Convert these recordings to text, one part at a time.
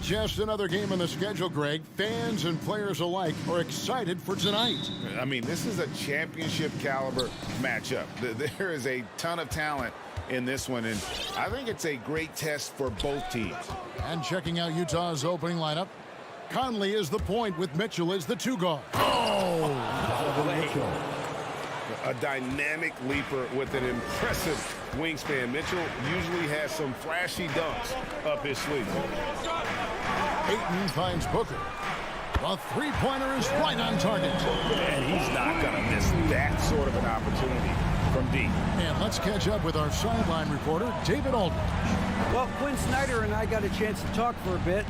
just another game on the schedule, Greg. Fans and players alike are excited for tonight. I mean, this is a championship caliber matchup. There is a ton of talent in this one, and I think it's a great test for both teams. And checking out Utah's opening lineup, Conley is the point with Mitchell as the two guard. Oh! A dynamic leaper with an impressive wingspan. Mitchell usually has some flashy dunks up his sleeve. Ayton finds Booker. The three-pointer is right on target. And he's not going to miss that sort of an opportunity from deep. And let's catch up with our sideline reporter, David Aldridge. Well, Quinn Snyder and I got a chance to talk for a bit.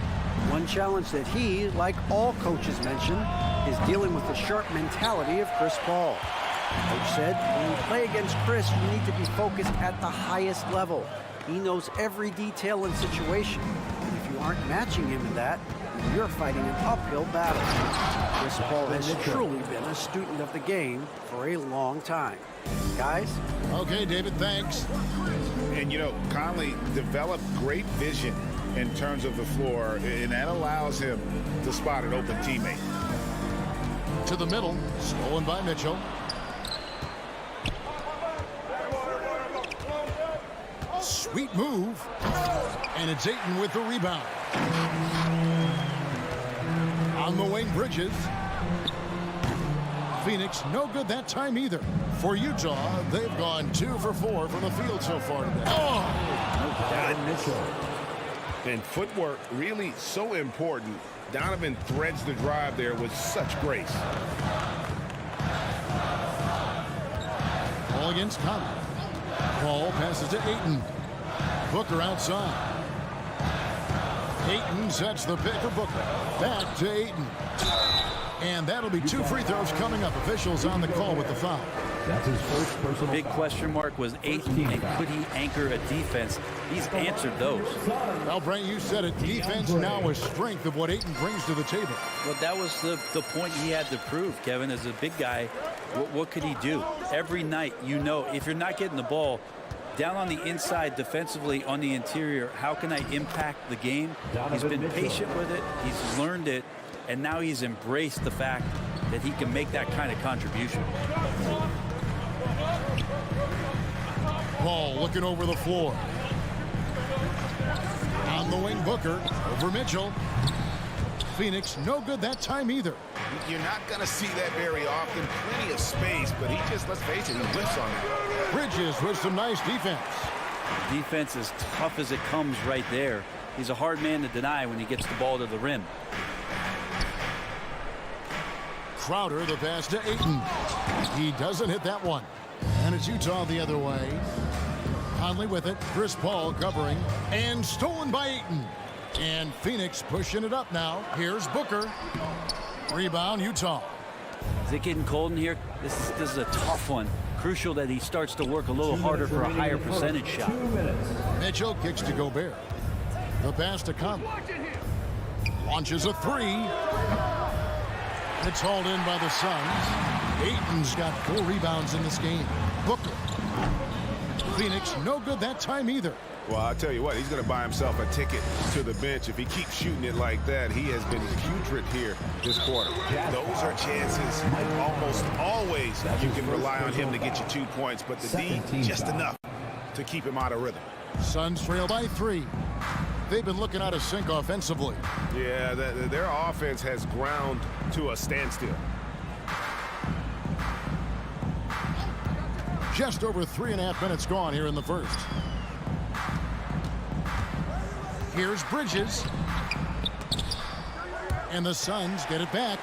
One challenge that he, like all coaches mention, is dealing with the sharp mentality of Chris Paul. Coach said, when you play against Chris, you need to be focused at the highest level. He knows every detail and situation. And if you aren't matching him in that, you're fighting an uphill battle. Chris Paul has truly been a student of the game for a long time. Guys? Okay, David, thanks. And, you know, Conley developed great vision in terms of the floor, and that allows him to spot an open teammate. To the middle, stolen by Mitchell. Sweet move. And it's Ayton with the rebound. On the wing, Bridges. Phoenix, no good that time either. For Utah, they've gone 2 for 4 from the field so far today. Oh! And footwork really so important. Donovan threads the drive there with such grace. Ball against Conley. Paul passes to Ayton. Booker outside. Ayton sets the pick for Booker. Back to Ayton. And that'll be 2 free throws coming up. Officials on the call with the foul. That's his first personal Big foul. question mark was Ayton, and could he anchor a defense? He's answered those. Well, Brent, you said it. Defense now a strength of what Ayton brings to the table. Well, that was the point he had to prove, Kevin. As a big guy, what could he do? Every night, you know, if you're not getting the ball, down on the inside defensively on the interior, how can I impact the game? He's been patient with it. He's learned it. And now he's embraced the fact that he can make that kind of contribution. Ball looking over the floor. On the wing, Booker over Mitchell. Phoenix, no good that time either. You're not going to see that very often. Plenty of space, but he just, let's face it, he whiffs on it. Bridges with some nice defense. Defense as tough as it comes right there. He's a hard man to deny when he gets the ball to the rim. Crowder, the pass to Ayton. He doesn't hit that one. And it's Utah the other way. Conley with it. Chris Paul covering. And stolen by Ayton. And Phoenix pushing it up now. Here's Booker. Rebound, Utah. Is it getting cold in here? This is a tough one. Crucial that he starts to work a little harder for a higher percentage shot. Mitchell kicks to Gobert. The pass to Conley. Launches a three. It's hauled in by the Suns. Ayton's got 4 rebounds in this game. Booker. Phoenix, no good that time either. Well, I'll tell you what, he's going to buy himself a ticket to the bench. If he keeps shooting it like that, he has been putrid here this quarter. Those are chances. Almost always you can rely on him to get you 2 points, but the D, just enough to keep him out of rhythm. Suns trail by 3. They've been looking out of sync offensively. Yeah, their offense has ground to a standstill. Just over 3.5 minutes gone here in the first. Here's Bridges. And the Suns get it back.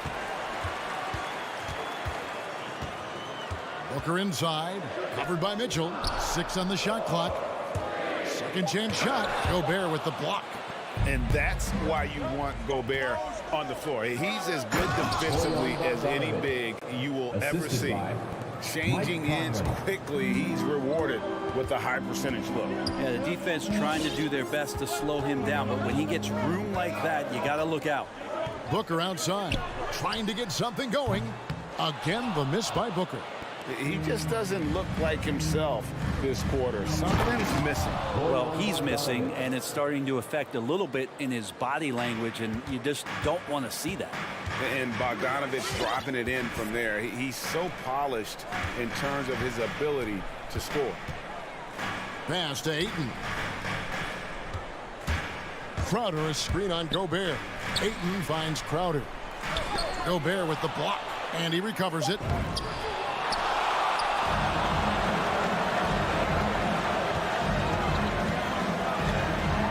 Booker inside. Covered by Mitchell. 6 on the shot clock. Second chance shot. Gobert with the block. And that's why you want Gobert on the floor. He's as good defensively as any big you will ever see. Changing ends quickly, he's rewarded with a high percentage look. Yeah, the defense trying to do their best to slow him down, but when he gets room like that, you got to look out. Booker outside, trying to get something going. Again, the miss by Booker. He just doesn't look like himself this quarter. Something's missing. Well, he's missing, and it's starting to affect a little bit in his body language, and you just don't want to see that. And Bogdanovich dropping it in from there. He's so polished in terms of his ability to score. Pass to Ayton. Crowder, a screen on Gobert. Ayton finds Crowder. Gobert with the block, and he recovers it.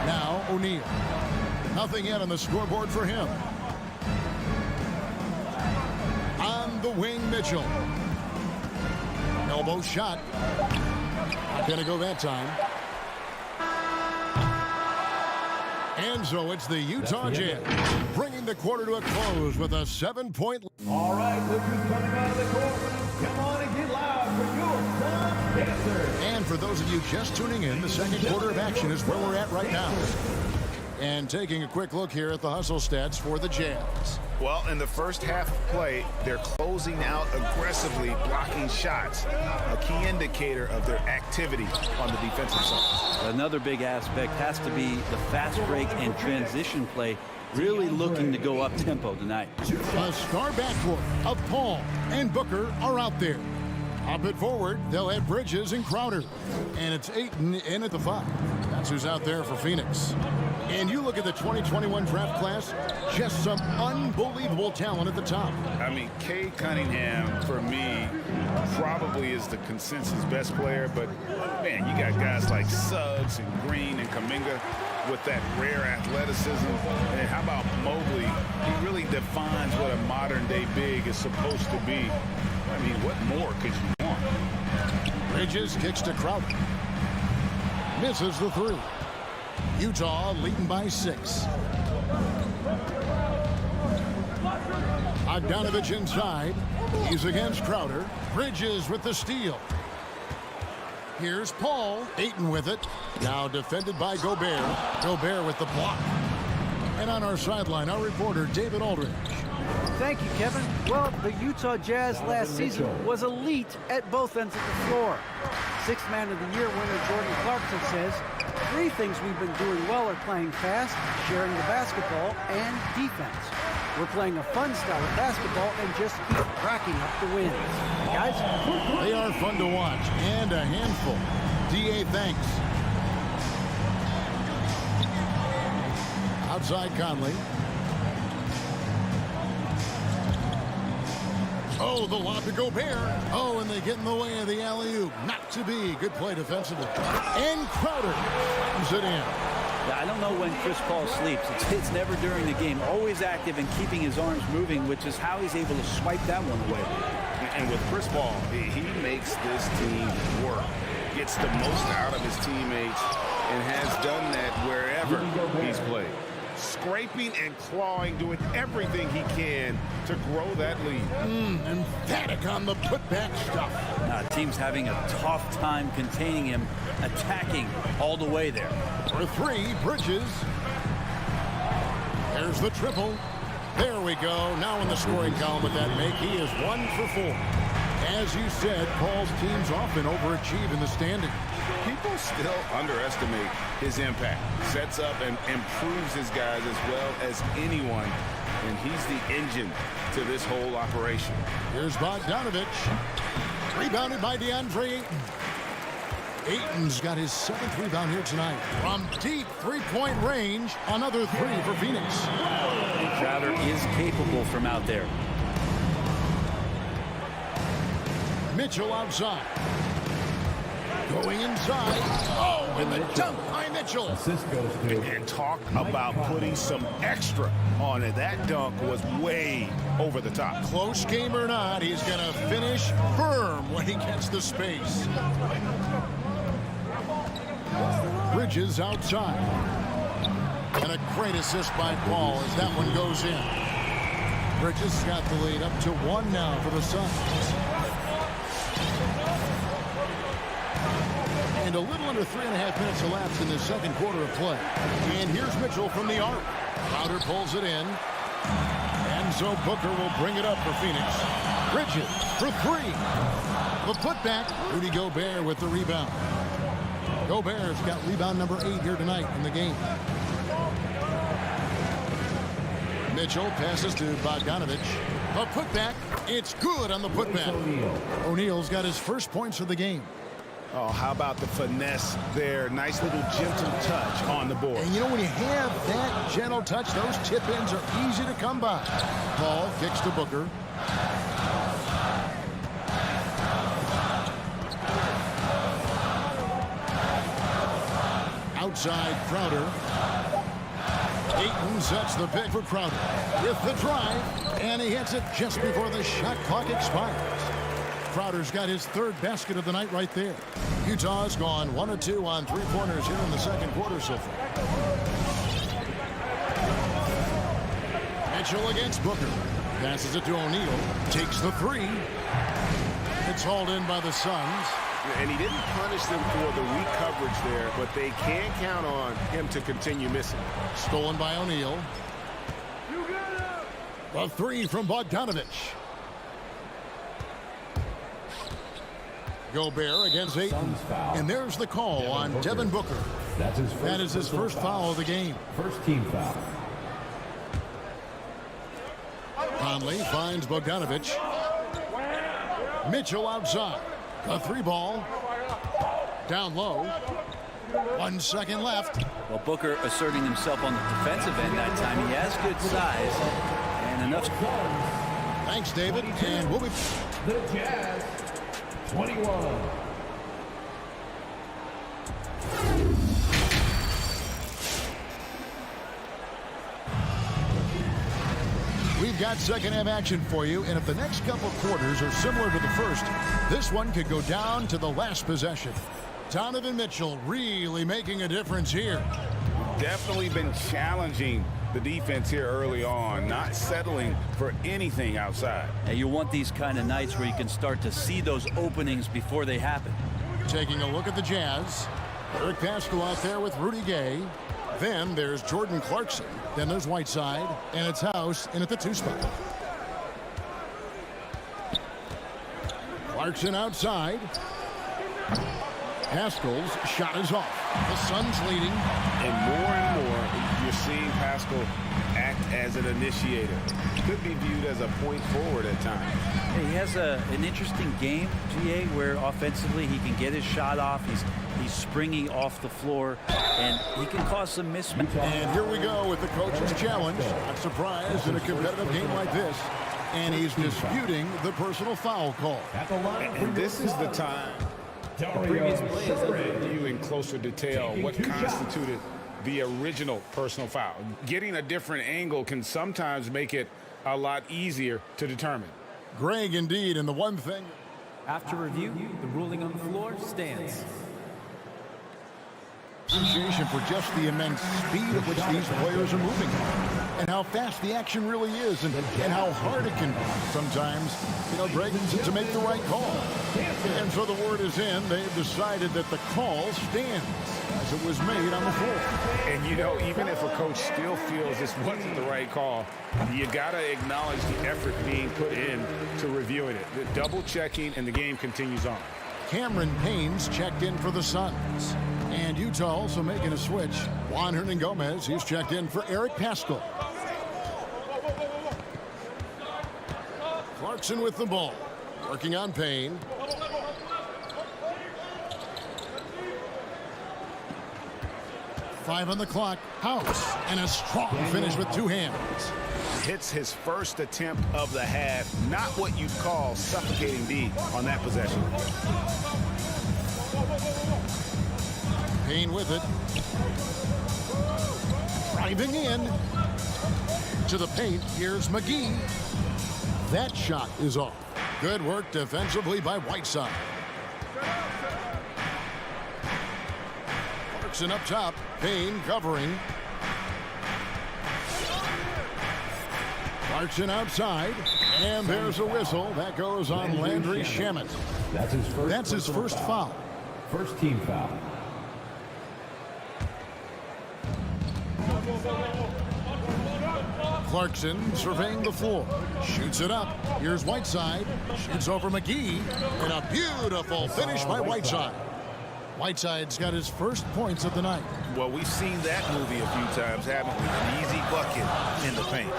Now O'Neal. Nothing yet on the scoreboard for him. On the wing, Mitchell. Elbow shot. Not going to go that time. And so it's the Utah Jazz bringing the quarter to a close with a 7-point. All right, look who's coming out of the court. Come on and get loud for your Tom Dancer. And for those of you just tuning in, the second quarter of action is where we're at right now. And taking a quick look here at the hustle stats for the Jazz. Well, in the first half of play, they're closing out aggressively, blocking shots, a key indicator of their activity on the defensive side. Another big aspect has to be the fast break and transition play, really looking to go up tempo tonight. A star backcourt of Paul and Booker are out there. Up it forward, they'll have Bridges and Crowder. And it's Ayton in at the 5. That's who's out there for Phoenix. And you look at the 2021 draft class, just some unbelievable talent at the top. I mean, Cade Cunningham, for me, probably is the consensus best player. But, man, you got guys like Suggs and Green and Kuminga with that rare athleticism. And how about Mobley? He really defines what a modern-day big is supposed to be. I mean, what more could you want? Bridges kicks to Crowder. Misses the 3. Utah leading by 6. Bogdanovich inside. He's against Crowder. Bridges with the steal. Here's Paul. Ayton with it. Now defended by Gobert. Gobert with the block. And on our sideline, our reporter, David Aldridge. Thank you, Kevin. Well, the Utah Jazz last season was elite at both ends of the floor. Sixth Man of the Year winner Jordan Clarkson says, 3 things we've been doing well are playing fast, sharing the basketball, and defense. We're playing a fun style of basketball and just keep racking up the wins. Guys? They are fun to watch and a handful. D.A. thanks. Outside Conley. Oh, the lob to Gobert. Oh, and they get in the way of the alley-oop. Not to be. Good play defensively. And Crowder comes it in. I don't know when Chris Paul sleeps. It's never during the game. Always active and keeping his arms moving, which is how he's able to swipe that one away. And with Chris Paul, he makes this team work. Gets the most out of his teammates and has done that wherever he's played. Scraping and clawing, doing everything he can to grow that lead. Emphatic on the putback stuff. Team's having a tough time containing him, attacking all the way there. For 3, Bridges. There's the triple. There we go. Now in the scoring column with that make, he is 1 for 4. As you said, Paul's teams often overachieve in the standings. People still underestimate his impact. Sets up and improves his guys as well as anyone. And he's the engine to this whole operation. Here's Bogdanovich. Rebounded by DeAndre Ayton. Ayton's got his 7th rebound here tonight. From deep 3-point range, another 3 for Phoenix. Crowder is capable from out there. Mitchell outside. Going inside. Oh, and the dunk by Mitchell. Assist goes to And talk about putting some extra on it. That dunk was way over the top. Close game or not, he's going to finish firm when he gets the space. Bridges outside. And a great assist by Paul as that one goes in. Bridges got the lead up to 1 now for the Suns. And a little under 3.5 minutes elapsed in the second quarter of play. And here's Mitchell from the arc. Crowder pulls it in. And so Booker will bring it up for Phoenix. Bridges for three. The putback. Rudy Gobert with the rebound. Gobert's got rebound number 8 here tonight in the game. Mitchell passes to Bogdanovich. A putback. It's good on the putback. O'Neal's got his first points of the game. Oh, how about the finesse there? Nice little gentle touch on the board. And you know, when you have that gentle touch, those tip-ins are easy to come by. Ball kicks to Booker. Outside Crowder. Ayton sets the pick for Crowder with the drive, and he hits it just before the shot clock expires. Crowder's got his third basket of the night right there. Utah's gone 1 of 2 on three-pointers here in the second quarter so far. Mitchell against Booker. Passes it to O'Neal. Takes the three. It's hauled in by the Suns. And he didn't punish them for the weak coverage there, but they can count on him to continue missing. Stolen by O'Neal. A three from Bogdanovich. Gobert against Ayton. And there's the call on Devin Booker. That is his first foul of the game. First team foul. Conley finds Bogdanovich. Mitchell outside. A three ball. Down low. 1 second left. Well, Booker asserting himself on the defensive end that time. He has good size and enough. Thanks, David. And we'll be... The Jazz, 21. We've got second half action for you, and if the next couple quarters are similar to the first, this one could go down to the last possession. Donovan Mitchell really making a difference here. Definitely been challenging the defense here early on, not settling for anything outside. And you want these kind of nights where you can start to see those openings before they happen. Taking a look at the Jazz. Eric Paschall out there with Rudy Gay. Then there's Jordan Clarkson. Then there's Whiteside. And it's House in at the 2 spot. Clarkson outside. Paschall's shot is off. The Suns leading. And more, you're seeing Paschall act as an initiator. Could be viewed as a point forward at times. He has an interesting game, GA, where offensively he can get his shot off. He's springy off the floor, and he can cause some mismatch. And here we go with the coach's challenge. Not surprised in a competitive game like this. And he's disputing the personal foul call. And this is the time the previous play is review in closer detail what constituted the original personal foul. Getting a different angle can sometimes make it a lot easier to determine. Greg, indeed, and the one thing... After review, the ruling on the floor stands. Appreciation for just the immense speed at which these players are moving and how fast the action really is and how hard it can be sometimes, you know, Greg, to make the right call. And so the word is in. They've decided that the call stands as it was made on the floor. And, you know, even if a coach still feels this wasn't the right call, you got to acknowledge the effort being put in to reviewing it. The double checking, and the game continues on. Cameron Payne's checked in for the Suns. And Utah also making a switch. Juan Hernangomez, he's checked in for Eric Paschall. Clarkson with the ball. Working on Payne. Five on the clock. House. And a strong finish with 2 hands. Hits his first attempt of the half. Not what you'd call suffocating D on that possession. Payne with it. Driving in to the paint. Here's McGee. That shot is off. Good work defensively by Whiteside. Clarkson up top. Payne covering. Clarkson outside. And there's a whistle. That goes on Landry Shamet. That's his first foul. First team foul. Clarkson surveying the floor. Shoots it up. Here's Whiteside. Shoots over McGee. And a beautiful finish by Whiteside. Whiteside's got his first points of the night. Well, we've seen that movie a few times, haven't we? An easy bucket in the paint.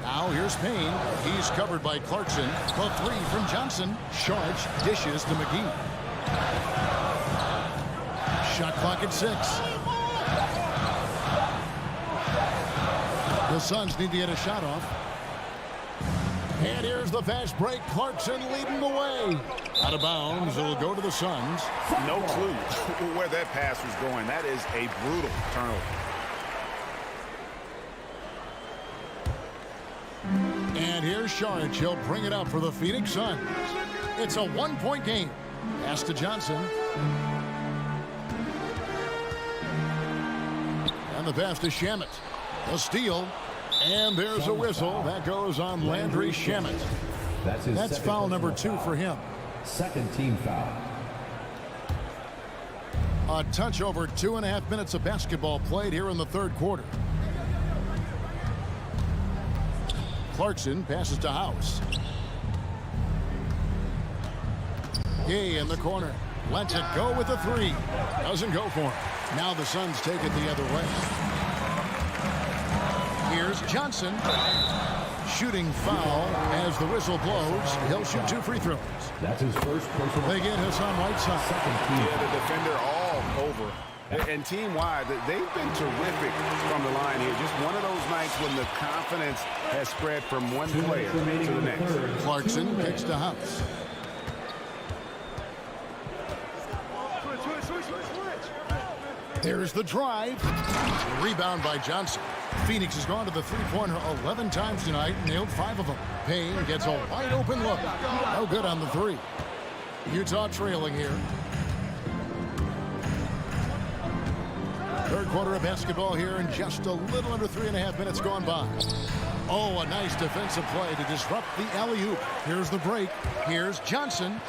Now here's Payne. He's covered by Clarkson. The three from Johnson. Sharge dishes to McGee. Shot clock at 6. The Suns need to get a shot off. And here's the fast break. Clarkson leading the way. Out of bounds. It'll go to the Suns. No clue where that pass was going. That is a brutal turnover. And here's Sharge. He'll bring it up for the Phoenix Suns. It's a one-point game. Pass to Johnson. And the pass to Shamet. A steal. And there's a whistle. That goes on Landry Shamet. That's foul number 2 for him. Second team foul. A touch over 2.5 minutes of basketball played here in the third quarter. Clarkson passes to House. Gay in the corner. Lets it go with a 3. Doesn't go for him. Now the Suns take it the other way. Here's Johnson. Shooting foul as the whistle blows. He'll shoot 2 free throws. That's his first personal. They get Hassan Whiteside. Second team. Yeah, the defender all over. And team-wide, they've been terrific from the line here. Just one of those nights when the confidence has spread from one player to the next. Clarkson kicks to House. There's the drive. Rebound by Johnson. Phoenix has gone to the three-pointer 11 times tonight, nailed 5 of them. Payne gets a wide-open look. No good on the 3. Utah trailing here. Third quarter of basketball here, and just a little under 3.5 minutes gone by. Oh, a nice defensive play to disrupt the alley-oop. Here's the break. Here's Johnson.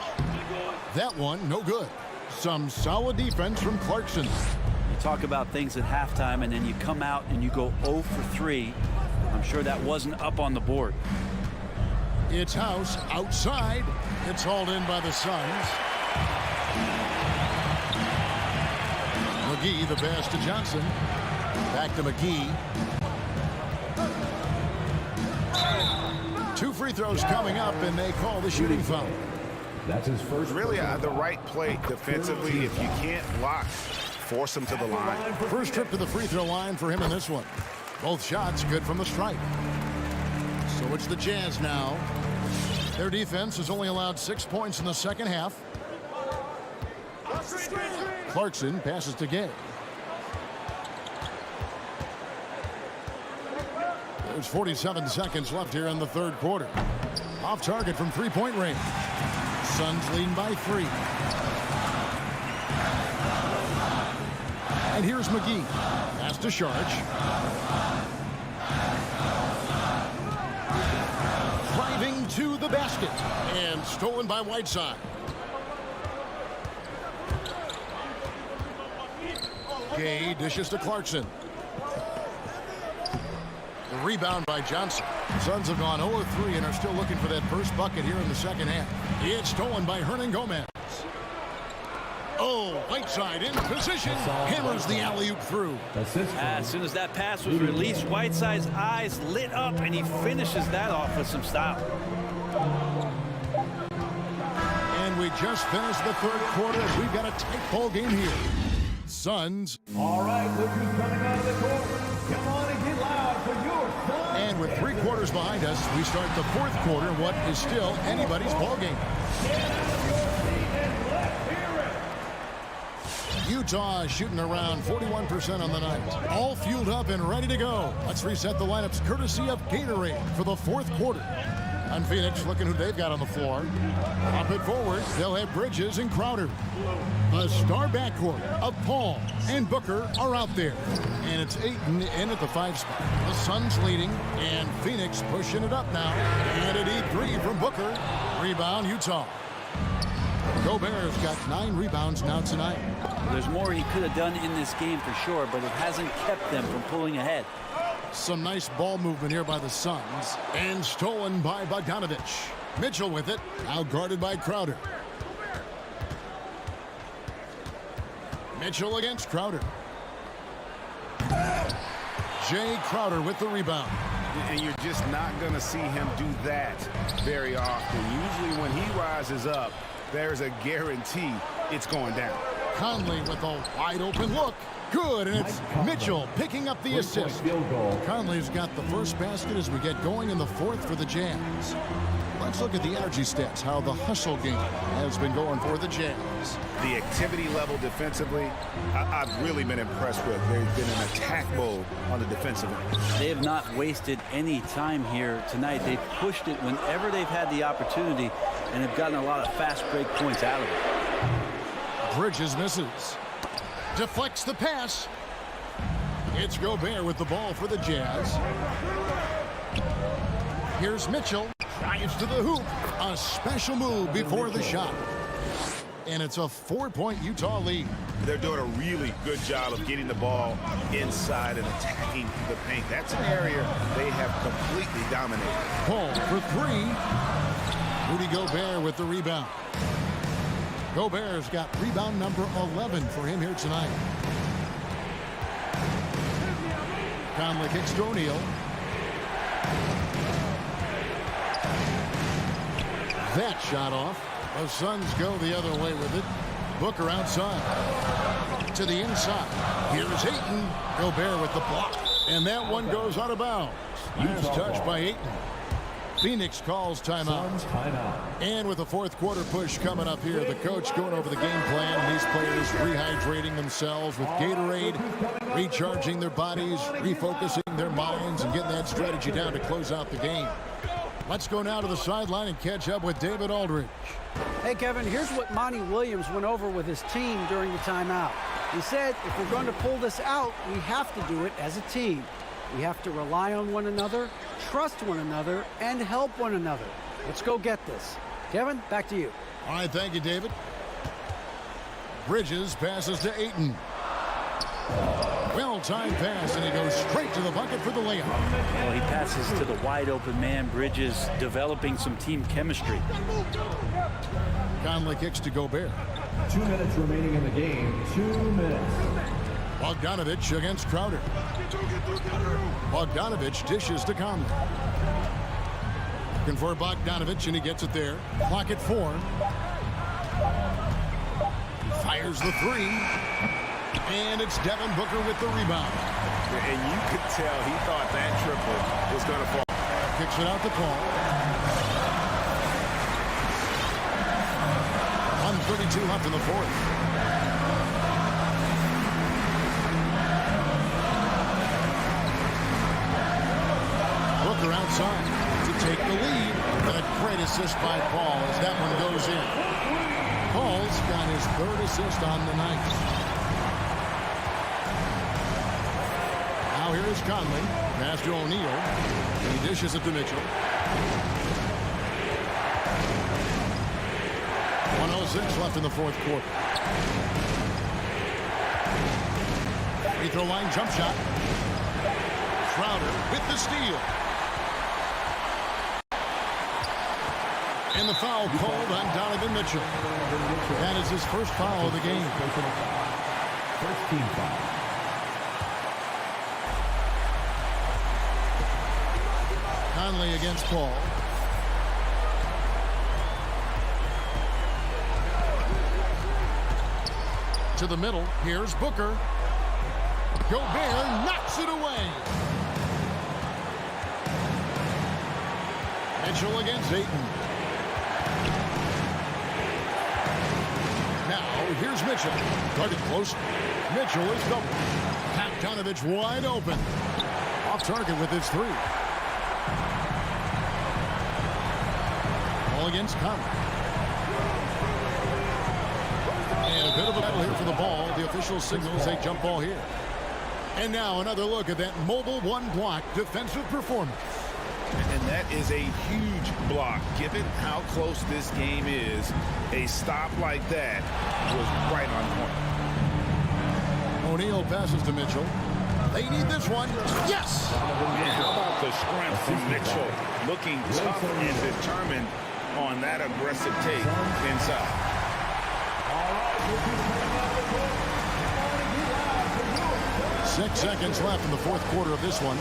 That one, no good. Some solid defense from Clarkson. You talk about things at halftime, and then you come out and you go 0 for 3. I'm sure that wasn't up on the board. It's House outside. It's hauled in by the Suns. McGee, the pass to Johnson. Back to McGee. 2 free throws coming up, and they call the shooting foul. That's his first. Really the right play defensively. If you can't block, force him to the line. First trip to the free throw line for him in this one. Both shots good from the stripe. So it's the Jazz now. Their defense has only allowed 6 points in the second half. Clarkson passes to Gay. There's 47 seconds left here in the third quarter. Off target from three-point range. Suns leading by 3. And here's McGee. Pass to Sharge. Driving to the basket. And stolen by Whiteside. Gay dishes to Clarkson. The rebound by Johnson. Suns have gone 0-3 and are still looking for that first bucket here in the second half. It's stolen by Hernangomez. Oh, Whiteside in position. Hammers the alley-oop through. As soon as that pass was released, Whiteside's eyes lit up, and he finishes that off with some style. And we just finished the third quarter as we've got a tight ball game here. Suns. All right, look who's coming out of the court. Come on and get loud for your Suns. And with 3 quarters behind us, we start the fourth quarter in what is still anybody's ball game. Utah shooting around 41% on the night. All fueled up and ready to go. Let's reset the lineups courtesy of Gatorade for the fourth quarter. And Phoenix looking who they've got on the floor. Up it forward, they'll have Bridges and Crowder. The star backcourt of Paul and Booker are out there. And it's Ayton in at the 5 spot. The Suns leading, and Phoenix pushing it up now. And a deep 3 from Booker. Rebound, Utah. Gobert's got 9 rebounds now tonight. There's more he could have done in this game for sure, but it hasn't kept them from pulling ahead. Some nice ball movement here by the Suns. And stolen by Bogdanovich. Mitchell with it. Now guarded by Crowder. Mitchell against Crowder. Jay Crowder with the rebound. And you're just not going to see him do that very often. Usually when he rises up, there's a guarantee it's going down. Conley with a wide open look. Good, and it's Mitchell picking up the assist. Conley's got the first basket as we get going in the fourth for the Jazz. Let's look at the energy stats, how the hustle game has been going for the Jazz. The activity level defensively, I've really been impressed with. There's been an attack mode on the defensive end. They have not wasted any time here tonight. They've pushed it whenever they've had the opportunity and have gotten a lot of fast break points out of it. Bridges misses. Deflects the pass. It's Gobert with the ball for the Jazz. Here's Mitchell. Drives to the hoop. A special move before the shot. And it's a 4-point Utah lead. They're doing a really good job of getting the ball inside and attacking the paint. That's an area they have completely dominated. Paul for three. Rudy Gobert with the rebound. Gobert's got rebound number 11 for him here tonight. Conley kicks to O'Neal. That shot off. The Suns go the other way with it. Booker outside. To the inside. Here's Ayton. Gobert with the block. And that one goes out of bounds. Last touch by Ayton. Phoenix calls timeout. And with the fourth quarter push coming up here, the coach going over the game plan. And these players rehydrating themselves with Gatorade, recharging their bodies, refocusing their minds, and getting that strategy down to close out the game. Let's go now to the sideline and catch up with David Aldridge. Hey, Kevin, here's what Monty Williams went over with his team during the timeout. He said, if we're going to pull this out, we have to do it as a team. We have to rely on one another, trust one another, and help one another. Let's go get this. Kevin, back to you. All right, thank you, David. Bridges passes to Ayton. Well-timed pass, and he goes straight to the bucket for the layup. Well, he passes to the wide-open man. Bridges developing some team chemistry. Conley kicks to Gobert. 2 minutes remaining in the game. 2 minutes. Bogdanovich against Crowder. Bogdanovich dishes to Conley. Looking for Bogdanovich, and he gets it there. Clock at 4. Fires the three. And it's Devin Booker with the rebound. And you could tell he thought that triple was going to fall. Kicks it out to Paul. 1:32 left in the fourth. Booker outside to take the lead. And a great assist by Paul as that one goes in. Paul's got his third assist on the night. Now here is Conley. Pass to O'Neal. He dishes it to Mitchell. 1:06 left in the fourth quarter. Free throw line jump shot. Crowder with the steal. And the foul called on Donovan Mitchell. That is his first foul of the game. First team foul. Conley against Paul. To the middle. Here's Booker. Gobert knocks it away. Mitchell against Ayton. Now here's Mitchell. Guarded close. Mitchell is doubled. Bogdanovich wide open. Off target with his three. Ball against Conley. And a bit of a battle here for the ball. The official signals a jump ball here. And now another look at that mobile one-block defensive performance. And that is a huge block. Given how close this game is, a stop like that was right on point. O'Neal passes to Mitchell. They need this one. Yes! And how about the strength from Mitchell? Looking tough and determined on that aggressive take inside. 6 seconds left in the fourth quarter of this one.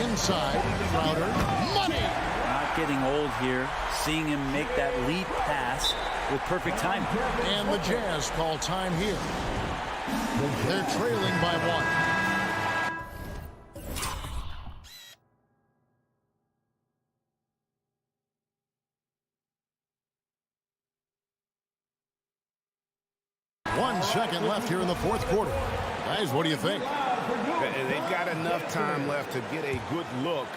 Inside, Crowder. Money! Not getting old here. Seeing him make that lead pass with perfect timing. And the Jazz call time here. They're trailing by 1. One second left here in the fourth quarter. Guys, what do you think? They've got enough time left to get a good look.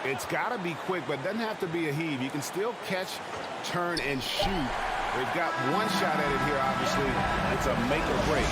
It's got to be quick, but it doesn't have to be a heave. You can still catch, turn, and shoot. They've got one shot at it here, obviously. It's a make or break.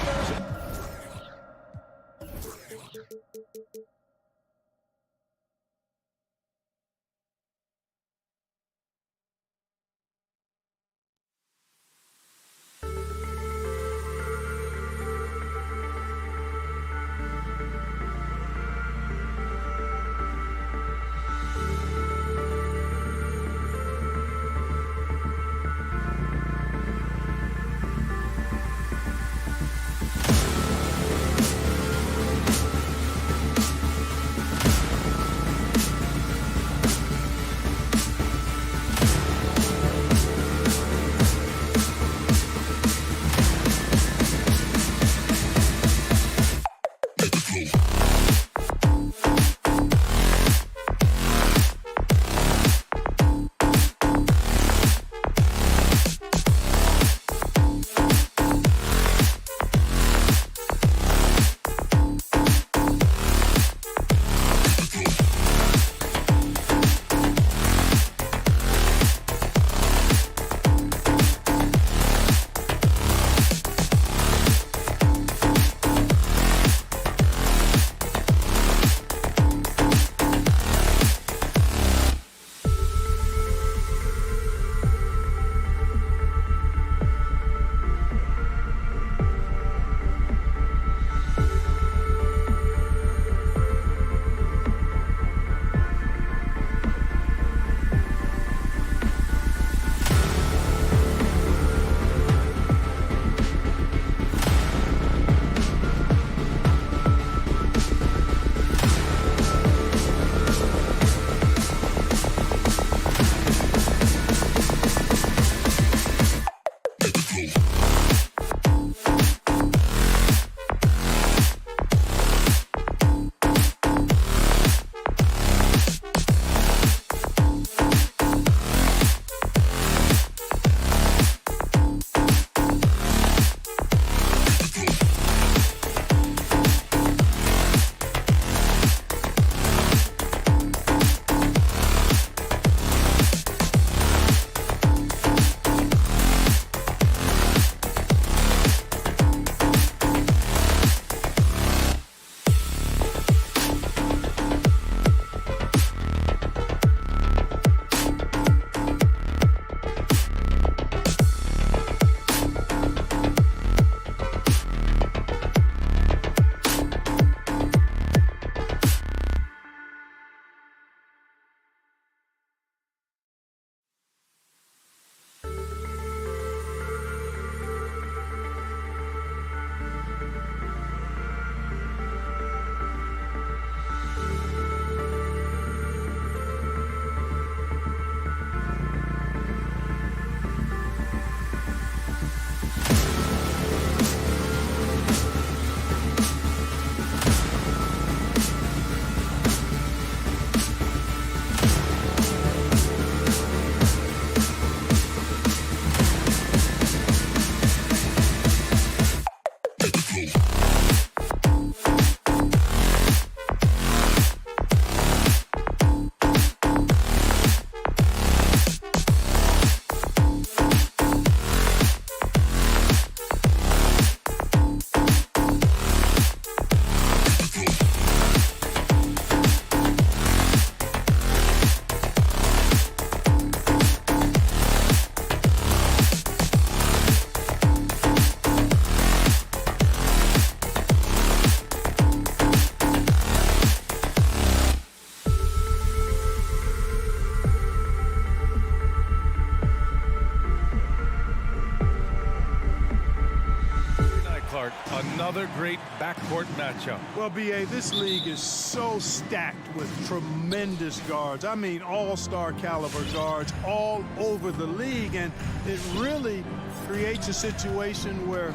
another great backcourt matchup. Well, B.A., this league is so stacked with tremendous guards. I mean, all-star caliber guards all over the league, and it really creates a situation where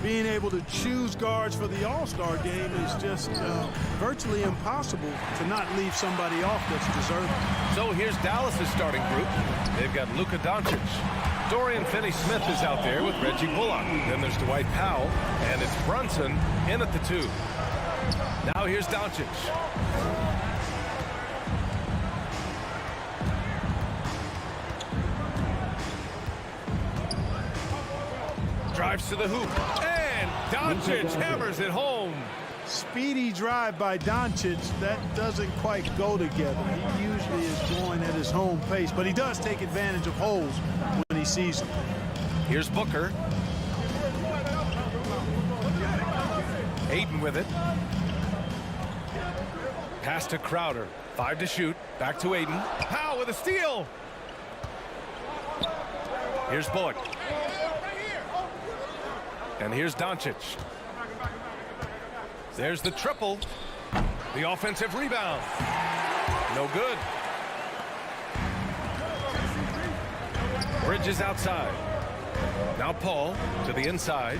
being able to choose guards for the all-star game is just virtually impossible to not leave somebody off that's deserving. So here's Dallas's starting group. They've got Luka Doncic. Dorian Finney-Smith is out there with Reggie Bullock. Then there's Dwight Powell, and it's Brunson in at the 2. Now here's Doncic. Drives to the hoop, and Doncic hammers it home. Speedy drive by Doncic, that doesn't quite go together. He usually is going at his home pace, but he does take advantage of holes when he sees them. Here's Booker. Ayton with it. Pass to Crowder. 5 to shoot. Back to Ayton. Powell with a steal. Here's Bullock. And here's Doncic. There's the triple. The offensive rebound. No good. Bridges outside. Now Paul to the inside.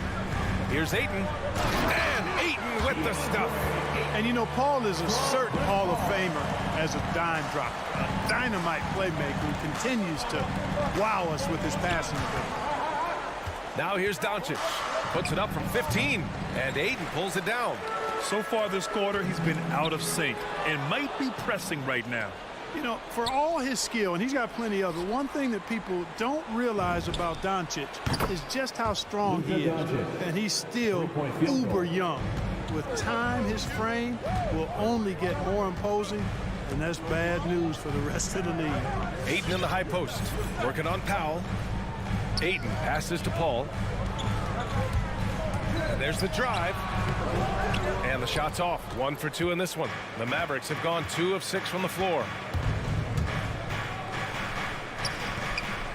Here's Ayton. And Ayton with the stuff. And you know, Paul is a certain Hall of Famer as a dime dropper. A dynamite playmaker who continues to wow us with his passing ability. Now here's Doncic. Puts it up from 15. And Ayton pulls it down. So far this quarter, he's been out of sync and might be pressing right now. You know, for all his skill, and he's got plenty of it, one thing that people don't realize about Doncic is just how strong he is. And he's still uber young. With time, his frame will only get more imposing, and that's bad news for the rest of the league. Ayton in the high post, working on Powell. Ayton passes to Paul. And there's the drive. And the shot's off. 1 for 2 in this one. The Mavericks have gone 2 of 6 from the floor.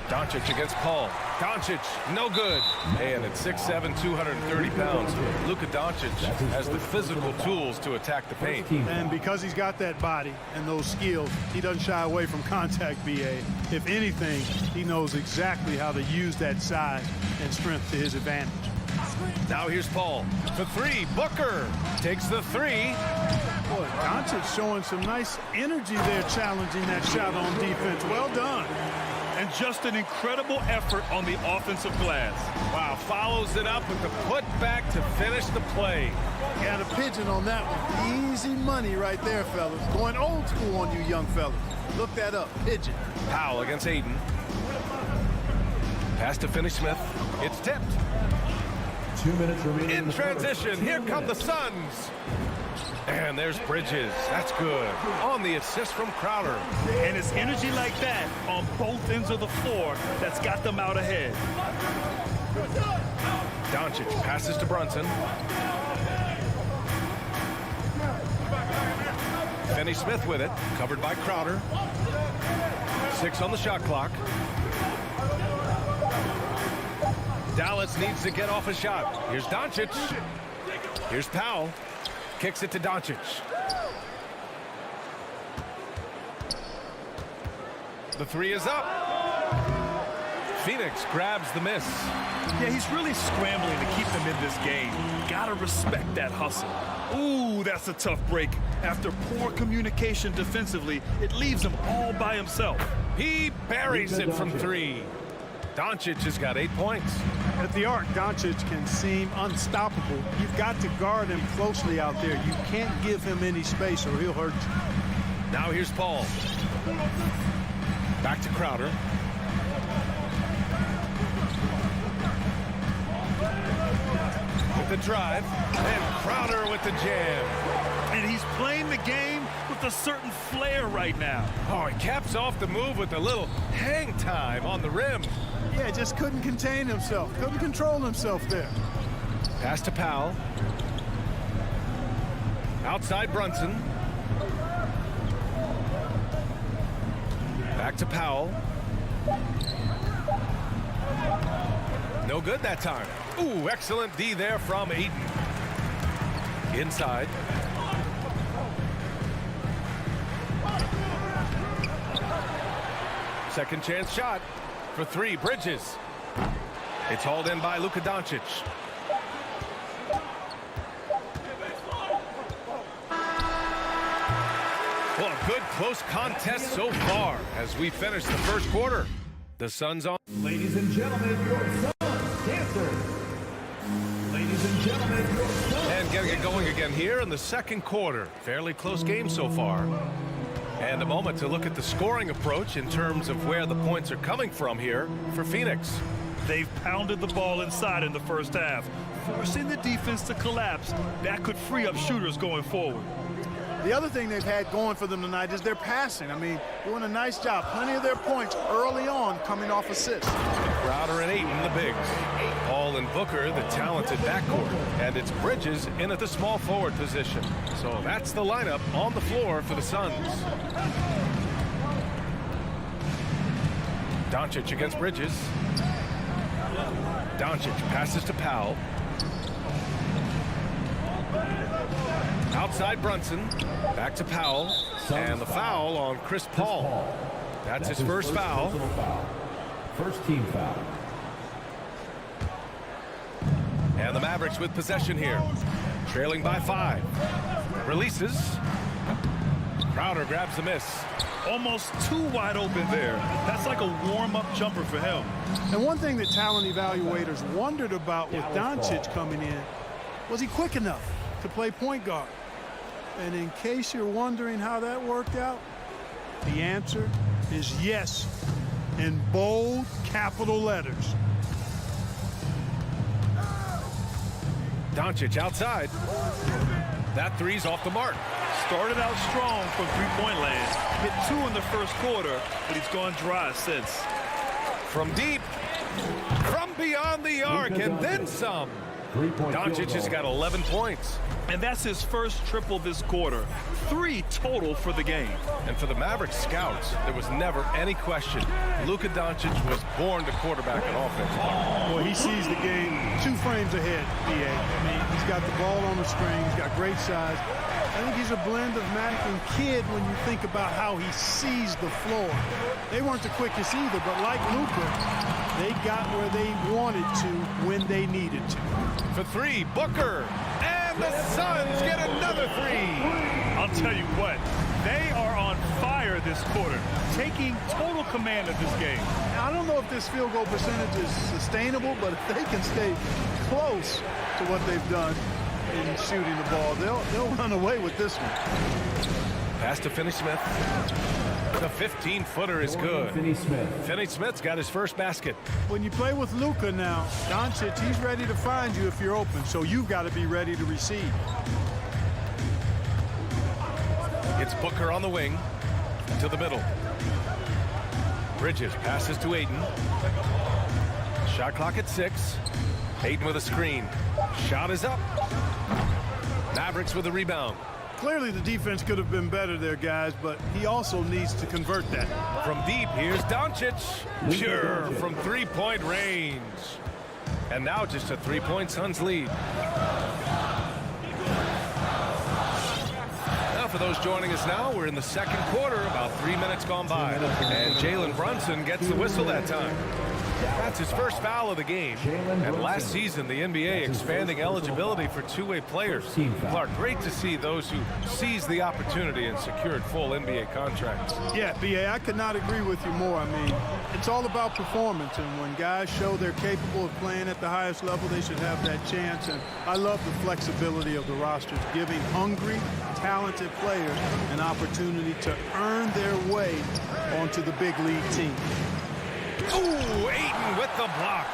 Doncic against Paul. Doncic, no good. And at 6'7", 230 pounds, Luka Doncic has the physical tools to attack the paint. And because he's got that body and those skills, he doesn't shy away from contact, B.A. If anything, he knows exactly how to use that size and strength to his advantage. Now here's Paul. For 3, Booker takes the 3. Boy, Doncic showing some nice energy there, challenging that shot on defense. Well done. And just an incredible effort on the offensive glass. Wow, follows it up with the putback to finish the play. Got a pigeon on that one. Easy money right there, fellas. Going old school on you young fellas. Look that up, pigeon. Powell against Ayton. Pass to Finney-Smith. It's tipped. 2 minutes remaining. In transition, here come the Suns. And there's Bridges. That's good. On the assist from Crowder. And it's energy like that on both ends of the floor that's got them out ahead. Doncic passes to Brunson. Finney-Smith with it. Covered by Crowder. 6 on the shot clock. Dallas needs to get off a shot. Here's Doncic. Here's Powell. Kicks it to Doncic. The 3 is up. Phoenix grabs the miss. Yeah, he's really scrambling to keep them in this game. Gotta respect that hustle. Ooh, that's a tough break. After poor communication defensively, it leaves him all by himself. He buries it from 3. Doncic has got 8 points. At the arc, Doncic can seem unstoppable. You've got to guard him closely out there. You can't give him any space or he'll hurt you. Now here's Paul. Back to Crowder. With the drive. And Crowder with the jam. And he's playing the game with a certain flair right now. Oh, he caps off the move with a little hang time on the rim. Yeah, just couldn't contain himself. Couldn't control himself there. Pass to Powell. Outside Brunson. Back to Powell. No good that time. Ooh, excellent D there from Ayton. Inside. Second chance shot for three. Bridges. It's hauled in by Luka Doncic. Well, a good close contest so far as we finish the first quarter. The Suns on. Ladies and gentlemen, your Suns dancers. Ladies and gentlemen, your Suns. And getting it going again here in the second quarter. Fairly close game so far. And a moment to look at the scoring approach in terms of where the points are coming from here for Phoenix. They've pounded the ball inside in the first half, forcing the defense to collapse. That could free up shooters going forward. The other thing they've had going for them tonight is their passing. I mean, doing a nice job. Plenty of their points early on coming off assists. Crowder and Ayton, the bigs. Paul and Booker, the talented backcourt. And it's Bridges in at the small forward position. So that's the lineup on the floor for the Suns. Doncic against Bridges. Doncic passes to Powell. Outside Brunson, back to Powell, and the foul on Chris Paul. That's his first foul. First team foul. And the Mavericks with possession here, trailing by 5. Releases. Crowder grabs the miss. Almost too wide open there. That's like a warm-up jumper for him. And one thing that talent evaluators wondered about with Doncic coming in, was he quick enough to play point guard? And in case you're wondering how that worked out, the answer is yes, in bold capital letters. Doncic outside. That three's off the mark. Started out strong from three-point land. Hit 2 in the first quarter, but he's gone dry since. From deep, from beyond the arc, and then some. Doncic has got 11 points. And that's his first triple this quarter. 3 total for the game. And for the Mavericks scouts, there was never any question. Luka Doncic was born to quarterback an offense. Boy, he sees the game 2 frames ahead, B.A. I mean, he's got the ball on the string. He's got great size. I think he's a blend of Mac and Kidd when you think about how he sees the floor. They weren't the quickest either, but like Luka, they got where they wanted to when they needed to. For 3, Booker. And the Suns get another 3. I'll tell you what, they are on fire this quarter, taking total command of this game. Now, I don't know if this field goal percentage is sustainable, but if they can stay close to what they've done in shooting the ball, they'll run away with this one. Pass to Finney-Smith. The 15-footer is good. Finney-Smith's got his first basket. When you play with Luka now, Doncic, he's ready to find you if you're open, so you've got to be ready to receive. It's Booker on the wing to the middle. Bridges passes to Ayton. Shot clock at 6. Ayton with a screen. Shot is up. Mavericks with a rebound. Clearly the defense could have been better there, guys, but he also needs to convert that. From deep, here's Doncic. Sure, from three-point range. And now just a 3-point Suns lead. Now for those joining us now, we're in the second quarter, about 3 minutes gone by. And Jalen Brunson gets the whistle that time. That's his first foul of the game. And last season, the NBA expanding eligibility for two-way players. Clark, great to see those who seized the opportunity and secured full NBA contracts. Yeah, B.A., I could not agree with you more. I mean, it's all about performance, and when guys show they're capable of playing at the highest level, they should have that chance. And I love the flexibility of the rosters, giving hungry, talented players an opportunity to earn their way onto the big league team. Ooh, Ayton with the block.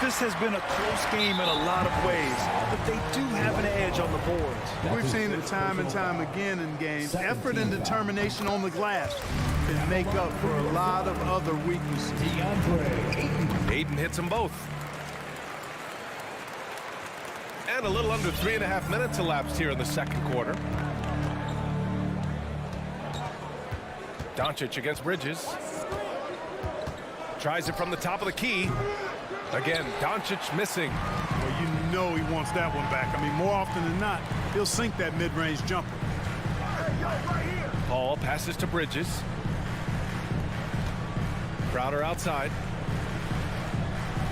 This has been a close game in a lot of ways, but they do have an edge on the boards. We've seen it time and time again in games. Effort and determination on the glass can make up for a lot of other weaknesses. Ayton hits them both. And a little under 3.5 minutes elapsed here in the second quarter. Doncic against Bridges. Tries it from the top of the key. Again, Doncic missing. Well, you know he wants that one back. I mean, more often than not, he'll sink that mid-range jumper. Paul passes to Bridges. Crowder outside.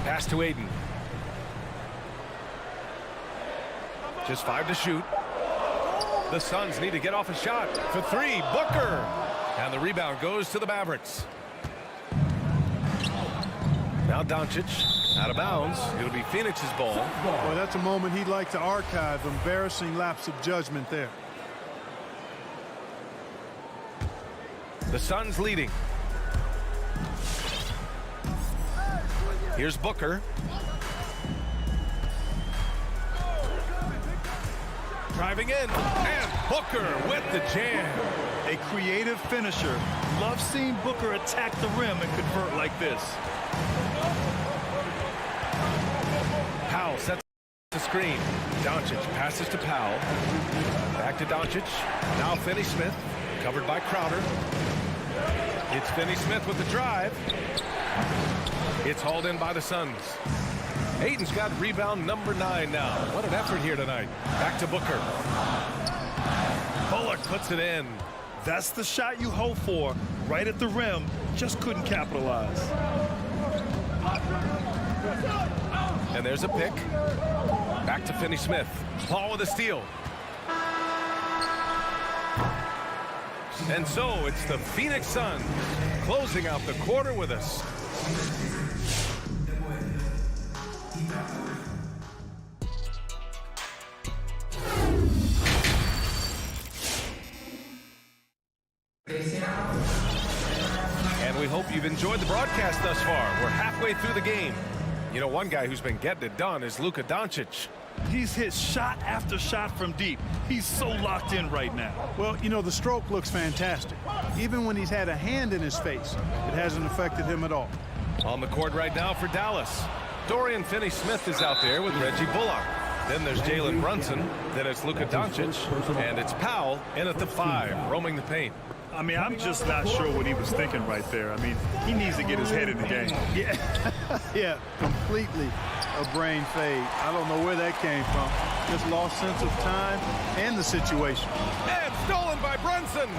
Pass to Aiden. Just 5 to shoot. The Suns need to get off a shot for 3. Booker. And the rebound goes to the Mavericks. Now Doncic out of bounds. It'll be Phoenix's ball. Boy, that's a moment he'd like to archive. Embarrassing lapse of judgment there. The Suns leading. Here's Booker. Driving in, and Booker with the jam. A creative finisher. Love seeing Booker attack the rim and convert like this. Powell sets the screen. Doncic passes to Powell. Back to Doncic. Now Finney-Smith, covered by Crowder. It's Finney-Smith with the drive. It's hauled in by the Suns. Aiden's got rebound number 9 now. What an effort here tonight. Back to Booker. Bullock puts it in. That's the shot you hope for. Right at the rim. Just couldn't capitalize. And there's a pick. Back to Finney-Smith. Paul with a steal. And so it's the Phoenix Suns closing out the quarter with us. And we hope you've enjoyed the broadcast thus far. We're halfway through the game. You know, one guy who's been getting it done is Luka Doncic. He's hit shot after shot from deep. He's so locked in right now. Well, you know, the stroke looks fantastic. Even when he's had a hand in his face, it hasn't affected him at all. On the court right now for Dallas. Dorian Finney-Smith is out there with Reggie Bullock. Then there's Jalen Brunson. Then it's Luka Doncic. And it's Powell in at the 5, roaming the paint. I mean, I'm just not sure what he was thinking right there. I mean, he needs to get his head in the game. Yeah, completely a brain fade. I don't know where that came from. Just lost sense of time and the situation. And stolen by Brunson.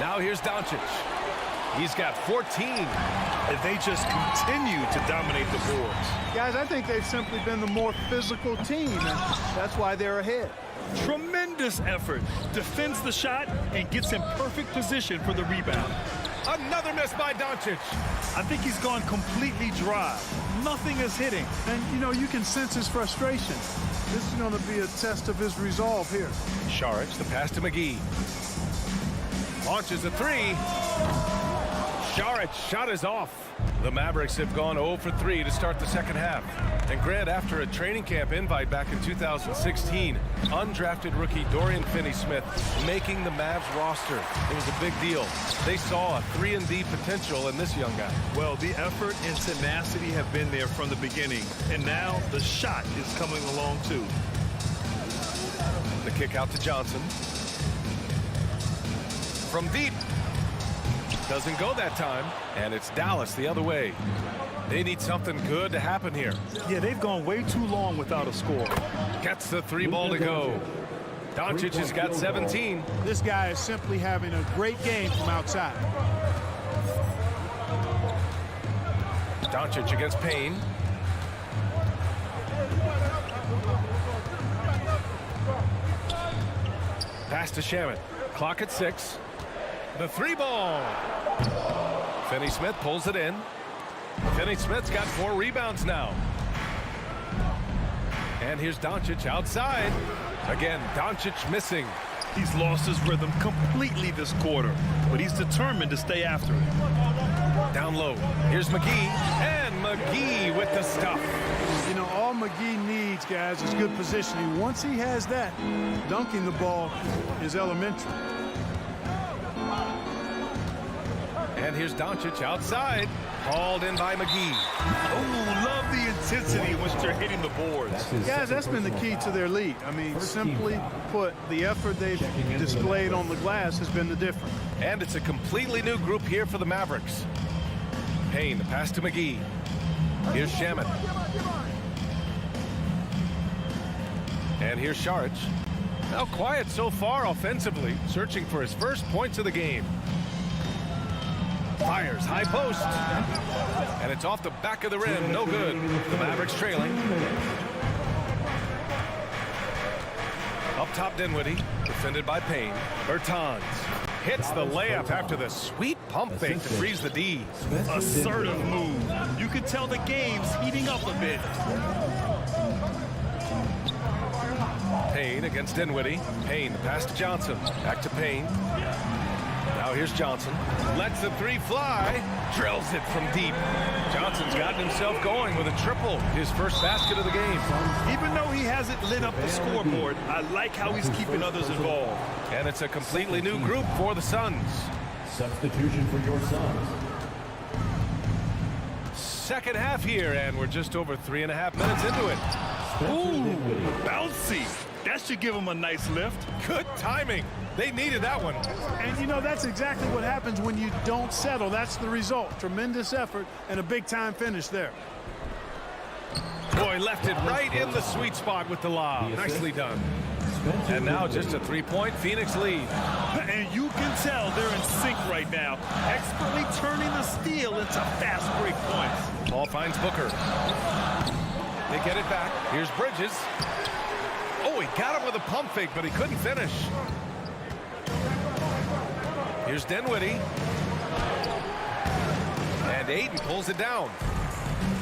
Now here's Doncic. He's got 14. And they just continue to dominate the boards. Guys, I think they've simply been the more physical team, and that's why they're ahead. Tremendous effort. Defends the shot and gets in perfect position for the rebound. Another miss by Doncic. I think he's gone completely dry. Nothing is hitting. And, you know, you can sense his frustration. This is going to be a test of his resolve here. Saric, the pass to McGee. Launches a 3. Saric, shot is off. The Mavericks have gone 0 for 3 to start the second half. And Grant, after a training camp invite back in 2016, undrafted rookie Dorian Finney-Smith making the Mavs roster. It was a big deal. They saw a 3-and-D potential in this young guy. Well, the effort and tenacity have been there from the beginning. And now the shot is coming along too. The kick out to Johnson. From deep. Doesn't go that time, and it's Dallas the other way. They need something good to happen here. Yeah, they've gone way too long without a score. Gets the 3 ball to go. Doncic has got 17. This guy is simply having a great game from outside. Doncic against Payne. Pass to Shamet. Clock at 6. The 3 ball. Finney-Smith pulls it in. Finney-Smith's got 4 rebounds now. And here's Doncic outside. Again, Doncic missing. He's lost his rhythm completely this quarter, but he's determined to stay after it. Down low. Here's McGee. And McGee with the stuff. You know, all McGee needs, guys, is good positioning. Once he has that, dunking the ball is elementary. And here's Doncic outside. Hauled in by McGee. Oh, love the intensity once they're hitting the boards. Guys, that's been the key to their lead. I mean, simply put, the effort they've displayed on the glass has been the difference. And it's a completely new group here for the Mavericks. Payne, the pass to McGee. Here's Shamet. And here's Saric. Now quiet so far offensively, searching for his first points of the game. Fires high post. And it's off the back of the rim. No good. The Mavericks trailing. Up top, Dinwiddie. Defended by Payne. Bertans hits the layup after the sweet pump fake to freeze the D. Assertive move. You can tell the game's heating up a bit. Payne against Dinwiddie. Payne, the pass to Johnson. Back to Payne. Now here's Johnson. Lets the three fly. Drills it from deep. Johnson's gotten himself going with a triple. His first basket of the game. Even though he hasn't lit up the scoreboard, I like how he's keeping others involved. And it's a completely new group for the Suns. Substitution for your Suns. Second half here, and we're just over 3.5 minutes into it. Ooh, bouncy. That should give him a nice lift. Good timing. They needed that one. And, you know, that's exactly what happens when you don't settle. That's the result. Tremendous effort and a big-time finish there. Boy, left it right in the sweet spot with the lob. Nicely done. And now just a three-point Phoenix lead. And you can tell they're in sync right now, expertly turning the steal into fast break points. Paul finds Booker. They get it back. Here's Bridges. Oh, he got him with a pump fake, but he couldn't finish. Here's Dinwiddie. And Ayton pulls it down.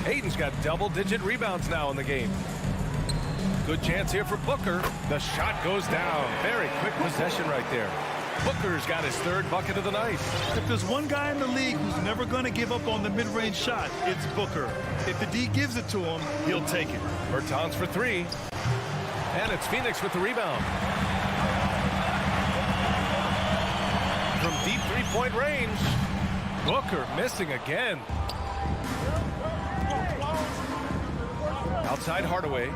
Ayton's got double-digit rebounds now in the game. Good chance here for Booker. The shot goes down. Very quick possession right there. Booker's got his third bucket of the night. If there's one guy in the league who's never going to give up on the mid-range shot, it's Booker. If the D gives it to him, he'll take it. Bertans for three. And it's Phoenix with the rebound. From deep three-point range, Booker missing again. Outside Hardaway.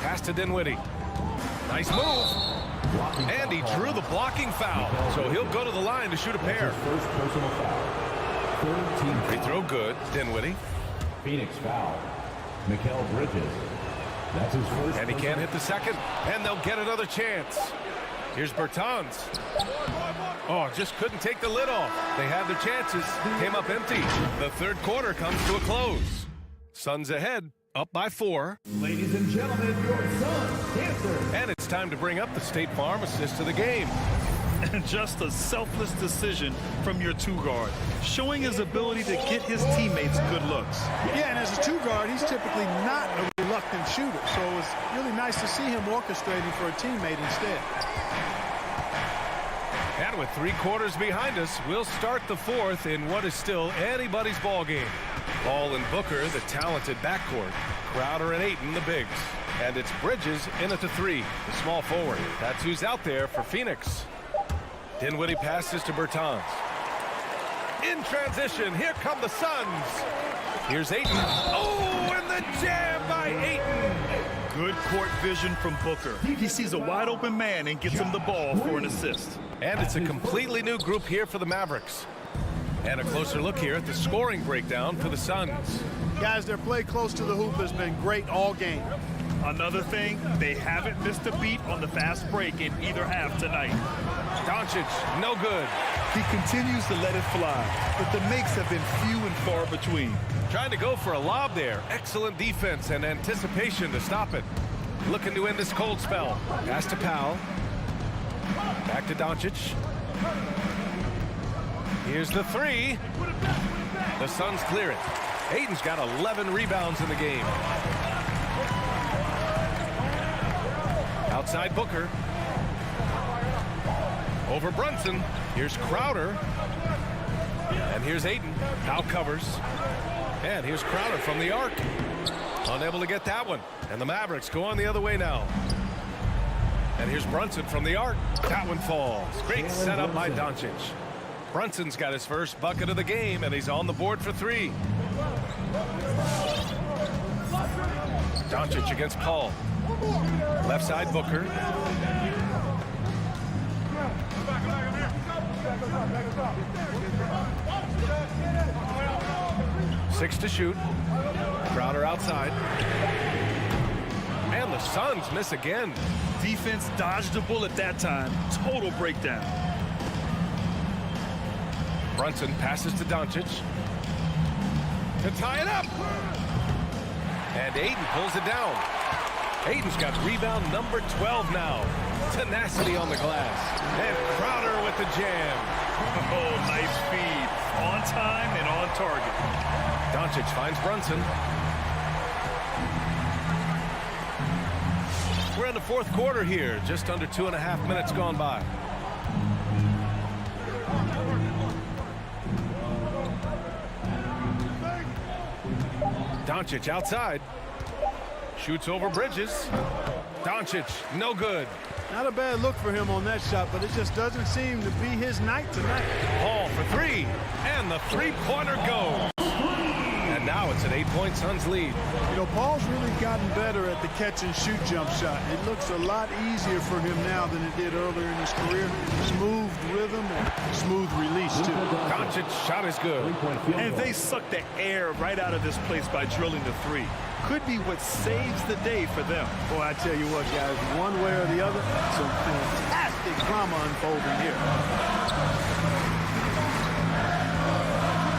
Pass to Dinwiddie. Nice move. And he drew the blocking foul. So he'll go to the line to shoot a pair. First personal foul. Free throw good. Dinwiddie. Phoenix foul. Mikal Bridges. That's his first. And he can't hit the second. And they'll get another chance. Here's Bertans. Oh, just couldn't take the lid off. They had their chances. Came up empty. The third quarter comes to a close. Suns ahead. Up by 4. Ladies and gentlemen, your Suns dancer. And it's time to bring up the State Farm assist of the game. And just a selfless decision from your two-guard, showing his ability to get his teammates good looks. Yeah, and as a two-guard, he's typically not a reluctant shooter. So it's really nice to see him orchestrating for a teammate instead. And with 3 quarters behind us, we'll start the fourth in what is still anybody's ball game. Ball and Booker, the talented backcourt. Crowder and Ayton, the bigs. And it's Bridges in at the 3, the small forward. That's who's out there for Phoenix. Dinwiddie passes to Bertans. In transition, here come the Suns. Here's Ayton. Oh, and the jam by Ayton. Good court vision from Booker. He sees a wide open man and gets him the ball for an assist. And it's a completely new group here for the Mavericks. And a closer look here at the scoring breakdown for the Suns. Guys, their play close to the hoop has been great all game. Another thing, they haven't missed a beat on the fast break in either half tonight. Doncic, no good. He continues to let it fly, but the makes have been few and far between. Trying to go for a lob there. Excellent defense and anticipation to stop it. Looking to end this cold spell. Pass to Powell. Back to Doncic. Here's the 3. The Suns clear it. Ayton's got 11 rebounds in the game. Outside Booker. Over Brunson. Here's Crowder. And here's Ayton. Now covers. And here's Crowder from the arc. Unable to get that one. And the Mavericks go on the other way now. And here's Brunson from the arc. That one falls. Great setup by Doncic. Brunson's got his first bucket of the game, and he's on the board for 3. Doncic against Paul. Left side Booker. Six to shoot. Crowder outside. And the Suns miss again. Defense dodged a bullet that time. Total breakdown. Brunson passes to Doncic to tie it up. And Ayton pulls it down. Ayton's got rebound number 12 now. Tenacity on the glass. And Crowder with the jam. Oh, nice feed. On time and on target. Doncic finds Brunson. We're in the fourth quarter here. Just under 2.5 minutes gone by. Doncic outside. Shoots over Bridges. Doncic, no good. Not a bad look for him on that shot, but it just doesn't seem to be his night tonight. Paul for three. And the three-pointer goes. And now it's an 8-point Suns lead. You know, Paul's really gotten better at the catch-and-shoot jump shot. It looks a lot easier for him now than it did earlier in his career. Smooth rhythm and smooth release, too. Doncic's shot is good. And they suck the air right out of this place by drilling the three. Could be what saves the day for them. Boy, I tell you what, guys, one way or the other, some fantastic drama unfolding here.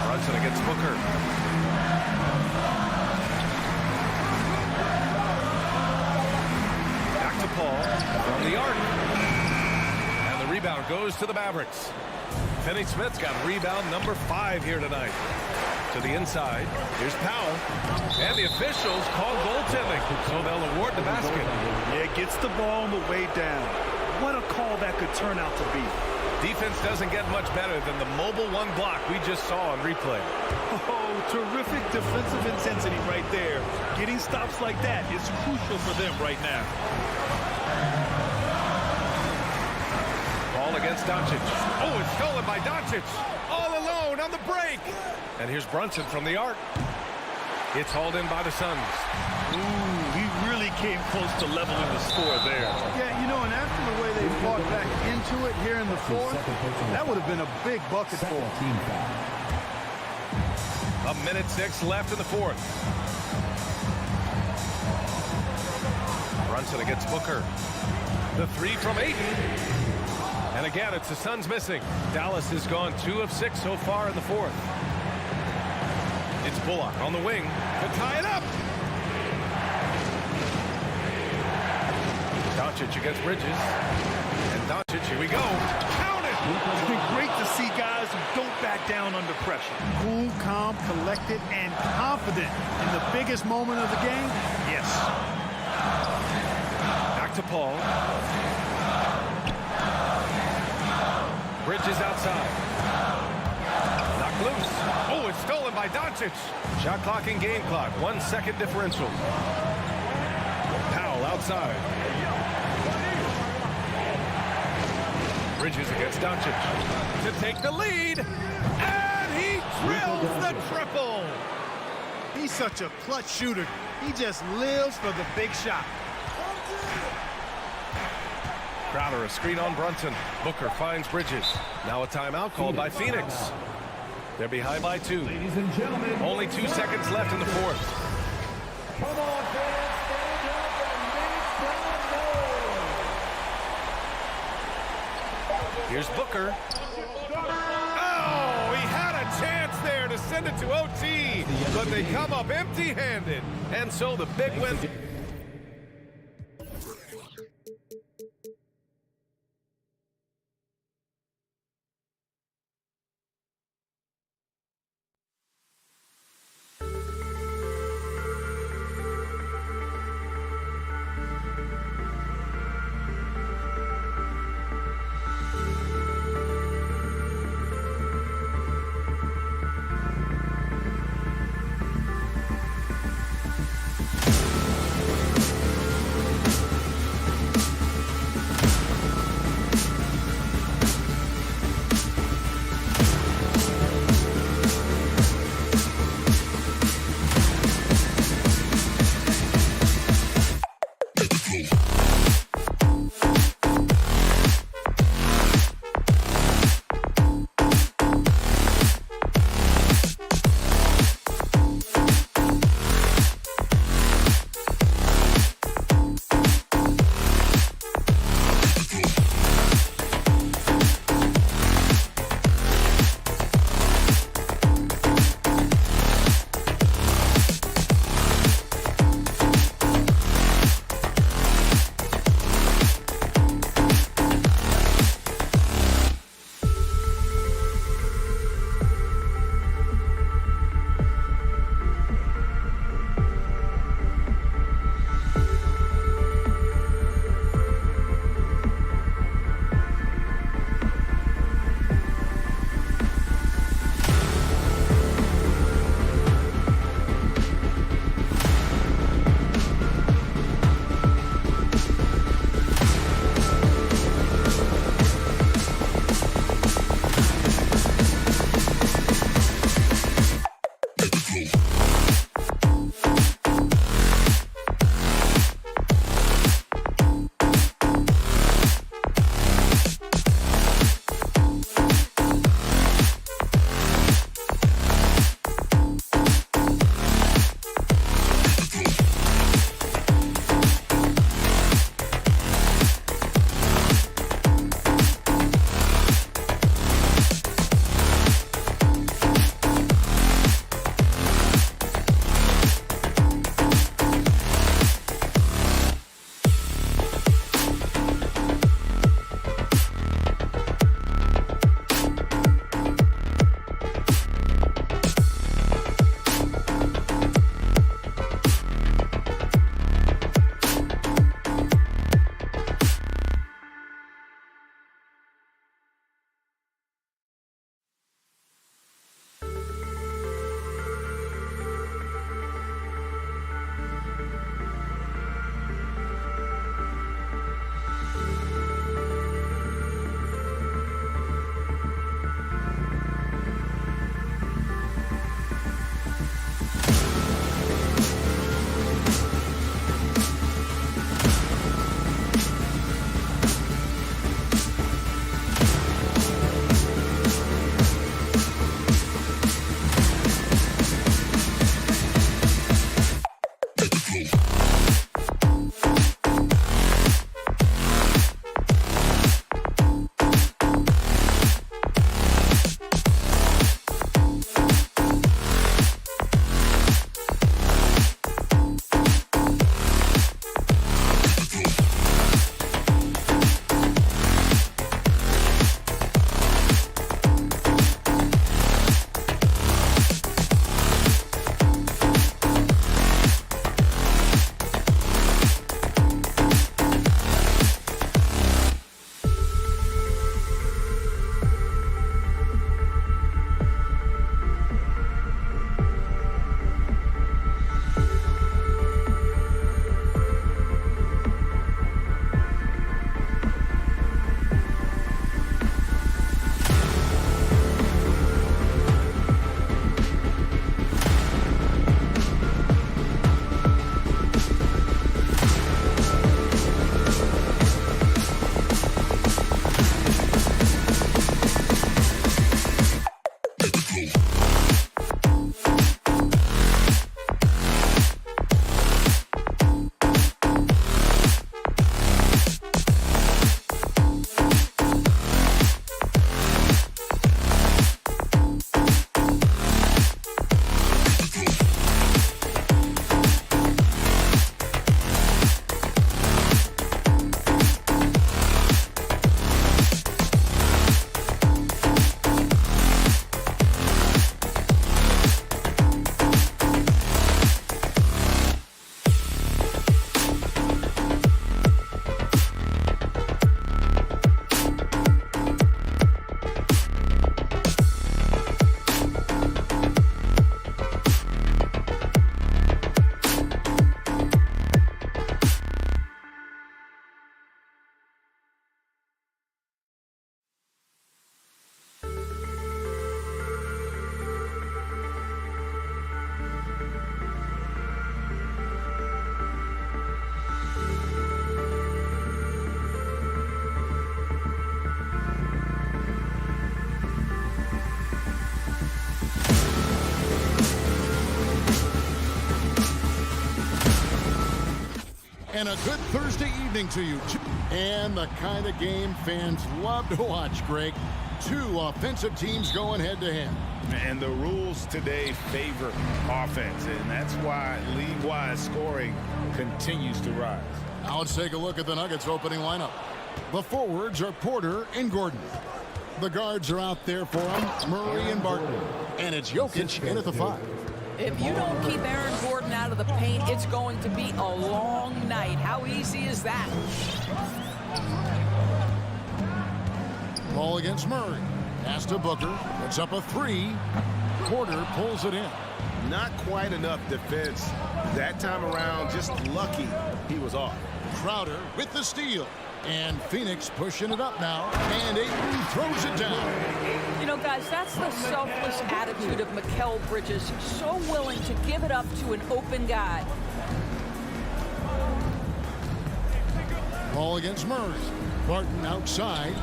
Brunson against Booker. Back to Paul from the arc. And the rebound goes to the Mavericks. Finney-Smith's got rebound number 5 here tonight. To the inside. Here's Powell. And the officials call goaltending, so they'll award the basket. Yeah, gets the ball on the way down. What a call that could turn out to be. Defense doesn't get much better than the mobile one block we just saw on replay. Oh, terrific defensive intensity right there. Getting stops like that is crucial for them right now. Ball against Doncic. Oh, it's stolen by Doncic. All alone on the break. And here's Brunson from the arc. It's hauled in by the Suns. Ooh, he really came close to leveling the score there. Yeah, you know, and after the way they fought back into it here in the fourth, that would have been a big bucket for them. 1:06 left in the fourth. Brunson against Booker. The three from Ayton. And again, it's the Suns missing. Dallas has gone 2 of 6 so far in the fourth. It's Bullock on the wing to tie it up. Doncic against Bridges. And Doncic, here we go. Count it! It's been great to see guys who don't back down under pressure. Cool, calm, collected, and confident in the biggest moment of the game. Yes. Back to Paul. Bridges outside. Knocked loose. Oh, it's stolen by Doncic. Shot clock and game clock. 1 second differential. Powell outside. Bridges against Doncic to take the lead. And he drills the triple. He's such a clutch shooter. He just lives for the big shot. Crowder, a screen on Brunson. Booker finds Bridges. Now a timeout called by Phoenix. They're behind by 2. Ladies and gentlemen, Only 2 seconds left in the fourth. come on, fans, stand up and make some noise. Here's Booker. Oh, he had a chance there to send it to OT, but they come up empty-handed. And so the big win. And a good Thursday evening to you, too. And the kind of game fans love to watch, Greg. Two offensive teams going head-to-head. And the rules today favor offense, and that's why league-wide scoring continues to rise. Now let's take a look at the Nuggets opening lineup. The forwards are Porter and Gordon. The guards are out there for them, Murray and Barton. And it's Jokic in at the 5. If you don't keep Aaron Gordon out of the paint, it's going to be a long night. How easy is that? Ball against Murray. Pass to Booker. It's up a 3. Porter pulls it in. Not quite enough defense that time around. Just lucky he was off. Crowder with the steal. And Phoenix pushing it up now. And Ayton throws it down. You know, guys, that's the selfless attitude of Mikal Bridges. So willing to give it up to an open guy. Ball against Murray. Barton outside.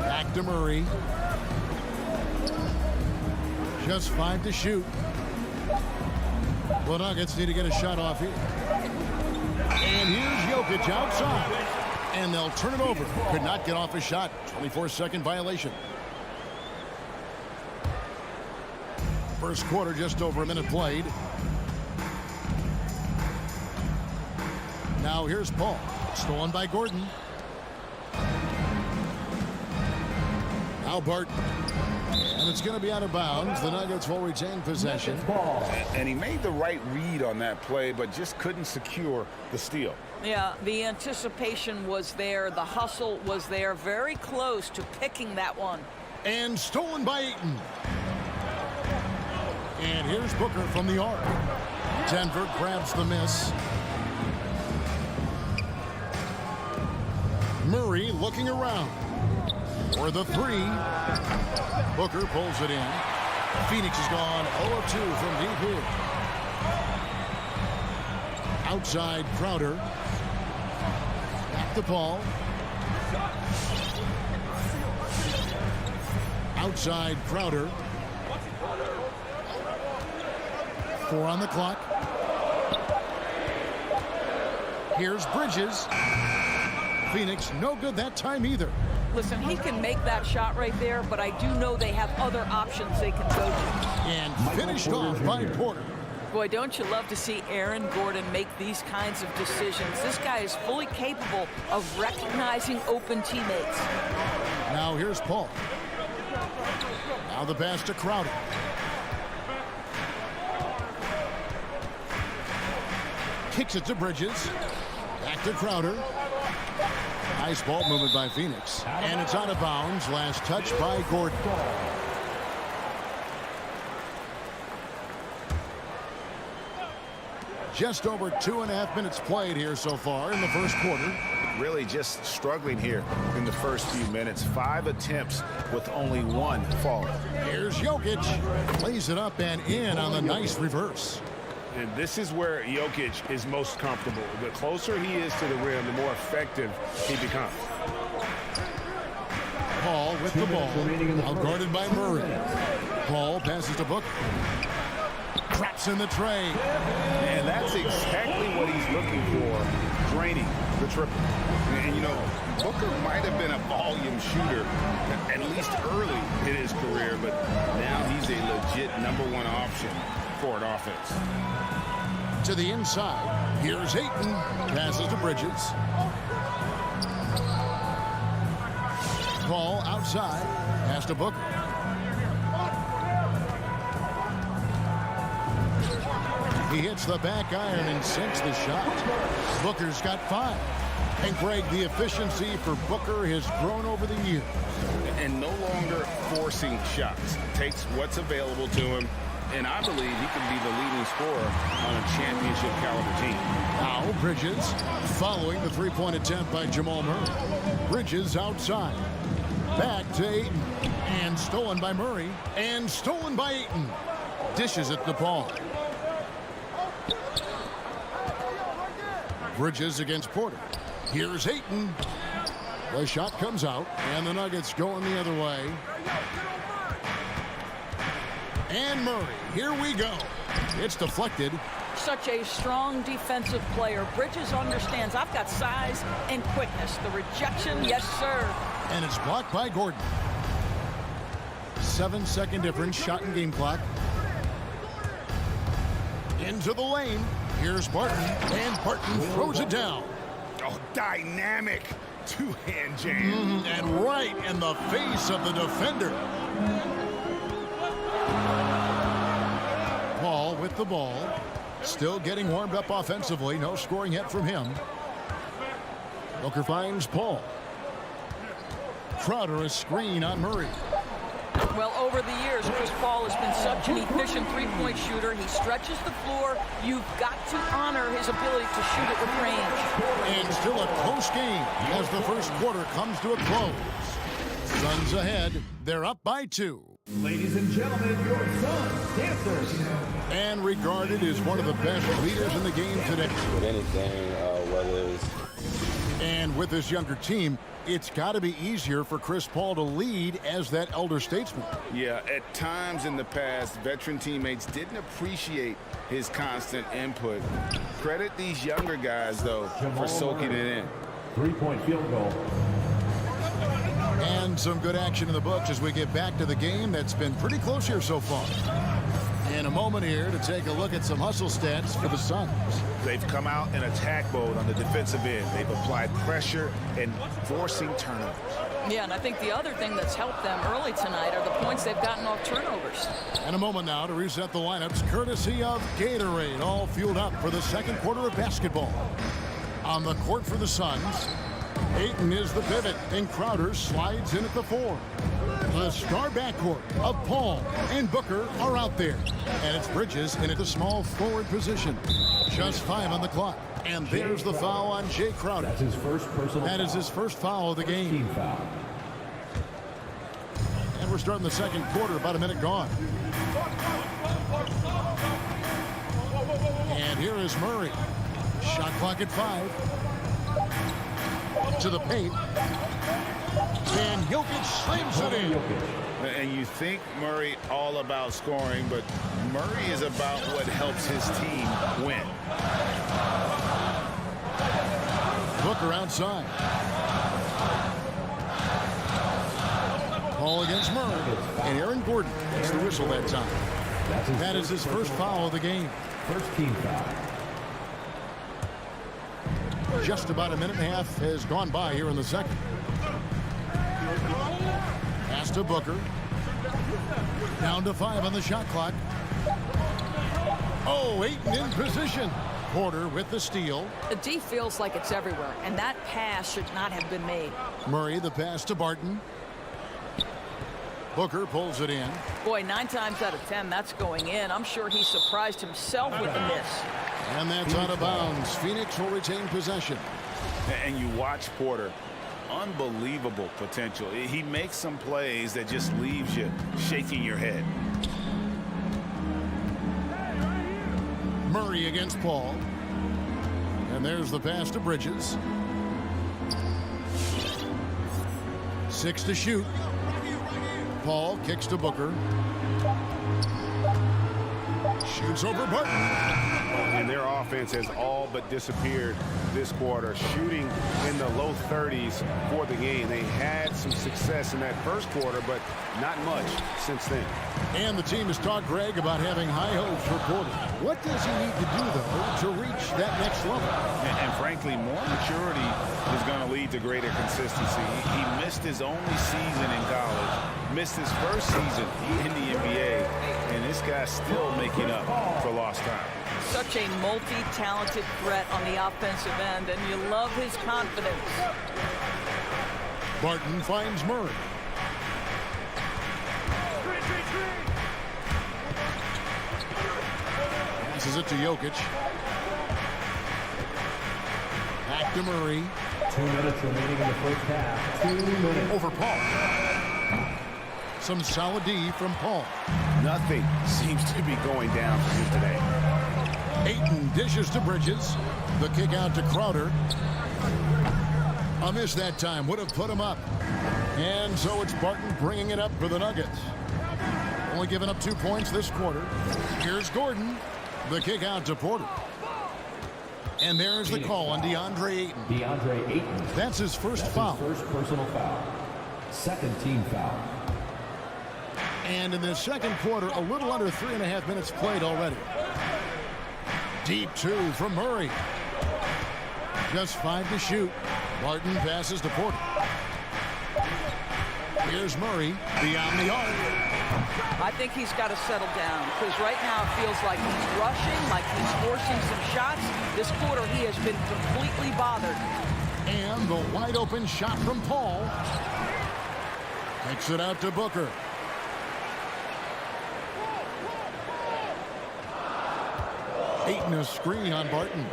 Back to Murray. Just 5 to shoot. The Nuggets need to get a shot off here. And here's Jokic outside. And they'll turn it over. Could not get off a shot. 24-second violation. First quarter, just over a minute played. Now here's Paul. Stolen by Gordon. Now Barton. And it's going to be out of bounds. The Nuggets will retain possession. And he made the right read on that play, but just couldn't secure the steal. Yeah, the anticipation was there. The hustle was there. Very close to picking that one. And stolen by Ayton. And here's Booker from the arc. Denver grabs the miss. Murray looking around for the 3. Booker pulls it in. Phoenix has gone 0-2 from deep here. Outside Crowder. Back to Paul. Outside Crowder. 4 on the clock. Here's Bridges. Phoenix no good that time either. Listen, he can make that shot right there, but I do know they have other options they can go to. And finished off by Porter. Boy, don't you love to see Aaron Gordon make these kinds of decisions. This guy is fully capable of recognizing open teammates. Now here's Paul. Now the pass to Crowder. Kicks it to Bridges. Back to Crowder. Nice ball movement by Phoenix. And it's out of bounds. Last touch by Gordon. Just over 2.5 minutes played here so far in the first quarter. Really just struggling here in the first few minutes. 5 attempts with only 1 fall. Here's Jokic. Plays it up and in on the nice reverse. And this is where Jokic is most comfortable. The closer he is to the rim, the more effective he becomes. Paul with the ball. Out guarded by Murray. Paul passes to Booker. Traps in the tray. And that's exactly what he's looking for. Draining the triple. And, you know, Booker might have been a volume shooter, at least early in his career, but now he's a legit #1 option for an offense. To the inside. Here's Ayton. Passes to Bridges. Paul outside. Pass to Booker. He hits the back iron and sinks the shot. Booker's got 5. And Greg, the efficiency for Booker has grown over the years. And no longer forcing shots. Takes what's available to him. And I believe he can be the leading scorer on a championship caliber team. Now Bridges following the 3-point attempt by Jamal Murray. Bridges outside. Back to Ayton. And stolen by Murray. And stolen by Ayton. Dishes it to Paul. Bridges against Porter. Here's Ayton. The shot comes out. And the Nuggets going the other way. And Murray, here we go. It's deflected. such a strong defensive player. Bridges understands I've got size and quickness. The rejection, yes, sir. And it's blocked by Gordon. 7-second difference, shot and game clock. Into the lane. Here's Barton, and Barton throws it down. Oh, dynamic two-hand jam. And right in the face of the defender. Paul with the ball. Still getting warmed up offensively. No scoring yet from him. Booker finds Paul. Crowder a screen on Murray. Well, over the years, Chris Paul has been such an efficient three-point shooter. He stretches the floor. You've got to honor his ability to shoot it with range. And still a close game as the first quarter comes to a close. Suns ahead. They're up by 2. Ladies and gentlemen, your Suns dancers. And regarded as one of the best leaders in the game today. With anything, whether it's... And with this younger team, it's got to be easier for Chris Paul to lead as that elder statesman. Yeah, at times in the past, veteran teammates didn't appreciate his constant input. Credit these younger guys, though, for soaking it in. 3-point field goal. And some good action in the books as we get back to the game that's been pretty close here so far. In a moment here to take a look at some hustle stats for the Suns. They've come out in attack mode on the defensive end. They've applied pressure and forcing turnovers. Yeah, and I think the other thing that's helped them early tonight are the points they've gotten off turnovers. And a moment now to reset the lineups courtesy of Gatorade, all fueled up for the second quarter of basketball. On the court for the Suns, Ayton is the pivot, and Crowder slides in at the 4. The star backcourt of Paul and Booker are out there. And it's Bridges in at the small forward position. Just 5 on the clock. And there's the foul on Jay Crowder. That's his first personal That is his first foul of the game. Team foul. And we're starting the second quarter, about a minute gone. And here is Murray. Shot clock at 5. To the paint. And Jokic slams it in. And you think Murray all about scoring, but Murray is about what helps his team win. Booker outside. Paul against Murray. And Aaron Gordon gets the whistle that time. That is his first foul of the game. First team foul. Just about a minute and a half has gone by here in the second. Pass to Booker. Down to 5 on the shot clock. Oh, Ayton in position. Porter with the steal. The D feels like it's everywhere, and that pass should not have been made. Murray the pass to Barton. Booker pulls it in. Boy, 9 times out of 10, that's going in. I'm sure he surprised himself with the miss. And that's out of bounds. Phoenix will retain possession. And you watch Porter. Unbelievable potential. He makes some plays that just leaves you shaking your head. Murray against Paul. And there's the pass to Bridges. 6 to shoot. Paul kicks to Booker. Shoots over Barton. And their offense has all but disappeared this quarter, shooting in the low 30s for the game. They had some success in that first quarter, but not much since then. And the team has talked, Greg, about having high hopes for Porter. What does he need to do, though, to reach that next level? And frankly, more maturity is going to lead to greater consistency. He missed his only season in college, missed his first season in the NBA, and this guy's still making up for lost time. Such a multi-talented threat on the offensive end, and you love his confidence. Barton finds Murray. Passes it to Jokic. Back to Murray. 2 minutes remaining in the first half. 2 minutes. Over Paul. Some solid D from Paul. Nothing seems to be going down for him today. Ayton dishes to Bridges. The kick out to Crowder. A miss that time would have put him up. And so it's Barton bringing it up for the Nuggets. Only giving up 2 points this quarter. Here's Gordon. The kick out to Porter. And there's the call on DeAndre Ayton. DeAndre Ayton. That's his first foul. First personal foul. Second team foul. And in the second quarter, a little under 3.5 minutes played already. Deep two from Murray. Just 5 to shoot. Barton passes to Porter. Here's Murray beyond the arc. I think he's got to settle down because right now it feels like he's rushing, like he's forcing some shots. This quarter he has been completely bothered. And the wide open shot from Paul. Takes it out to Booker. Ayton a screen on Barton.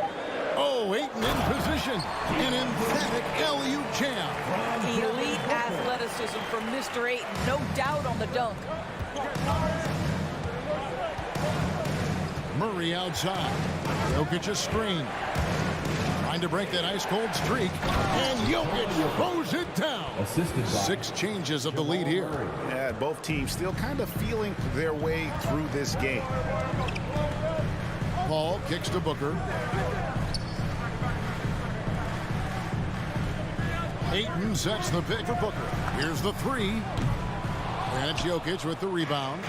Oh, Ayton in position. An emphatic alley-oop jam. Elite athleticism from Mr. Ayton. No doubt on the dunk. Murray outside. Jokic a screen. Trying to break that ice-cold streak. And Jokic throws it down. Assisted by 6 changes of the lead here. Yeah, both teams still kind of feeling their way through this game. Paul kicks to Booker. Ayton sets the pick for Booker. Here's the 3. And it's Jokic with the rebound.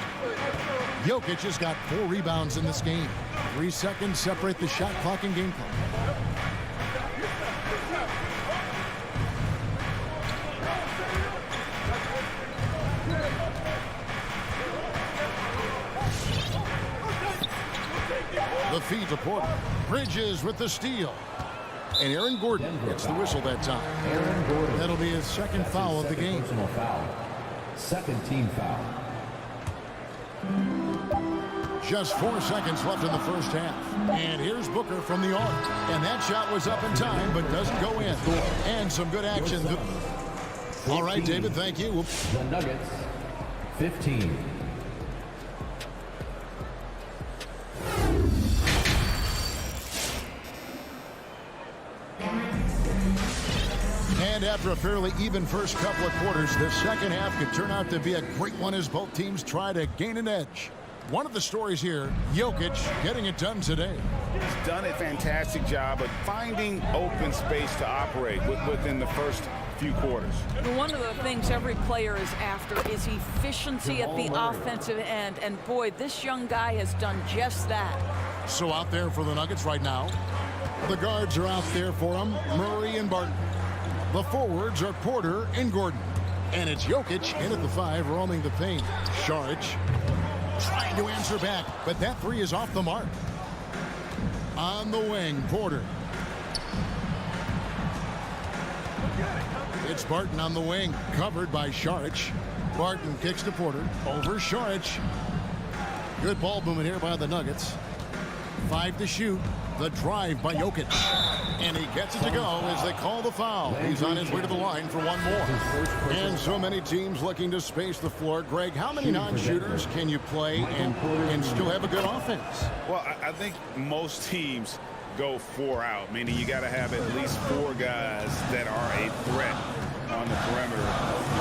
Jokic has got 4 rebounds in this game. 3 seconds separate the shot clock and game clock. The feed to Porter. Bridges with the steal. And Aaron Gordon gets the whistle that time. Aaron Gordon. That'll be his second foul of the game. Personal foul. Second team foul. Just 4 seconds left in the first half. And here's Booker from the arc. And that shot was up in time, but doesn't go in. And some good action. All right, David, thank you. The Nuggets, 15. And after a fairly even first couple of quarters, the second half could turn out to be a great one as both teams try to gain an edge. One of the stories here, Jokic getting it done today. He's done a fantastic job of finding open space to operate within the first few quarters. One of the things every player is after is efficiency at the offensive end. And boy, this young guy has done just that. So out there for the Nuggets right now, the guards are out there for him, Murray and Barton. The forwards are Porter and Gordon. And it's Jokic in at the 5, roaming the paint. Saric trying to answer back, but that 3 is off the mark. On the wing, Porter. It's Barton on the wing, covered by Saric. Barton kicks to Porter, over Saric. Good ball movement here by the Nuggets. 5 to shoot. The drive by Jokic. And he gets it to go as they call the foul. He's on his way to the line for one more. And so many teams looking to space the floor. Greg, how many non-shooters can you play and still have a good offense? Well, I think most teams go 4 out, meaning you got to have at least 4 guys that are a threat on the perimeter,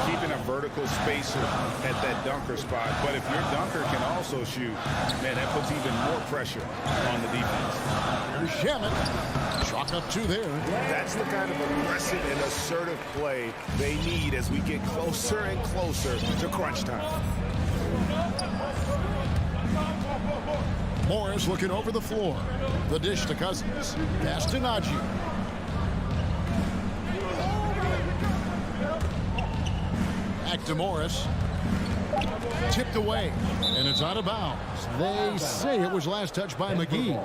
keeping a vertical spacer at that dunker spot. But if your dunker can also shoot, man, that puts even more pressure on the defense. Here's Shamet. Chalk up 2 there. That's the kind of aggressive and assertive play they need as we get closer and closer to crunch time. Morris looking over the floor. The dish to Cousins. Pass to Najee. Back to Morris. Tipped away. And it's out of bounds. They say it was last touched by McGee.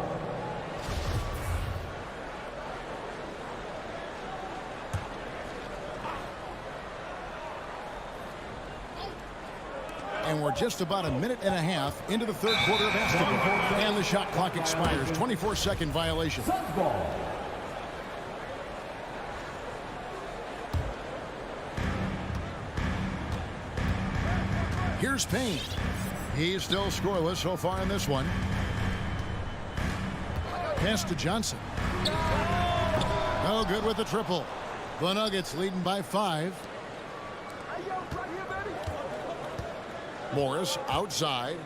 And we're just about a minute and a half into the third quarter of basketball. And the shot clock expires. 24-second violation. Here's Payne. He's still scoreless so far in this one. Pass to Johnson. No good with the triple. The Nuggets leading by 5. Morris outside.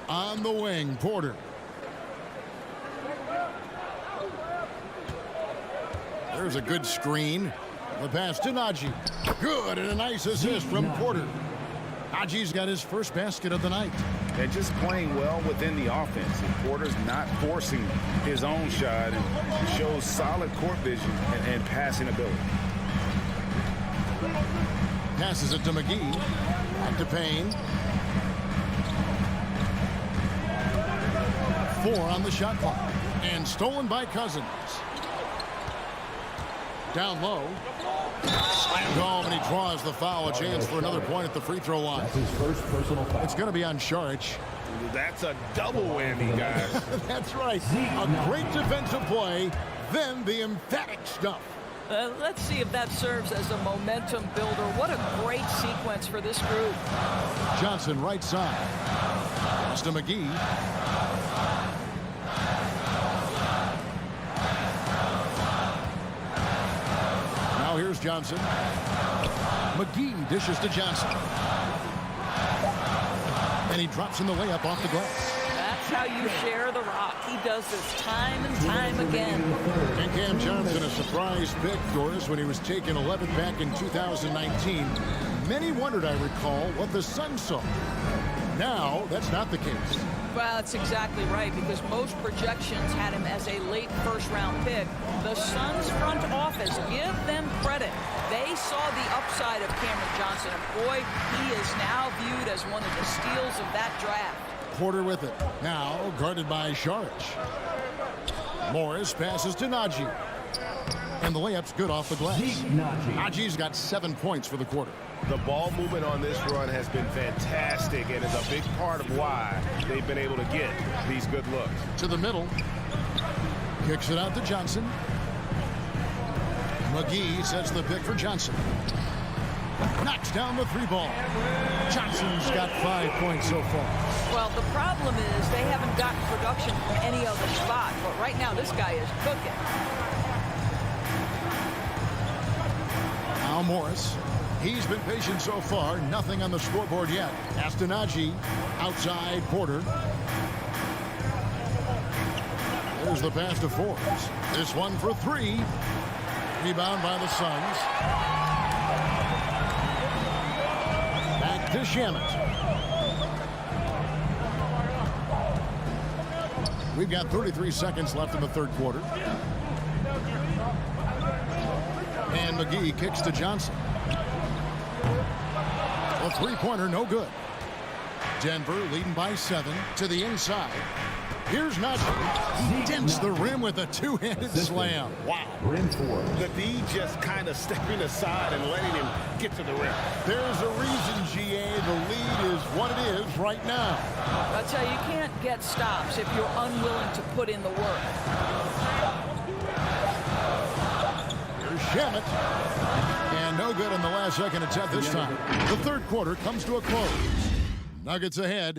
On the wing, Porter. There's a good screen. The pass to Najee. Good, and a nice assist from Porter. Najee's got his first basket of the night. They're just playing well within the offense. And Porter's not forcing his own shot and shows solid court vision and passing ability. Passes it to McGee. Back to Payne. 4 on the shot clock. And stolen by Cousins. Down low. Slammed home, and he draws the foul. A chance for another point at the free throw line. That's his first personal foul. It's going to be on Saric. That's a double whammy, guys. That's right. A great defensive play, then the emphatic stuff. Let's see if that serves as a momentum builder. What a great sequence for this group. Johnson right side. Pass to McGee. Now here's Johnson. McGee dishes to Johnson. And he drops in the layup off the glass. That's how you share the rock. He does this time and time again. And Cam Johnson, a surprise pick, Doris, when he was taken 11th back in 2019. Many wondered, I recall, what the Suns saw. Now, that's not the case. Well, that's exactly right, because most projections had him as a late first-round pick. The Suns front office, give them credit. They saw the upside of Cameron Johnson, and boy, he is now viewed as one of the steals of that draft. Porter with it. Now guarded by Saric. Morris passes to Najee. And the layup's good off the glass. Najee's got 7 points for the quarter. The ball movement on this run has been fantastic and is a big part of why they've been able to get these good looks. To the middle. Kicks it out to Johnson. McGee sets the pick for Johnson. Knocks down the 3-ball. Johnson's got 5 points so far. Well, the problem is they haven't gotten production from any other spot, but right now this guy is cooking. Now Morris. He's been patient so far. Nothing on the scoreboard yet. Pass to Najee. Outside Porter. There's the pass to Forbes. This one for 3. Rebound by the Suns. Back to Shamet. We've got 33 seconds left in the third quarter. And McGee kicks to Johnson. A three-pointer, no good. Denver leading by 7 to the inside. Here's Najee. He dents the rim with a two-handed slam. Wow. The D just kind of stepping aside and letting him get to the rim. There's a reason, GA. The lead is what it is right now. I tell you, you can't get stops if you're unwilling to put in the work. Here's Shamet. And no good in the last second attempt this time. The third quarter comes to a close. Nuggets ahead.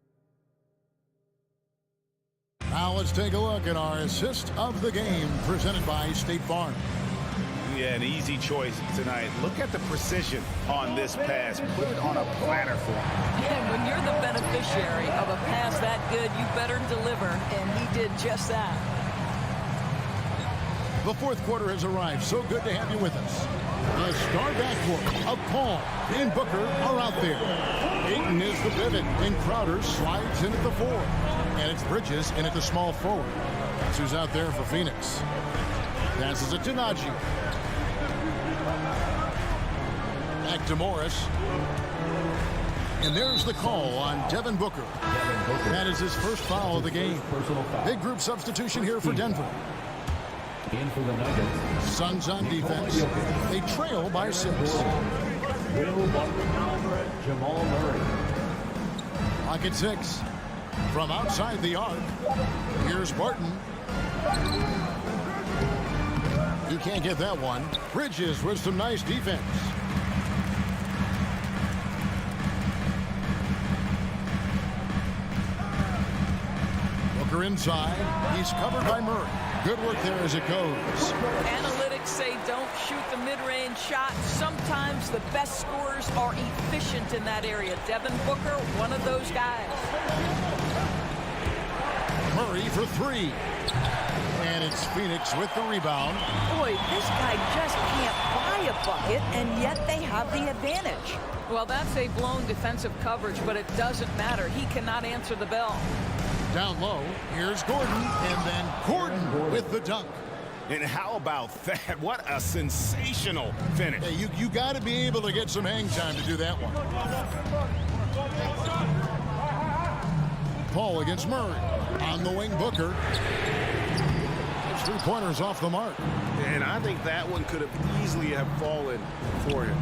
Now let's take a look at our assist of the game presented by State Farm. Yeah, an easy choice tonight. Look at the precision on this pass. Put it on a platter for him. And when you're the beneficiary of a pass that good, you better deliver, and he did just that. The fourth quarter has arrived. So good to have you with us. The star backcourt of Paul and Booker are out there. Ayton is the pivot, and Crowder slides in at the 4. And it's Bridges in at the small forward. That's who's out there for Phoenix. Passes it to Najee. Back to Morris. And there's the call on Devin Booker. That is his first foul of the game. Big group substitution here for Denver. In for the Nuggets. Suns on defense. They trail by 6. Jamal Murray. Clock at 6. From outside the arc, here's Barton. He can't get that one. Bridges with some nice defense. Booker inside. He's covered by Murray. Good work there as it goes. Analytics say don't shoot the mid-range shot. Sometimes the best scorers are efficient in that area. Devin Booker, one of those guys. Murray for three. And it's Phoenix with the rebound. Boy, this guy just can't buy a bucket, and yet they have the advantage. Well, that's a blown defensive coverage, but it doesn't matter. He cannot answer the bell. Down low, here's Gordon, and then Gordon with the dunk. And how about that? What a sensational finish. Hey, you got to be able to get some hang time to do that one. Paul against Murray. On the wing, Booker. His three-pointers off the mark. And I think that one could have easily have fallen for him.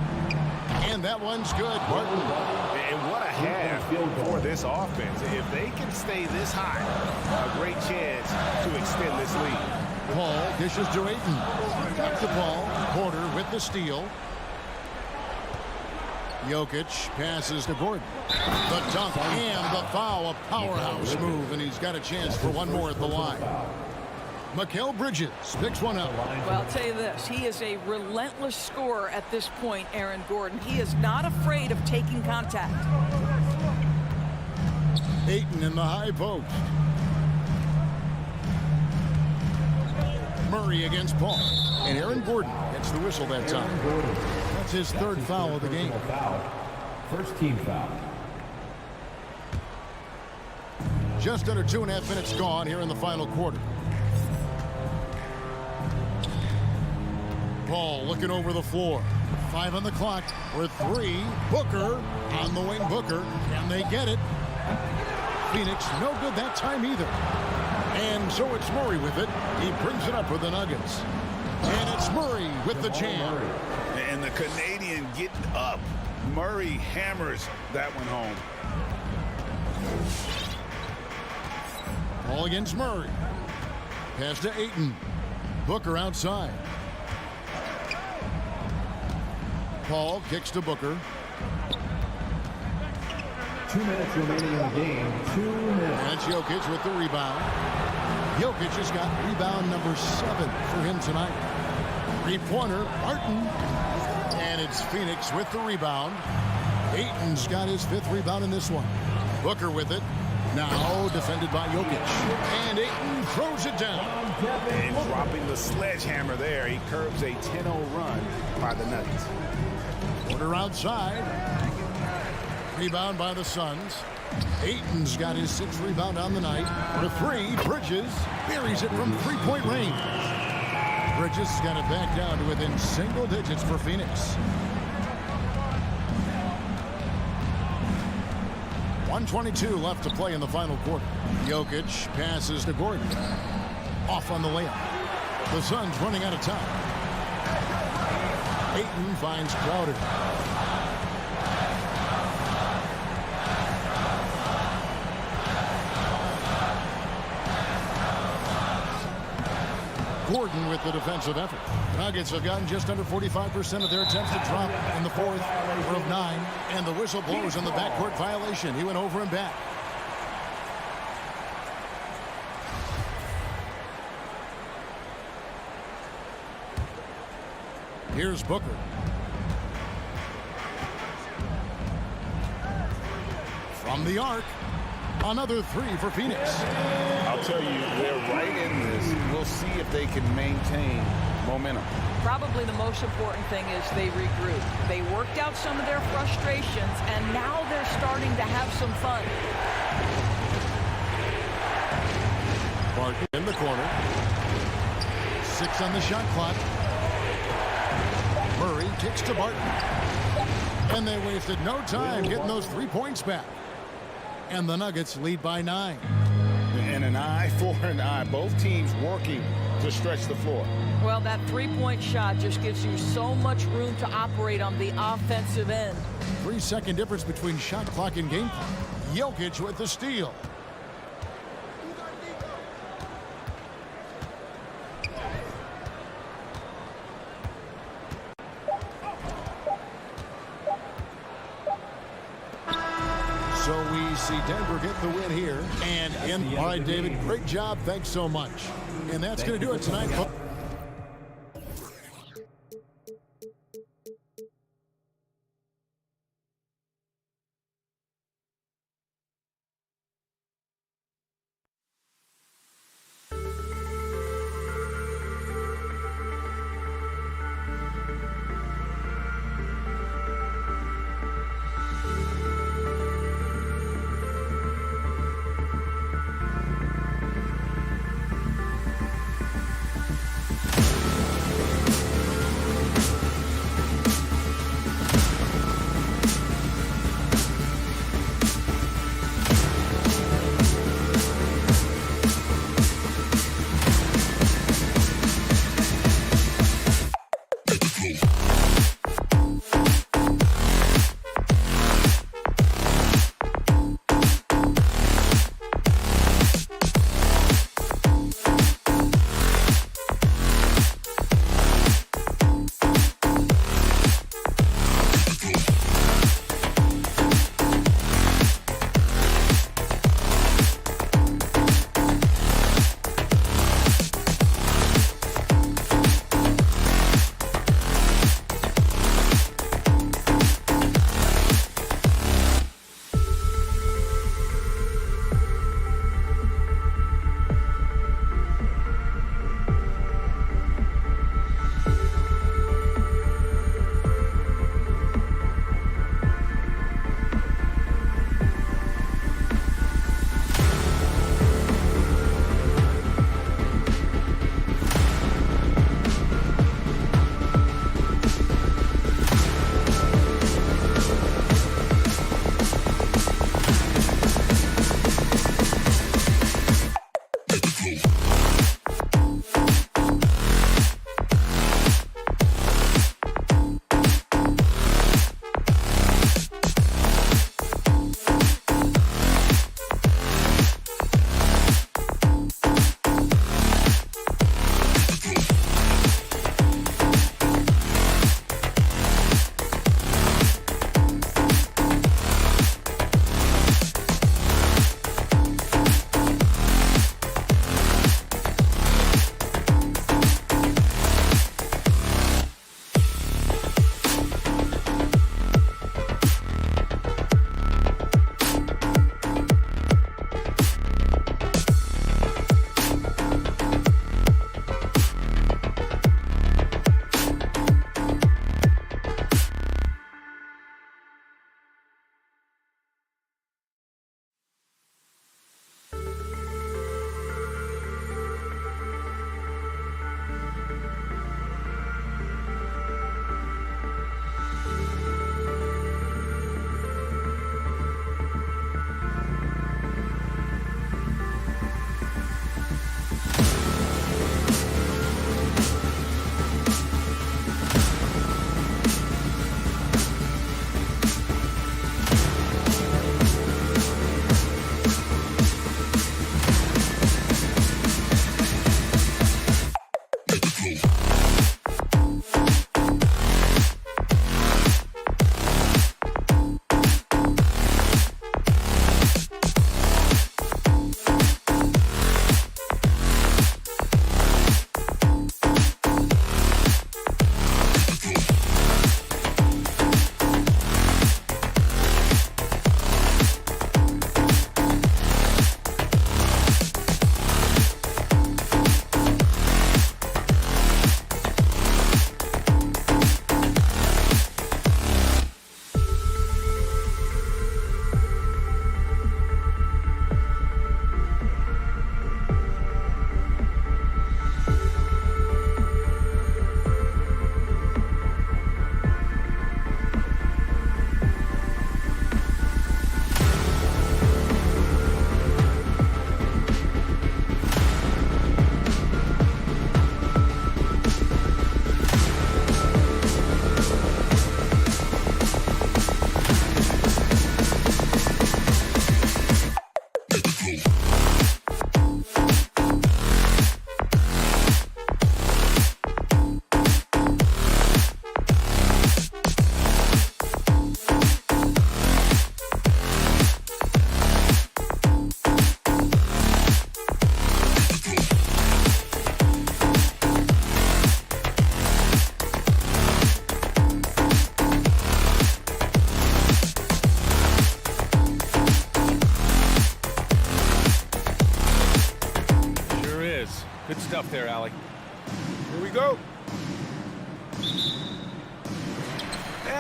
And that one's good. Barton. And what a half for this offense. If they can stay this high, a great chance to extend this lead. Paul dishes to Ayton. Back to Paul. Porter with the steal. Jokic passes to Gordon. The dunk and the foul. A powerhouse move, and he's got a chance for one more at the line. Mikal Bridges picks one up. Well, I'll tell you this. He is a relentless scorer at this point, Aaron Gordon. He is not afraid of taking contact. Ayton in the high post. Murray against Paul. And Aaron Gordon gets the whistle that time. That's his third foul of the game. First team foul. Just under 2.5 minutes gone here in the final quarter. Paul looking over the floor. 5 on the clock for three. Booker on the wing. Booker. And they get it. Phoenix no good that time either. And so it's Murray with it. He brings it up for the Nuggets. And it's Murray with the jam. And the Canadian getting up. Murray hammers that one home. Ball against Murray. Pass to Ayton. Booker outside. Paul kicks to Booker. 2 minutes remaining in the game. 2 minutes. That's Jokic with the rebound. Jokic has got rebound number 7 for him tonight. Three-pointer, Barton. And it's Phoenix with the rebound. Ayton's got his 5th rebound in this one. Booker with it. Now defended by Jokic. And Ayton throws it down. And dropping the sledgehammer there. He curbs a 10-0 run by the Nuggets. Porter outside. Rebound by the Suns. Ayton's got his 6th rebound on the night. For three, Bridges buries it from three-point range. Bridges got it back down to within single digits for Phoenix. 1:22 left to play in the final quarter. Jokic passes to Gordon. Off on the layup. The Suns running out of time. Ayton finds Crowder. Gordon with the defensive effort. Nuggets have gotten just under 45% of their attempts to drop in the 4th of 9. And the whistle blows on the backcourt violation. He went over and back. Here's Booker. From the arc. Another 3 for Phoenix. I'll tell you, they're right in this. We'll see if they can maintain momentum. Probably the most important thing is they regroup. They worked out some of their frustrations, and now they're starting to have some fun. Barton in the corner. 6 on the shot clock. Murray kicks to Barton. And they wasted no time getting those 3 points back. And the Nuggets lead by 9. And an eye for an eye. Both teams working to stretch the floor. Well, that three-point shot just gives you so much room to operate on the offensive end. 3-second difference between shot clock and game clock. Jokic with the steal. So we see Denver get the win here. And all right, David, great job. Thanks so much. And that's going to do it tonight.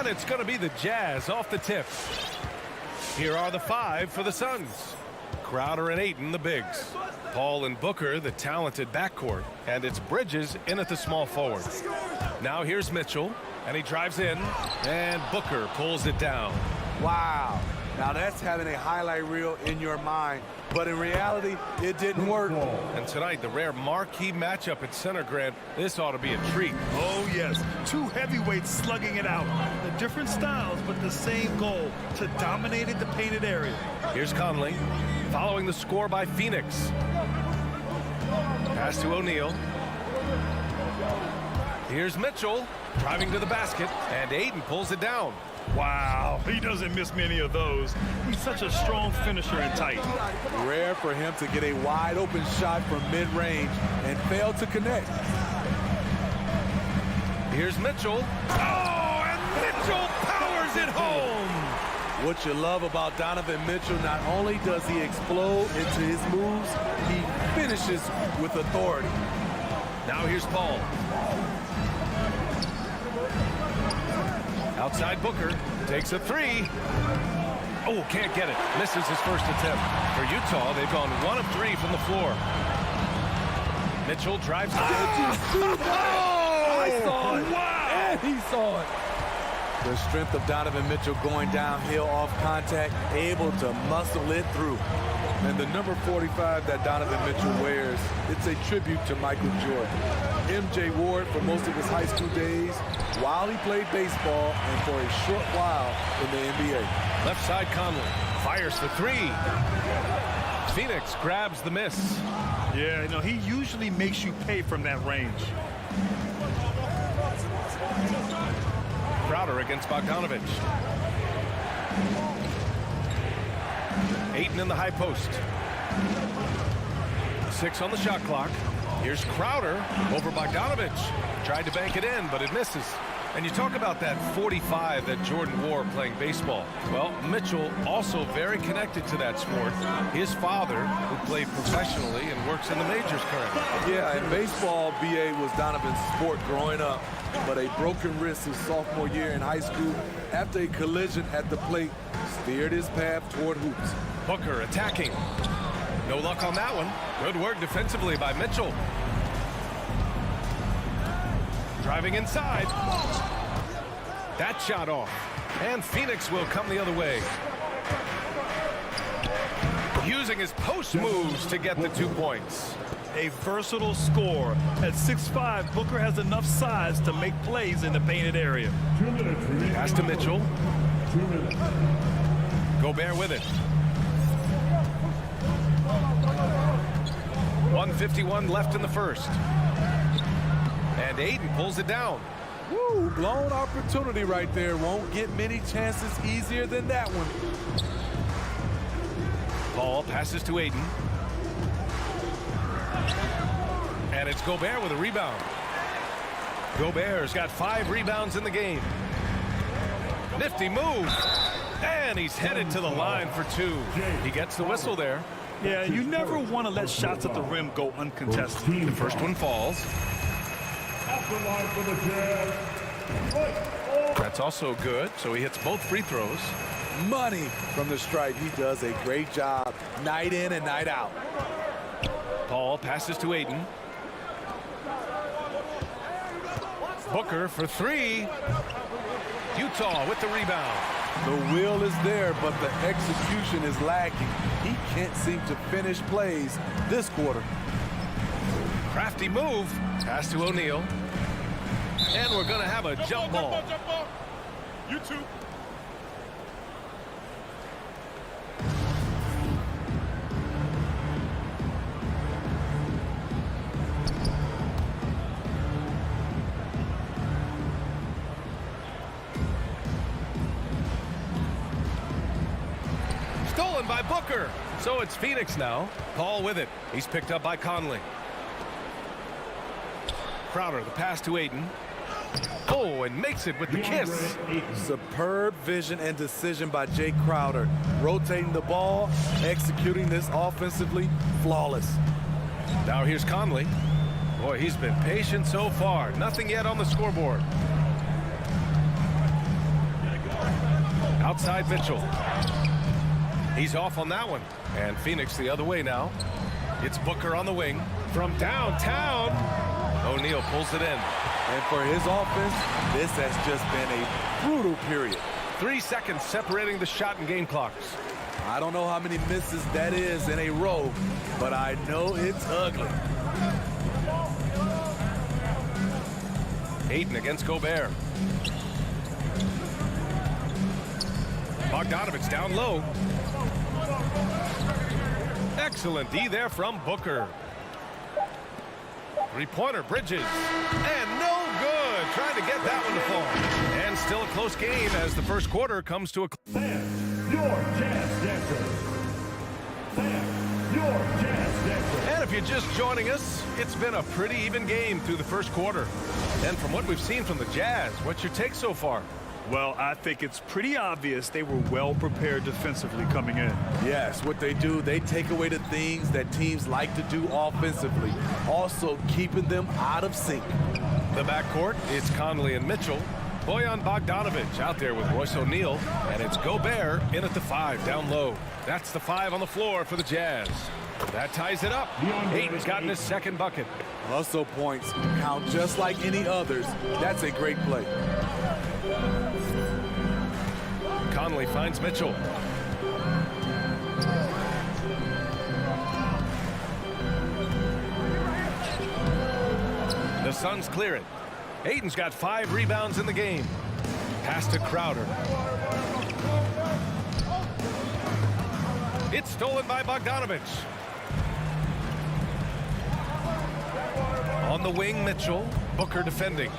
it's going to be the Jazz off the tip. Here are the 5 for the Suns. Crowder and Ayton, the bigs. Paul and Booker, the talented backcourt. And it's Bridges in at the small forward. Now here's Mitchell, and he drives in, and Booker pulls it down. Wow. Now that's having a highlight reel in your mind. But in reality, it didn't work. And tonight, the rare marquee matchup at center, Grant. This ought to be a treat. Oh, yes. 2 heavyweights slugging it out. The different styles, but the same goal, to dominate the painted area. Here's Conley, following the score by Phoenix. Pass to O'Neal. Here's Mitchell, driving to the basket, and Ayton pulls it down. Wow, he doesn't miss many of those. He's such a strong finisher and tight. Rare for him to get a wide open shot from mid-range and fail to connect. Here's Mitchell. Oh, and Mitchell powers it home. What you love about Donovan Mitchell, not only does he explode into his moves, he finishes with authority. Now here's Paul. Outside Booker, takes a 3. Oh, can't get it. Misses his first attempt. For Utah, they've gone 1 of 3 from the floor. Mitchell drives. I saw it. Wow. And he saw it. The strength of Donovan Mitchell going downhill off contact, able to muscle it through. And the number 45 that Donovan Mitchell wears, it's a tribute to Michael Jordan. MJ wore it for most of his high school days while he played baseball and for a short while in the NBA. Left side Conley fires for 3. Phoenix grabs the miss. Yeah, you know, he usually makes you pay from that range. Crowder against Bogdanovich. Ayton in the high post. 6 on the shot clock. Here's Crowder over Bogdanovich. Tried to bank it in, but it misses. And you talk about that 45 that Jordan wore playing baseball. Well, Mitchell also very connected to that sport. His father, who played professionally and works in the majors currently. Yeah, in baseball, BA was Donovan's sport growing up, but a broken wrist his sophomore year in high school after a collision at the plate steered his path toward hoops. Booker attacking. No luck on that one. Good work defensively by Mitchell. Driving inside. That shot off. And Phoenix will come the other way. Using his post moves to get the 2 points. A versatile scorer. At 6'5", Booker has enough size to make plays in the painted area. Pass to Mitchell. Gobert with it. 1:51 left in the first. And Ayton pulls it down. Woo, blown opportunity right there. Won't get many chances easier than that one. Paul passes to Ayton. And it's Gobert with a rebound. Gobert's got 5 rebounds in the game. Nifty move. And he's headed to the line for 2. He gets the whistle there. Yeah, you never want to let shots at the rim go uncontested. The first one falls. That's also good, so he hits both free throws. Money from the stripe. He does a great job night in and night out. Paul passes to Ayton. Booker for 3. Utah with the rebound. The will is there, but the execution is lacking. He can't seem to finish plays this quarter. Crafty move. Pass to O'Neal. And we're going to have a jump ball. You too. Stolen by Booker. So it's Phoenix now. Paul with it. He's picked up by Conley. Crowder, the pass to Ayton. Oh, and makes it with the kiss. Superb vision and decision by Jay Crowder. Rotating the ball, executing this offensively, flawless. Now here's Conley. Boy, he's been patient so far. Nothing yet on the scoreboard. Outside Mitchell. He's off on that one. And Phoenix the other way now. It's Booker on the wing. From downtown, O'Neal pulls it in. And for his offense, this has just been a brutal period. 3 seconds separating the shot and game clocks. I don't know how many misses that is in a row, but I know it's ugly. Ayton against Gobert. Bogdanovich down low. Excellent D there from Booker. Three-pointer, Bridges. And no good. Trying to get that one to fall. And still a close game as the first quarter comes to a close. Sam, your Jazz Dancer. Sam, your Jazz Dancer. And if you're just joining us, it's been a pretty even game through the first quarter. And from what we've seen from the Jazz, what's your take so far? Well, I think it's pretty obvious they were well prepared defensively coming in. Yes, what they do, they take away the things that teams like to do offensively, also keeping them out of sync. The backcourt, it's Conley and Mitchell. Bojan Bogdanovich out there with Royce O'Neal, and it's Gobert in at the 5 down low. That's the 5 on the floor for the Jazz. That ties it up. Ayton's gotten his second bucket. Hustle points count just like any others. That's a great play. Conley finds Mitchell. The Suns clear it. Ayton's got 5 rebounds in the game. Pass to Crowder. It's stolen by Bogdanovich. On the wing, Mitchell. Booker defending.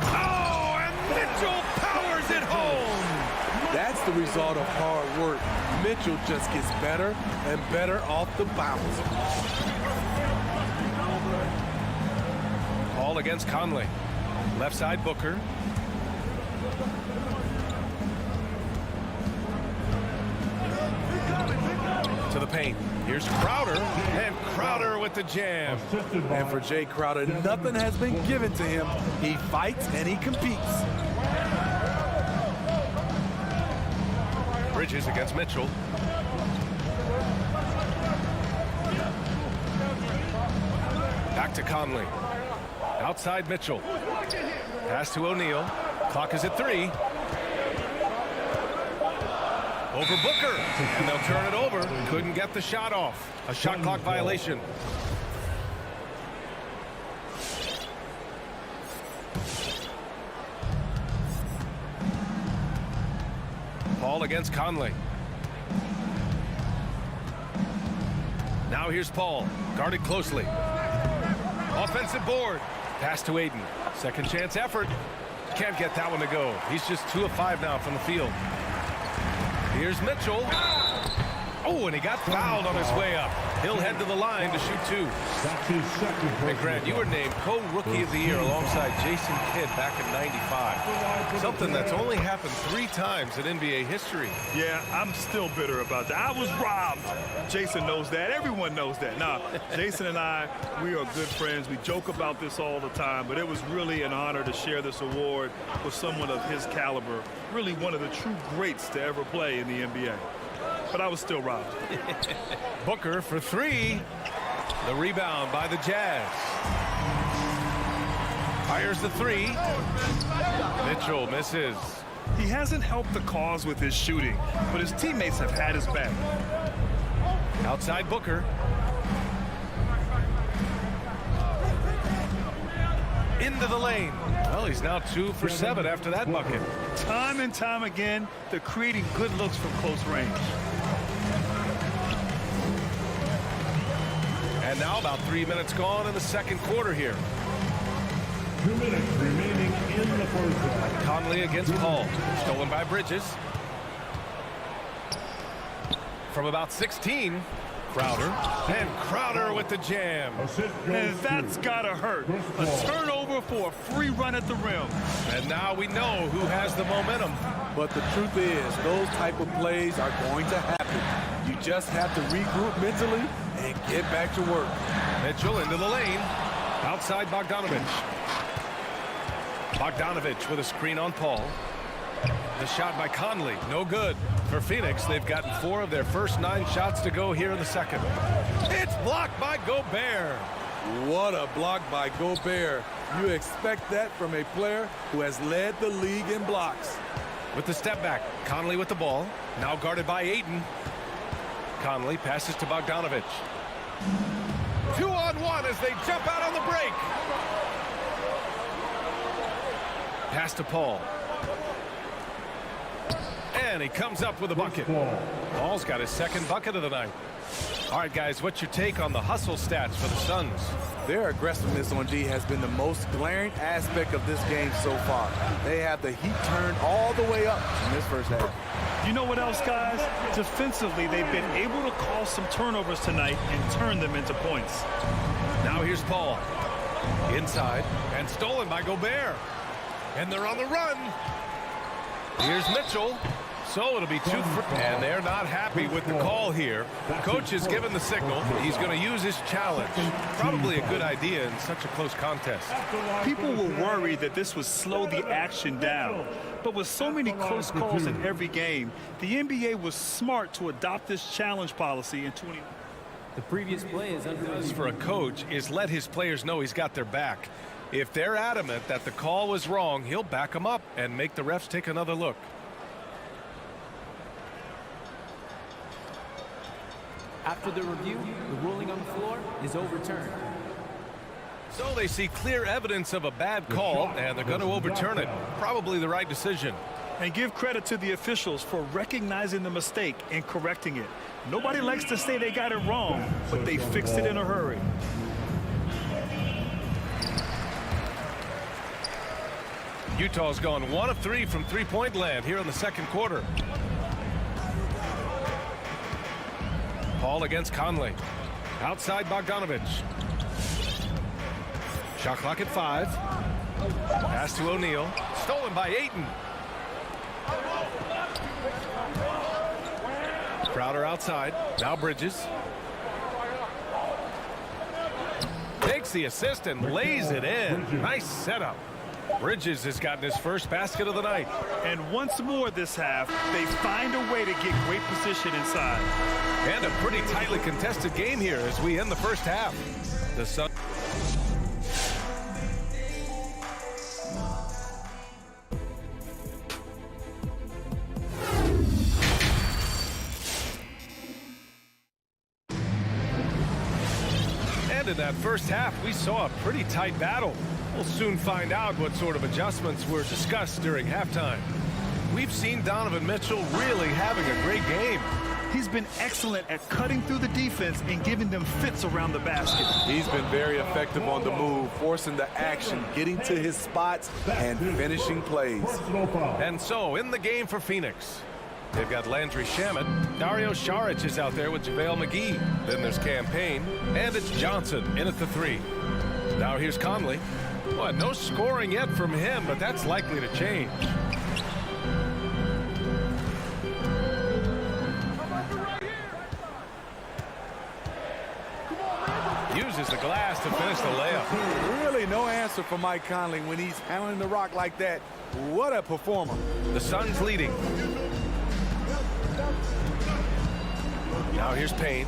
Oh, and Mitchell powers it home. That's the result of hard work. Mitchell just gets better and better off the bounce. Paul against Conley. Left side, Booker. To the paint. Here's Crowder, and Crowder with the jam. And for Jay Crowder, nothing has been given to him. He fights and he competes. Bridges against Mitchell. Back to Conley. Outside Mitchell. Pass to O'Neal. Clock is at 3. Over Booker. And they'll turn it over. Couldn't get the shot off. A shot clock violation. Paul against Conley. Now here's Paul. Guarded closely. Offensive board. Pass to Ayton. Second chance effort. Can't get that one to go. He's just 2 of 5 now from the field. Here's Mitchell. Oh, and he got fouled on his way up. He'll head to the line to shoot 2. Hey, Grant, you were named co-rookie of the year alongside Jason Kidd back in '95. Something that's only happened 3 times in NBA history. Yeah, I'm still bitter about that. I was robbed. Jason knows that. Everyone knows that. Now, Jason and I, we are good friends. We joke about this all the time, but it was really an honor to share this award with someone of his caliber. Really one of the true greats to ever play in the NBA. But I was still robbed. Booker for 3. The rebound by the Jazz. Fires the 3. Mitchell misses. He hasn't helped the cause with his shooting, but his teammates have had his back. Outside Booker. Into the lane. Well, he's now 2 for 7 after that bucket. Time and time again, they're creating good looks from close range. And now about 3 minutes gone in the second quarter here. 2 minutes remaining in the first half. Conley against Paul. Stolen by Bridges. From about 16, Crowder. And Crowder with the jam. And that's gotta hurt. A turnover for a free run at the rim. And now we know who has the momentum. But the truth is, those type of plays are going to happen. You just have to regroup mentally and get back to work. Mitchell into the lane. Outside Bogdanovich. Bogdanovich with a screen on Paul. The shot by Conley, no good. For Phoenix, they've gotten 4 of their first 9 shots to go here in the second. It's blocked by Gobert. What a block by Gobert. You expect that from a player who has led the league in blocks. With the step back, Conley with the ball. Now guarded by Ayton. Conley passes to Bogdanovic. 2-on-1 as they jump out on the break. Pass to Paul. And he comes up with a bucket. Paul's got his second bucket of the night. All right, guys, what's your take on the hustle stats for the Suns? Their aggressiveness on D has been the most glaring aspect of this game so far. They have the heat turned all the way up in this first half. You know what else, guys? Defensively, they've been able to cause some turnovers tonight and turn them into points. Now here's Paul. Inside and stolen by Gobert. And they're on the run. Here's Mitchell. So it'll be 2 for, and they're not happy with the call here. Coach has given the signal. He's going to use his challenge. Probably a good idea in such a close contest. People were worried that this would slow the action down. But with so many close calls in every game, the NBA was smart to adopt this challenge policy in 20. The previous play is under review. For a coach is let his players know he's got their back. If they're adamant that the call was wrong, he'll back them up and make the refs take another look. After the review, the ruling on the floor is overturned. So they see clear evidence of a bad call, and they're going to overturn it. Probably the right decision. And give credit to the officials for recognizing the mistake and correcting it. Nobody likes to say they got it wrong, but they fixed it in a hurry. Utah's gone 1 of 3 from three-point land here in the second quarter. Paul against Conley. Outside Bogdanovic. Shot clock at 5. Pass to O'Neal. Stolen by Ayton. Crowder outside. Now Bridges. Takes the assist and lays it in. Nice setup. Bridges has gotten his first basket of the night. And once more this half, they find a way to get great position inside. And a pretty tightly contested game here as we end the first half. The Suns. And in that first half, we saw a pretty tight battle. We'll soon find out what sort of adjustments were discussed during halftime. We've seen Donovan Mitchell really having a great game. He's been excellent at cutting through the defense and giving them fits around the basket. He's been very effective on the move, forcing the action, getting to his spots, and finishing plays. And so, in the game for Phoenix, they've got Landry Shamet. Dario Saric is out there with JaVale McGee. Then there's Campaign, and it's Johnson in at the 3. Now here's Conley. Well, no scoring yet from him, but that's likely to change. Uses the glass to finish the layup. Really no answer for Mike Conley when he's handling the rock like that. What a performer. The Suns leading. Now here's Payne.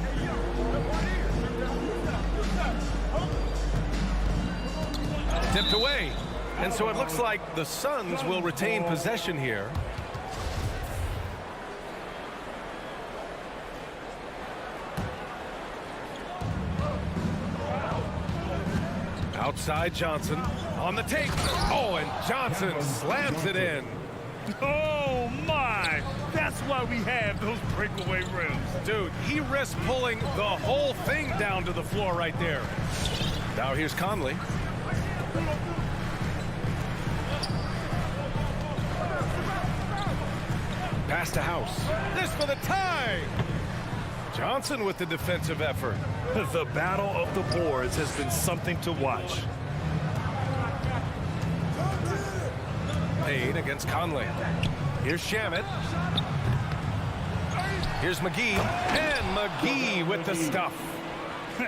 Tipped away. And so it looks like the Suns will retain possession here. Outside Johnson on the take. Oh, and Johnson slams it in. Oh, my. That's why we have those breakaway rims. Dude, he risked pulling the whole thing down to the floor right there. Now here's Conley. Pass to House. This for the tie. Johnson with the defensive effort. The battle of the boards has been something to watch. Payne against Conley. Here's Shamet. Here's McGee. And McGee with the stuff.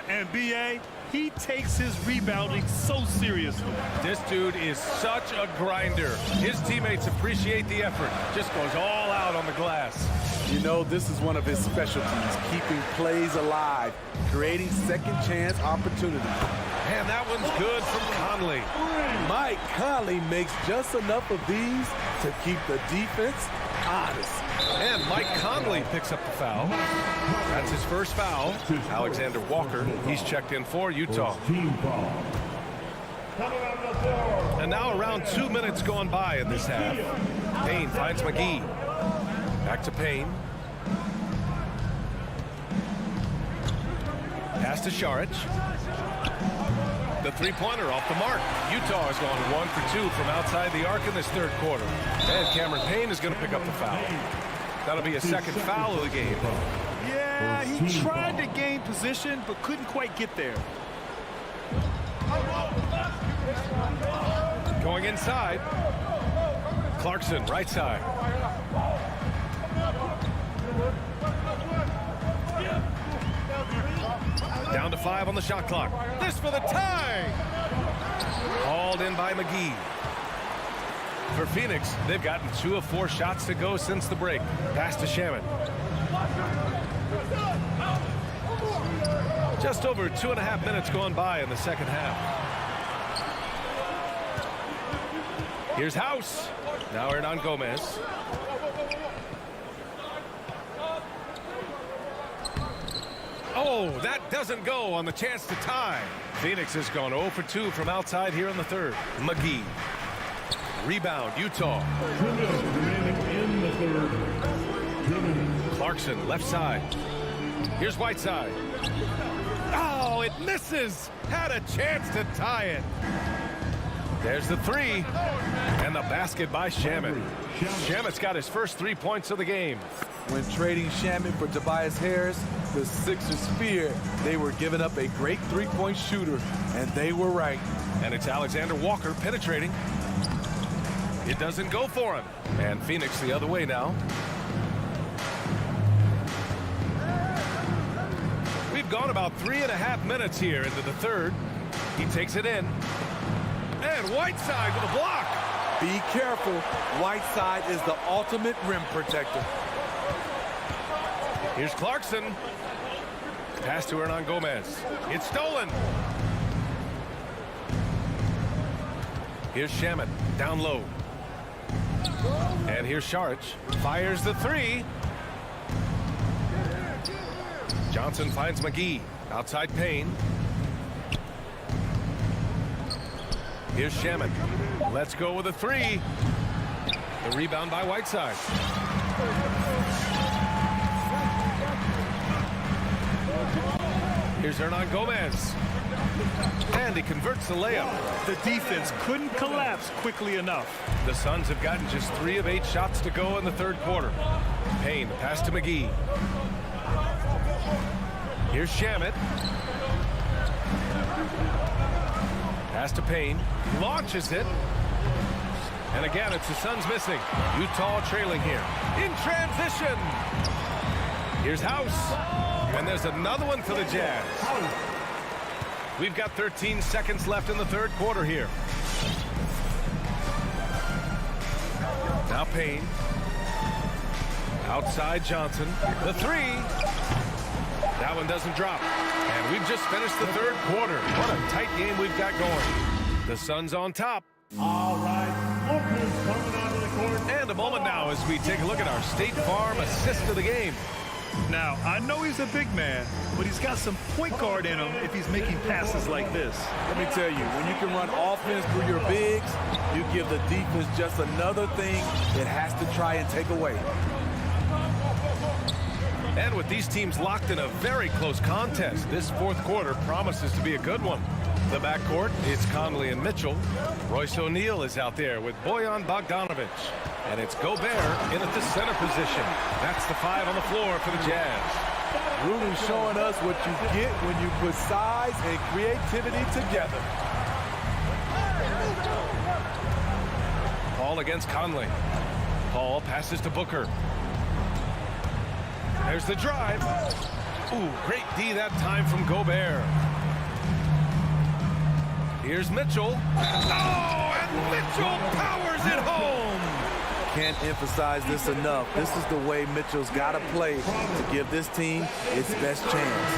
And B.A., He takes his rebounding so seriously. This dude is such a grinder. His teammates appreciate the effort. Just goes all out on the glass. You know, this is one of his specialties, keeping plays alive, creating second chance opportunities. And that one's good from Conley. Mike Conley makes just enough of these to keep the defense honest. And Mike Conley picks up the foul. That's his first foul. Alexander Walker, he's checked in for Utah. And now around 2 minutes gone by in this half. Payne finds McGee. Back to Payne. Pass to Šarić. The three-pointer off the mark. Utah has gone 1 for 2 from outside the arc in this third quarter. And Cameron Payne is going to pick up the foul. That'll be a second foul of the game. Yeah, he tried to gain position, but couldn't quite get there. Going inside. Clarkson, right side. Down to 5 on the shot clock. This for the tie. Hauled in by McGee. For Phoenix, they've gotten 2 of 4 shots to go since the break. Pass to Shamet. Just over 2.5 minutes gone by in the second half. Here's House. Now Hernan Gomez. Oh, that doesn't go on the chance to tie. Phoenix has gone 0 for 2 from outside here in the third. McGee. Rebound, Utah. Clarkson, left side. Here's Whiteside. Oh, it misses. Had a chance to tie it. There's the three. And the basket by Shamet. Shamet's got his first 3 points of the game. When trading Shamet for Tobias Harris, the Sixers feared they were giving up a great three-point shooter, and they were right. And it's Alexander Walker penetrating. It doesn't go for him. And Phoenix the other way now. We've gone about 3.5 minutes here into the third. He takes it in. And Whiteside with a block. Be careful. Whiteside is the ultimate rim protector. Here's Clarkson. Pass to Hernan Gomez. It's stolen. Here's Shamet down low. And here's Šarić. Fires the three. Johnson finds McGee. Outside Payne. Here's Shamet. Let's go with a three. The rebound by Whiteside. Here's Hernan Gomez. And he converts the layup. The defense couldn't collapse quickly enough. The Suns have gotten just 3 of 8 shots to go in the third quarter. Payne, pass to McGee. Here's Shamet. Pass to Payne. Launches it. And again, it's the Suns missing. Utah trailing here. In transition. Here's House. And there's another one for the Jazz. We've got 13 seconds left in the third quarter here. Now Payne. Outside Johnson. The three. That one doesn't drop. And we've just finished the third quarter. What a tight game we've got going. The Suns on top. All right, Lopez coming out of the court. And a moment now as we take a look at our State Farm assist of the game. Now, I know he's a big man, but he's got some point guard in him if he's making passes like this. Let me tell you, when you can run offense through your bigs, you give the defense just another thing it has to try and take away. And with these teams locked in a very close contest, this fourth quarter promises to be a good one. The backcourt, it's Conley and Mitchell. Royce O'Neal is out there with Bojan Bogdanovic. And it's Gobert in at the center position. That's the 5 on the floor for the Jazz. Really showing us what you get when you put size and creativity together. Paul against Conley. Paul passes to Booker. There's the drive. Ooh, great D that time from Gobert. Here's Mitchell. Oh, and Mitchell powers it home. Can't emphasize this enough. This is the way Mitchell's got to play to give this team its best chance.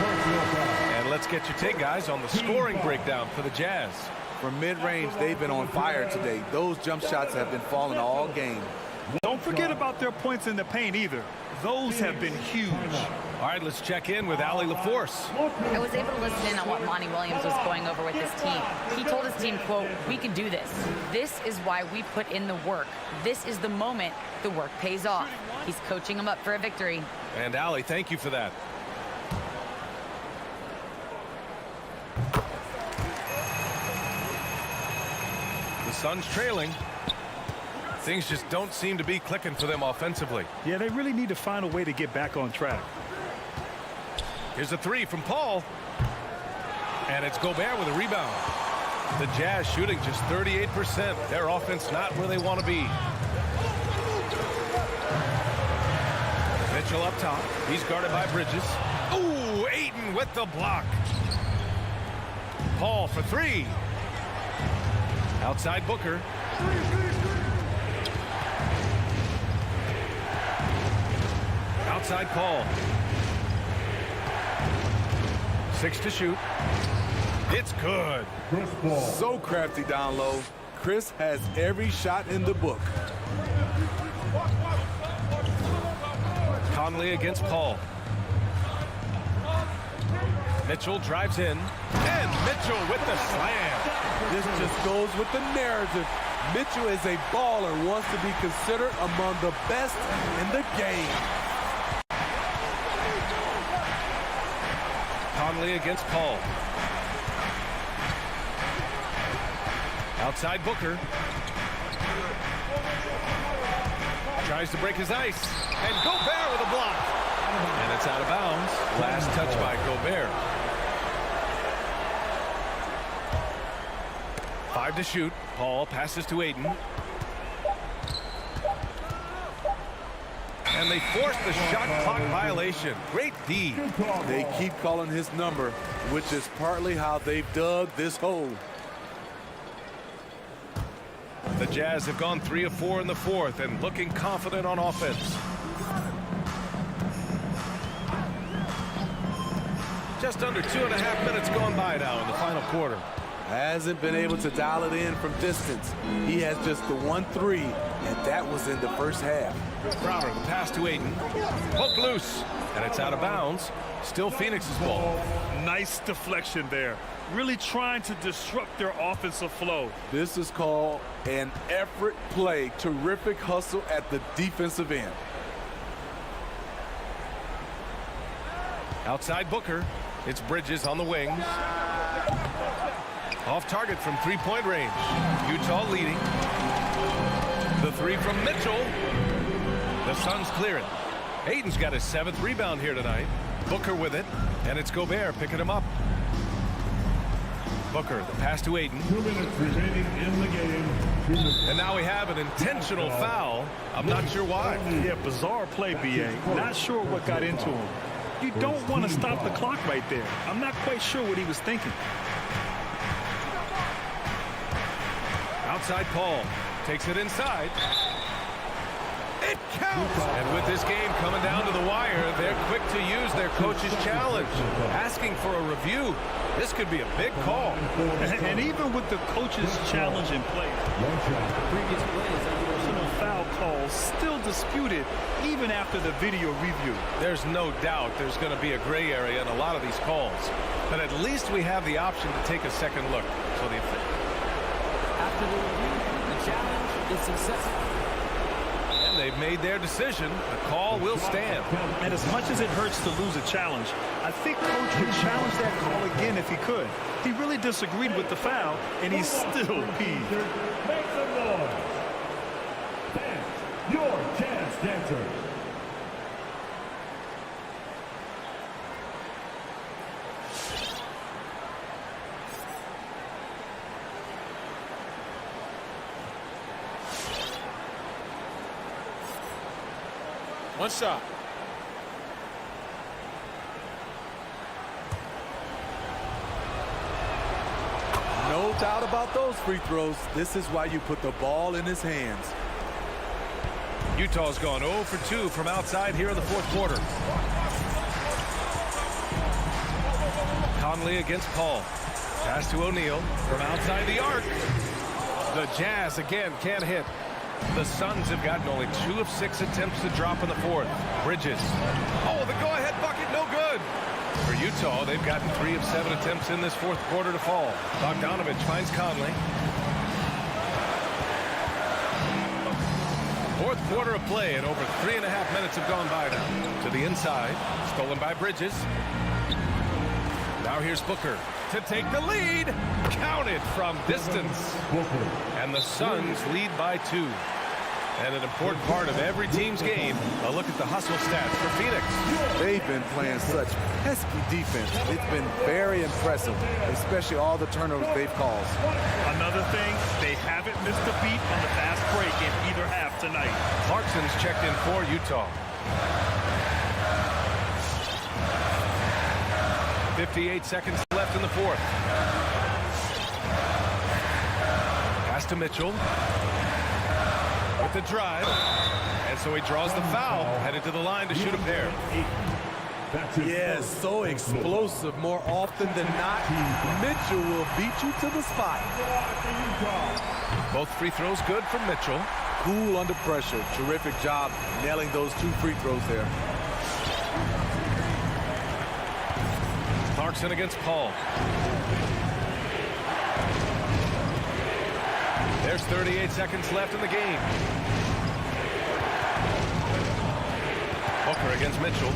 And let's get your take, guys, on the scoring breakdown for the Jazz. From mid-range, they've been on fire today. Those jump shots have been falling all game. Don't forget about their points in the paint either. Those have been huge. All right, let's check in with Allie LaForce. I was able to listen in on what Monty Williams was going over with his team. He told his team, quote, "We can do this. This is why we put in the work. This is the moment the work pays off." He's coaching them up for a victory. And Allie, thank you for that. The Suns trailing. Things just don't seem to be clicking for them offensively. Yeah, they really need to find a way to get back on track. Here's a three from Paul. And it's Gobert with a rebound. The Jazz shooting just 38%. Their offense not where they want to be. Mitchell up top. He's guarded by Bridges. Ooh, Ayton with the block. Paul for three. Outside Booker. Outside Paul. 6 to shoot. It's good. So crafty down low. Chris has every shot in the book. Conley against Paul. Mitchell drives in. And Mitchell with the slam. This just goes with the narrative. Mitchell is a baller, wants to be considered among the best in the game. Conley against Paul. Outside Booker. Tries to break his ice. And Gobert with a block. And it's out of bounds. Last touch by Gobert. 5 to shoot. Paul passes to Ayton. And they force the shot clock violation. Great D. They keep calling his number, which is partly how they've dug this hole. The Jazz have gone 3 of 4 in the fourth and looking confident on offense. Just under 2.5 minutes gone by now in the final quarter. Hasn't been able to dial it in from distance. He has just the 1-3, and that was in the first half. Crowder, the pass to Ayton. Hook loose, and it's out of bounds. Still Phoenix's ball. Nice deflection there. Really trying to disrupt their offensive flow. This is called an effort play. Terrific hustle at the defensive end. Outside Booker. It's Bridges on the wings. Off target from three-point range. Utah leading. The three from Mitchell. The Suns clear it. Ayton's got his 7th rebound here tonight. Booker with it, and it's Gobert picking him up. Booker, the pass to Ayton. 2 minutes remaining in the game. And now we have an intentional foul. I'm not sure why. Yeah, bizarre play, B.A. Not sure what got into him. You don't want to stop the clock right there. I'm not quite sure what he was thinking. Outside Paul. Takes it inside. It counts! And with this game coming down to the wire, they're quick to use their coach's challenge. Asking for a review. This could be a big call. And even with the coach's challenge in place, previous plays and personal foul calls still disputed even after the video review. There's no doubt there's going to be a gray area in a lot of these calls. But at least we have the option to take a second look. So after the review, the challenge is successful. And they've made their decision. The call will stand. And as much as it hurts to lose a challenge, I think Coach would challenge that call again if he could. He really disagreed with the foul, and he's still peeved. Make some noise. Dance your Jazz Dancer. One shot. No doubt about those free throws. This is why you put the ball in his hands. Utah's gone 0 for 2 from outside here in the fourth quarter. Conley against Paul. Pass to O'Neal from outside the arc. The Jazz again can't hit. The Suns have gotten only 2 of 6 attempts to drop in the fourth. Bridges. Oh, the go-ahead bucket, no good. For Utah, they've gotten 3 of 7 attempts in this fourth quarter to fall. Bogdanovich finds Conley. Fourth quarter of play, and over 3.5 minutes have gone by now. To the inside, stolen by Bridges. Now here's Booker to take the lead. Counted from distance. And the Suns lead by 2. And an important part of every team's game, a look at the hustle stats for Phoenix. They've been playing such pesky defense. It's been very impressive, especially all the turnovers they've caused. Another thing, they haven't missed a beat on the fast break in either half tonight. Clarkson's checked in for Utah. 58 seconds left in the fourth. Pass to Mitchell. With the drive. And so he draws the foul. Headed to the line to shoot a pair. Yes, so explosive more often than not. Mitchell will beat you to the spot. Both free throws good from Mitchell. Cool under pressure. Terrific job nailing those 2 free throws there. Clarkson against Paul. There's 38 seconds left in the game. Booker against Mitchell.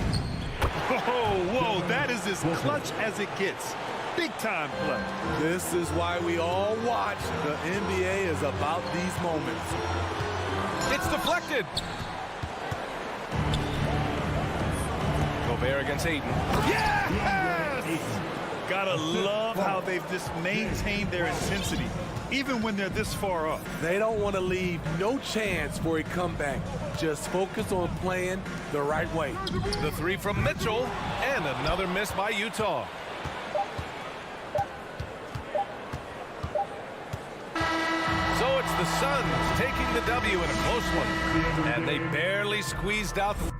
Whoa, that is as clutch as it gets. Big time play. This is why we all watch. The NBA is about these moments. It's deflected. Gobert against Ayton. Yes! Gotta love how they've just maintained their intensity, even when they're this far up. They don't want to leave no chance for a comeback. Just focus on playing the right way. The 3 from Mitchell, and another miss by Utah. So it's the Suns taking the W in a close one, and they barely squeezed out the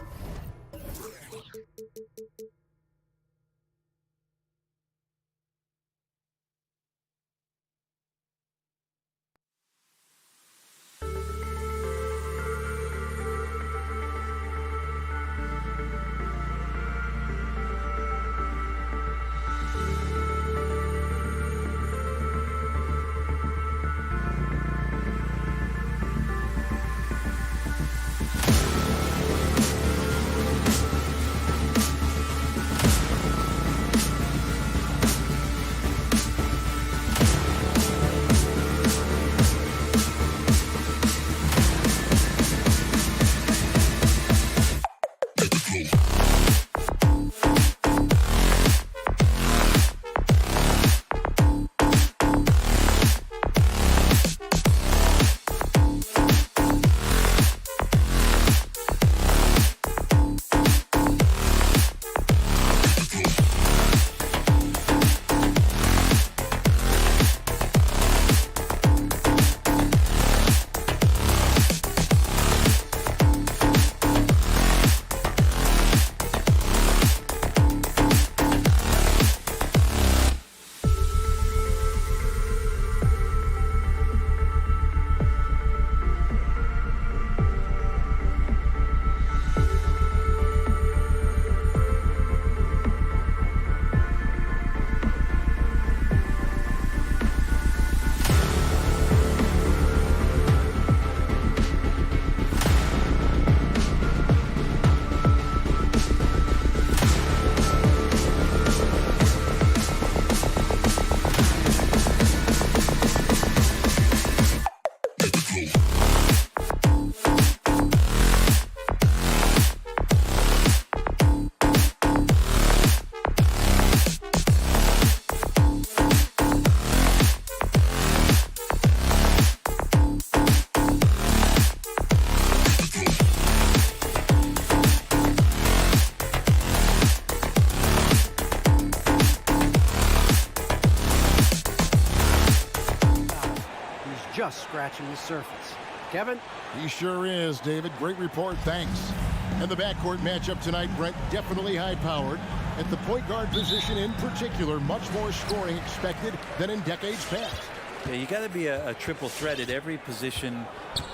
just scratching the surface. Kevin? He sure is, David. Great report. Thanks. And the backcourt matchup tonight, Brett, definitely high-powered. At the point guard position in particular, much more scoring expected than in decades past. Yeah, you got to be a triple threat at every position,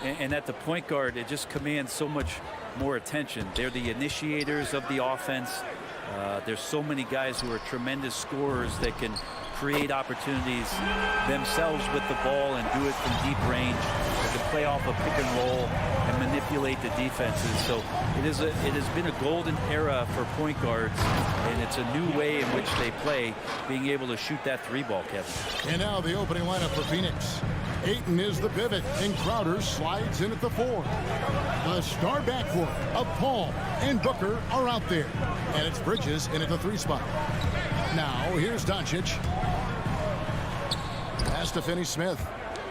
and at the point guard, it just commands so much more attention. They're the initiators of the offense. There's so many guys who are tremendous scorers that can create opportunities themselves with the ball and do it from deep range. They can play off a pick and roll and manipulate the defenses. So it has been a golden era for point guards, and it's a new way in which they play, being able to shoot that three ball, Kevin. And now the opening lineup for Phoenix. Ayton is the pivot, and Crowder slides in at the 4. The star backcourt of Paul and Booker are out there, and it's Bridges in at the 3 spot. Now here's Doncic. Pass to Finney-Smith.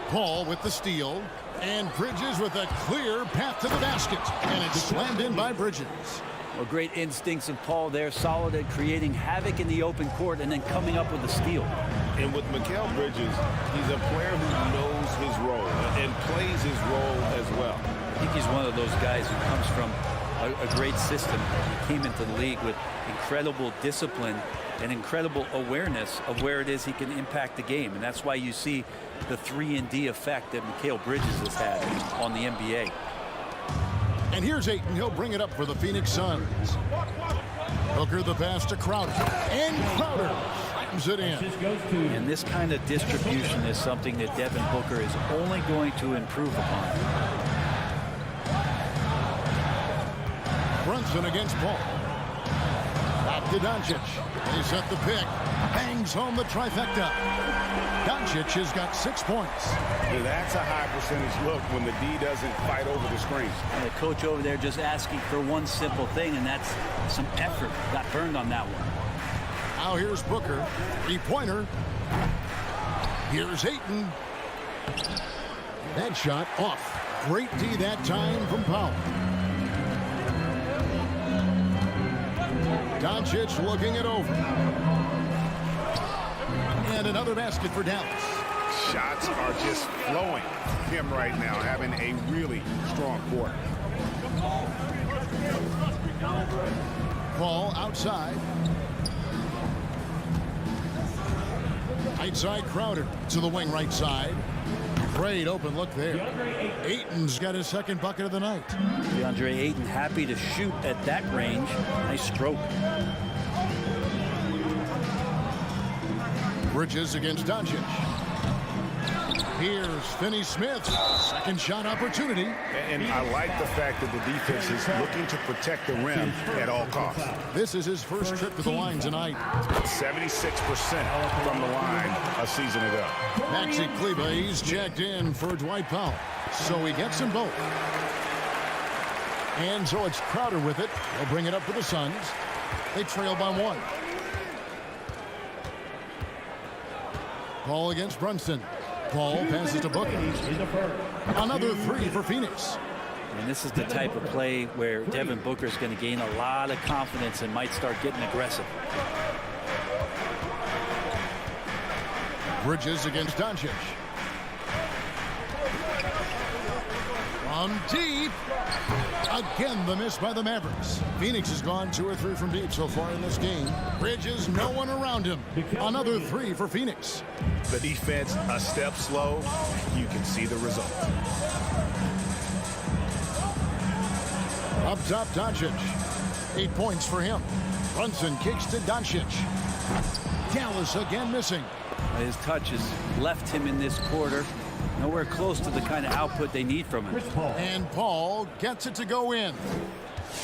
Paul with the steal, and Bridges with a clear path to the basket, and it's slammed in by Bridges. Well, great instincts of Paul there, solid at creating havoc in the open court and then coming up with a steal. And with Mikal Bridges, he's a player who knows his role and plays his role as well. I think he's one of those guys who comes from a great system. He came into the league with incredible discipline and incredible awareness of where it is he can impact the game. And that's why you see the 3-and-D effect that Mikal Bridges has had on the NBA. And here's Ayton. He'll bring it up for the Phoenix Suns. Booker the pass to Crowder. And Crowder slams it in. And this kind of distribution is something that Devin Booker is only going to improve upon. Brunson against Paul. Back to Doncic. They set the pick. Bangs home the trifecta. Doncic has got 6 points. Yeah, that's a high percentage look when the D doesn't fight over the screen. And the coach over there just asking for one simple thing, and that's some effort. Got burned on that one. Now here's Booker. 3-pointer. Here's Ayton. That shot off. Great D that time from Powell. Doncic looking it over. And another basket for Dallas. Shots are just flowing. Him right now having a really strong quarter. Paul outside. Right side Crowder to the wing right side. Great open look there. Ayton's got his second bucket of the night. DeAndre Ayton happy to shoot at that range. Nice stroke. Bridges against Doncic. Here's Finney-Smith. Second shot opportunity. And I like the fact that the defense is looking to protect the rim at all costs. This is his first trip to the line tonight. 76% from the line a season ago. Maxi Kleber, he's checked in for Dwight Powell. So he gets them both. And so it's Crowder with it. They'll bring it up for the Suns. They trail by 1. Paul against Brunson. Paul passes to Booker. Another 3 for Phoenix. And this is the type of play where Devin Booker is going to gain a lot of confidence and might start getting aggressive. Bridges against Doncic. From deep. Again, the miss by the Mavericks. Phoenix has gone 2 or 3 from deep so far in this game. Bridges, no one around him. Another 3 for Phoenix. The defense a step slow. You can see the result. Up top, Doncic. 8 points for him. Brunson kicks to Doncic. Dallas again missing. His touch has left him in this quarter. Nowhere close to the kind of output they need from him. And Paul gets it to go in.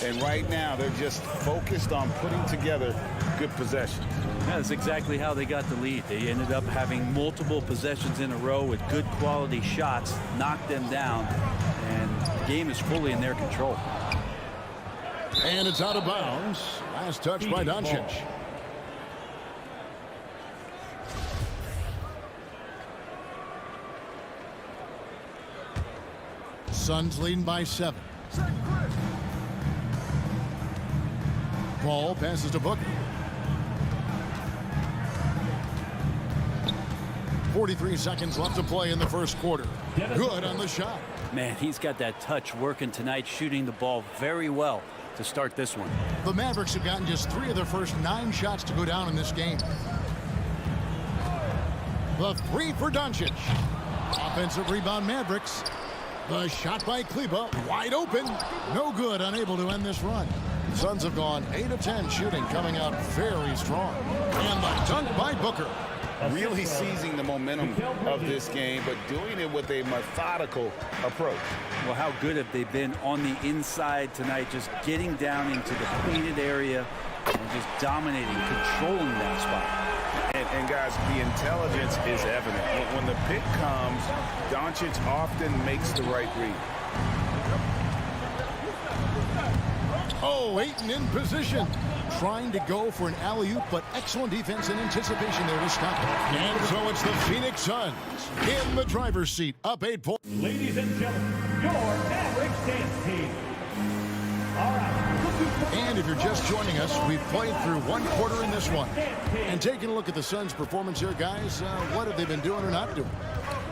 And right now, they're just focused on putting together good possessions. Yeah, that's exactly how they got the lead. They ended up having multiple possessions in a row with good quality shots, knocked them down, and the game is fully in their control. And it's out of bounds. Last touch by Doncic. Suns leading by 7. Paul passes to Booker. 43 seconds left to play in the first quarter. Good on the shot. Man, he's got that touch working tonight, shooting the ball very well to start this one. The Mavericks have gotten just 3 of their first 9 shots to go down in this game. The 3 for Doncic. Offensive rebound Mavericks. The shot by Kleber, wide open. No good, unable to end this run. Suns have gone 8 of 10 shooting, coming out very strong. And the dunk by Booker. Really seizing the momentum of this game, but doing it with a methodical approach. Well, how good have they been on the inside tonight, just getting down into the painted area and just dominating, controlling that spot. And guys, the intelligence is evident. When the pick comes, Doncic often makes the right read. Oh, Ayton in position. Trying to go for an alley-oop, but excellent defense and anticipation there to stop it. And so it's the Phoenix Suns in the driver's seat, up 8 points. Ladies and gentlemen, your Mavericks dance team. All right. And if you're just joining us, we've played through 1 quarter in this one. And taking a look at the Suns' performance here, guys, what have they been doing or not doing?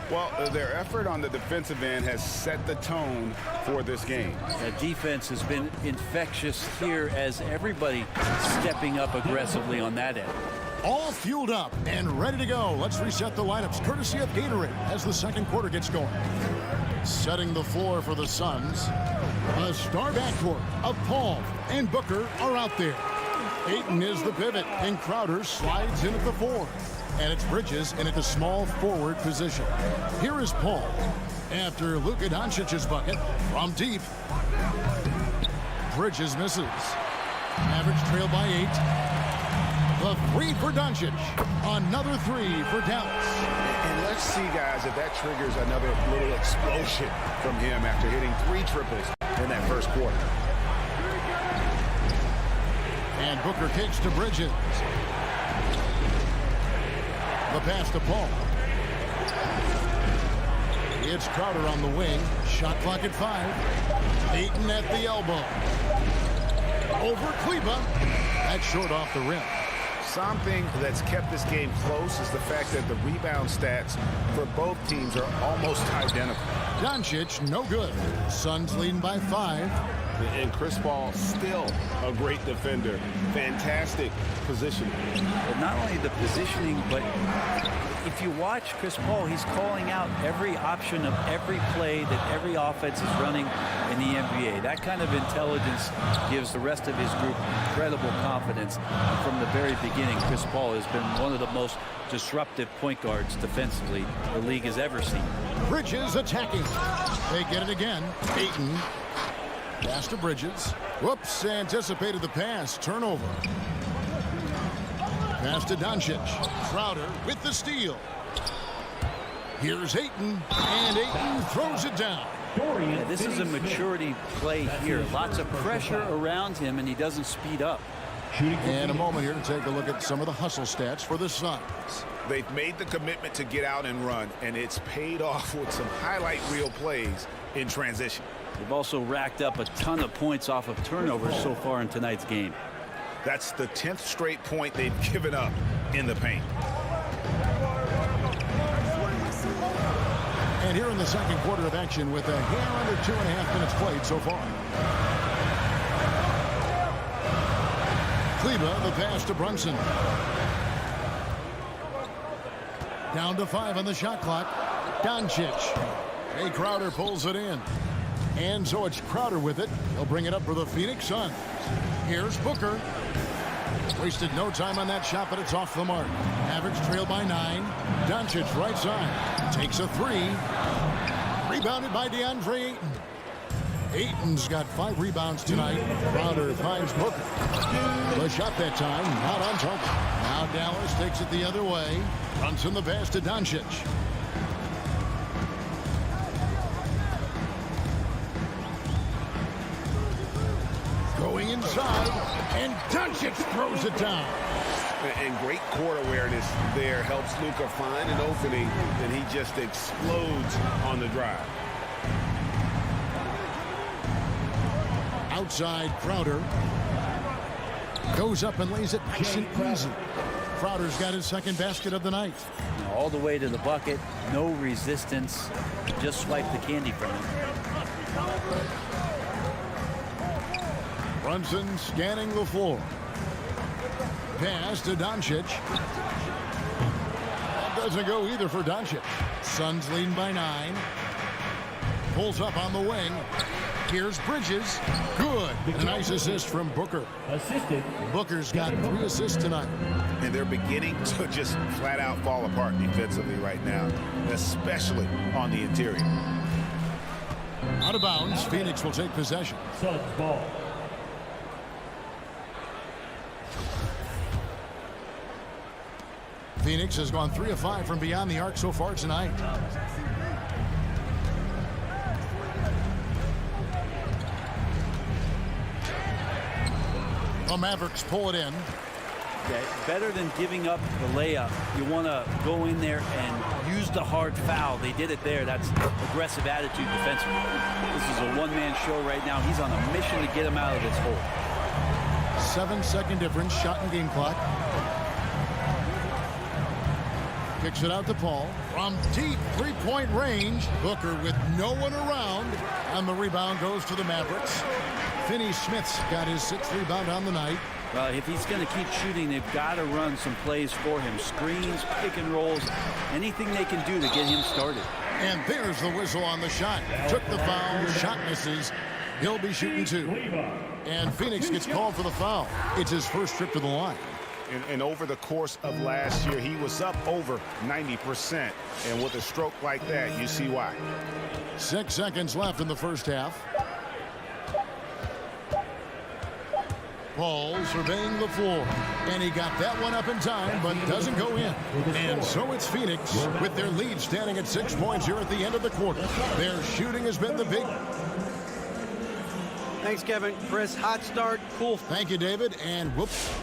Well, their effort on the defensive end has set the tone for this game. The defense has been infectious here as everybody stepping up aggressively on that end. All fueled up and ready to go. Let's reset the lineups, courtesy of Gatorade, as the second quarter gets going. Setting the floor for the Suns, a star backcourt of Paul and Booker are out there. Ayton is the pivot, and Crowder slides in at the 4. And it's Bridges in at the small forward position. Here is Paul after Luka Doncic's bucket from deep. Bridges misses. Mavericks trail by 8. The 3 for Doncic. Another 3 for Dallas. And let's see, guys, if that triggers another little explosion from him after hitting 3 triples in that first quarter. And Booker kicks to Bridges. The pass to Paul. It's Crowder on the wing. Shot clock at 5. Ayton at the elbow. Over Kleber. That's short off the rim. Something that's kept this game close is the fact that the rebound stats for both teams are almost identical. Doncic, no good. Suns leading by 5. And Chris Paul, still a great defender. Fantastic positioning. But not only the positioning, but if you watch Chris Paul, he's calling out every option of every play that every offense is running in the NBA. That kind of intelligence gives the rest of his group incredible confidence. And from the very beginning, Chris Paul has been one of the most disruptive point guards defensively the league has ever seen. Bridges attacking. They get it again. Ayton. Pass to Bridges. Whoops, anticipated the pass. Turnover. Pass to Doncic. Crowder with the steal. Here's Ayton, and Ayton throws it down. Yeah, this is a maturity play here. Lots of pressure around him, and he doesn't speed up. And a moment here to take a look at some of the hustle stats for the Suns. They've made the commitment to get out and run, and it's paid off with some highlight reel plays in transition. They've also racked up a ton of points off of turnovers so far in tonight's game. That's the 10th straight point they've given up in the paint. And here in the second quarter of action with a hair under 2.5 minutes played so far. Kleber, the pass to Brunson. Down to 5 on the shot clock. Doncic. Hey, Crowder pulls it in. And so it's Crowder with it. He'll bring it up for the Phoenix Suns. Here's Booker. Wasted no time on that shot, but it's off the mark. Mavericks trail by 9. Doncic right side. Takes a 3. Rebounded by DeAndre Ayton. Ayton's got 5 rebounds tonight. Crowder finds Booker. The shot that time, not on target. Now Dallas takes it the other way. Brunson the pass to Doncic. Going inside, and Doncic throws it down. And great court awareness there helps Luka find an opening, and he just explodes on the drive. Outside, Crowder goes up and lays it nice and easy. Crowder's got his second basket of the night. All the way to the bucket, no resistance, just swipe the candy from him. Brunson scanning the floor. Pass to Doncic. That doesn't go either for Doncic. Suns leading by 9. Pulls up on the wing. Here's Bridges. Good. A nice assist from Booker. Assisted. Booker's got 3 assists tonight. And they're beginning to just flat out fall apart defensively right now, especially on the interior. Out of bounds. Phoenix will take possession. Suns ball. Phoenix has gone 3 of 5 from beyond the arc so far tonight. The Mavericks pull it in. Okay. Better than giving up the layup, you want to go in there and use the hard foul. They did it there. That's aggressive attitude defensively. This is a one-man show right now. He's on a mission to get him out of this hole. 7-second difference, shot and game clock. Kicks it out to Paul. From deep three-point range, Booker with no one around. And the rebound goes to the Mavericks. Finney Smith's got his 6th rebound on the night. Well, if he's going to keep shooting, they've got to run some plays for him. Screens, pick and rolls, anything they can do to get him started. And there's the whistle on the shot. Took the foul, shot misses. He'll be shooting 2. And Phoenix gets called for the foul. It's his first trip to the line. And over the course of last year, he was up over 90%. And with a stroke like that, you see why. 6 seconds left in the first half. Paul surveying the floor. And he got that one up in time, but doesn't go in. And so it's Phoenix with their lead standing at 6 points here at the end of the quarter. Their shooting has been the big. Thanks, Kevin. Chris, hot start. Cool. Thank you, David. And whoops.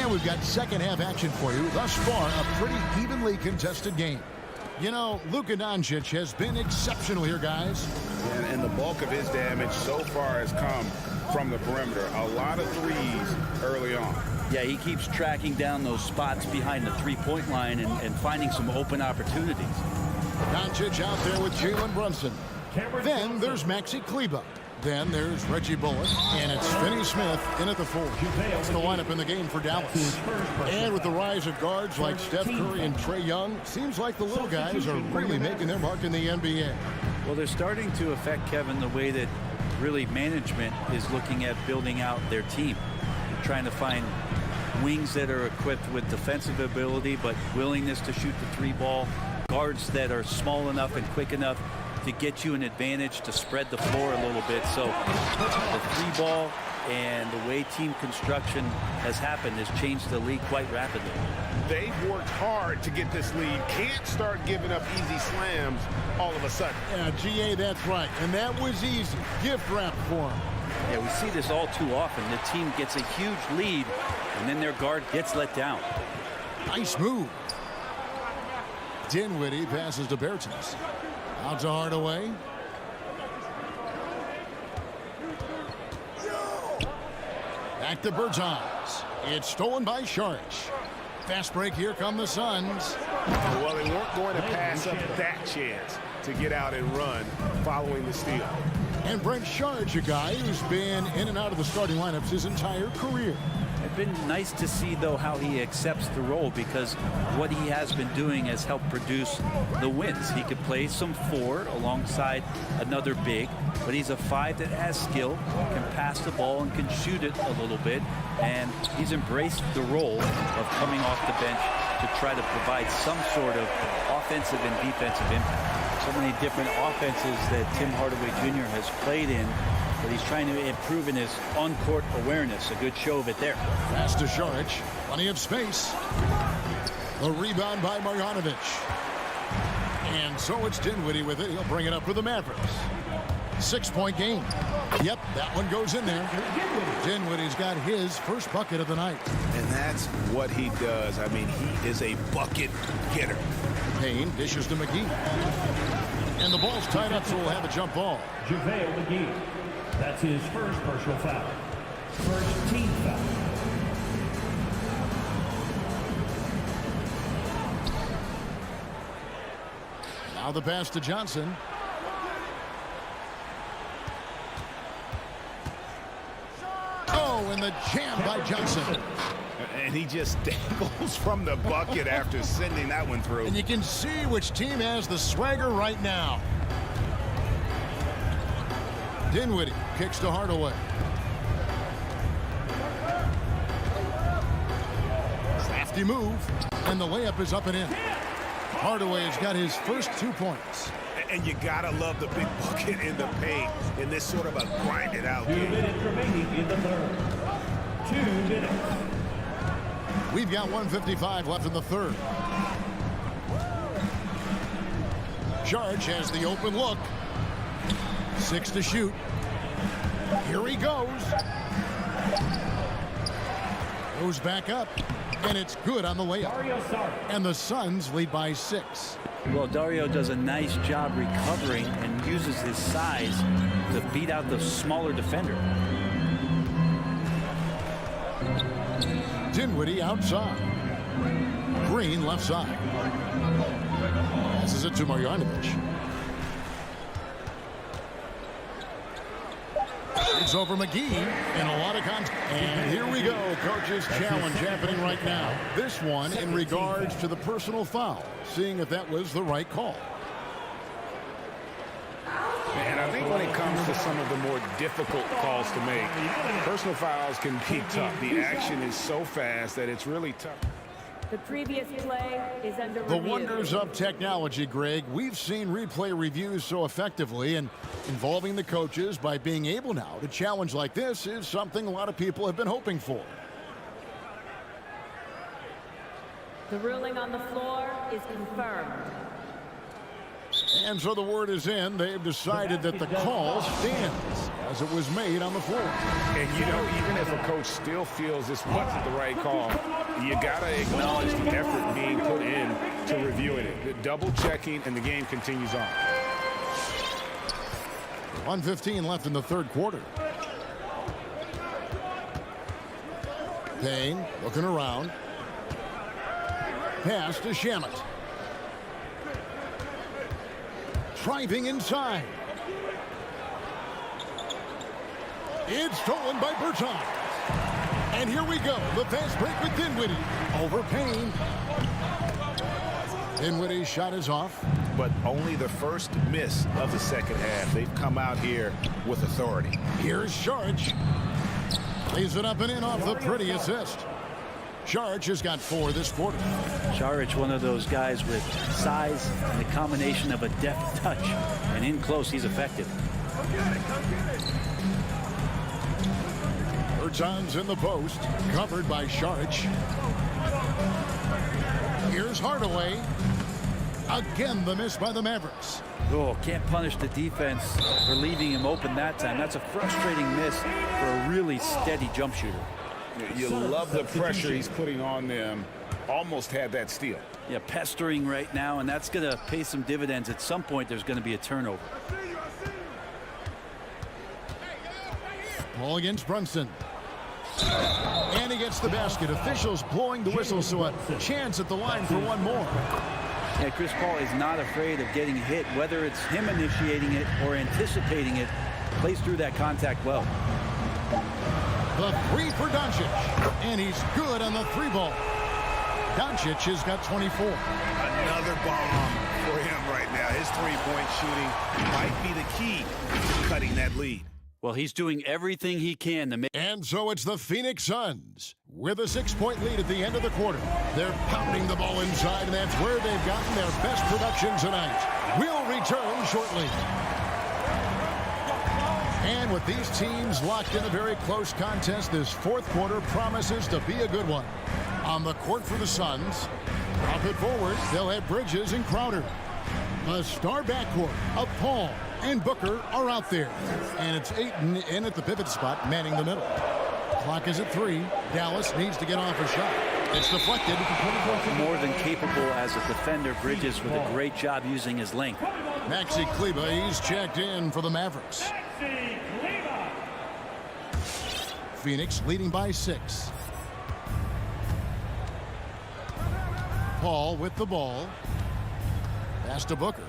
We've got second half action for you. Thus far, a pretty evenly contested game. You know, Luka Doncic has been exceptional here, guys. And the bulk of his damage so far has come from the perimeter. A lot of threes early on. Yeah, he keeps tracking down those spots behind the three-point line and finding some open opportunities. Doncic out there with Jalen Brunson. Then there's Maxi Kleber. Then there's Reggie Bullock, and it's Finney Smith in at the 4. That's the lineup in the game for Dallas. And with the rise of guards like Steph Curry and Trae Young, seems like the little guys are really making their mark in the NBA. Well, they're starting to affect, Kevin, the way that really management is looking at building out their team. They're trying to find wings that are equipped with defensive ability, but willingness to shoot the 3-ball, guards that are small enough and quick enough to get you an advantage to spread the floor a little bit. So the 3-ball and the way team construction has happened has changed the league quite rapidly. They've worked hard to get this lead. Can't start giving up easy slams all of a sudden. Yeah, GA, that's right. And that was easy. Gift wrap for him. Yeah, we see this all too often. The team gets a huge lead, and then their guard gets let down. Nice move. Dinwiddie passes to Bertans. Out to Hardaway. Back to Bertans. It's stolen by Saric. Fast break. Here come the Suns. Well, they weren't going to pass up that chance to get out and run following the steal. And Brent Saric, a guy who's been in and out of the starting lineups his entire career. It's been nice to see, though, how he accepts the role, because what he has been doing has helped produce the wins. He could play some 4 alongside another big, but he's a 5 that has skill, can pass the ball and can shoot it a little bit, and he's embraced the role of coming off the bench to try to provide some sort of offensive and defensive impact. So many different offenses that Tim Hardaway Jr. has played in, but he's trying to improve in his on-court awareness. A good show of it there. Pass to Saric. Plenty of space. The rebound by Marjanovic. And so it's Dinwiddie with it. He'll bring it up for the Mavericks. 6-point game. Yep, that one goes in there. Dinwiddie's got his first bucket of the night. And that's what he does. I mean, he is a bucket getter. Payne dishes to McGee. And the ball's tied up, so we'll have a jump ball. JaVale McGee. That's his first personal foul. First team foul. Now the pass to Johnson. Oh, and the jam by Johnson. And he just dangles from the bucket after sending that one through. And you can see which team has the swagger right now. Dinwiddie kicks to Hardaway. Crafty move, and the layup is up and in. Hardaway has got his first 2 points. And you gotta love the big bucket in the paint in this sort of a grinded out 2 game. minutes remaining in the third. 2 minutes. We've got 1:55 left in the third. Saric has the open look. 6 to shoot. Here he goes. Goes back up. And it's good on the layup. And the Suns lead by 6. Well, Dario does a nice job recovering and uses his size to beat out the smaller defender. Dinwiddie outside. Green left side. Passes it to Marjanovic. It's over McGee and a lot of contact. And here we go. Coach's challenge happening right now. This one in regards to the personal foul. Seeing if that was the right call. And I think when it comes to some of the more difficult calls to make, personal fouls can be tough. The action is so fast that it's really tough. The previous play is under The review. wonders of technology, Greg. We've seen replay reviews so effectively, and involving the coaches by being able now to challenge like this is something a lot of people have been hoping for. The ruling on the floor is confirmed. And so the word is in. They've decided that the call stands as it was made on the floor. And, you know, even if a coach still feels this wasn't the right call, you got to acknowledge the effort being put in to reviewing it. The double checking, and the game continues on. 1:15 left in the third quarter. Payne looking around. Pass to Shamet. Driving inside. It's stolen by Berton. And here we go. The fast break with Dinwiddie. Over Payne. Dinwiddie's shot is off. But only the first miss of the second half. They've come out here with authority. Here's Saric. Lays it up and in off the pretty assist. Saric has got 4 this quarter. Saric, one of those guys with size and a combination of a deft touch. And in close, he's effective. Berton's in the post. Covered by Saric. Here's Hardaway. Again, the miss by the Mavericks. Oh, can't punish the defense for leaving him open that time. That's a frustrating miss for a really steady jump shooter. You love the pressure he's putting on them. Almost had that steal. Yeah, pestering right now, and that's going to pay some dividends. At some point, there's going to be a turnover. Ball against Brunson. And he gets the basket. Officials blowing the whistle, so a chance at the line for one more. Yeah, Chris Paul is not afraid of getting hit, whether it's him initiating it or anticipating it. Plays through that contact well. The 3 for Doncic. And he's good on the 3 ball. Doncic has got 24. Another bomb for him right now. His three-point shooting might be the key to cutting that lead. Well, he's doing everything he can to make. And so it's the Phoenix Suns with a 6-point lead at the end of the quarter. They're pounding the ball inside, and that's where they've gotten their best production tonight. We'll return shortly. And with these teams locked in a very close contest, this fourth quarter promises to be a good one. On the court for the Suns, drop it forward, they'll have Bridges and Crowder. A star backcourt of Paul and Booker are out there. And it's Ayton in at the pivot spot, manning the middle. Clock is at 3. Dallas needs to get off a shot. It's deflected. More than capable as a defender. Bridges with a great job using his length. Maxi Kleber, he's checked in for the Mavericks. Phoenix leading by 6. Paul with the ball. Pass to Booker.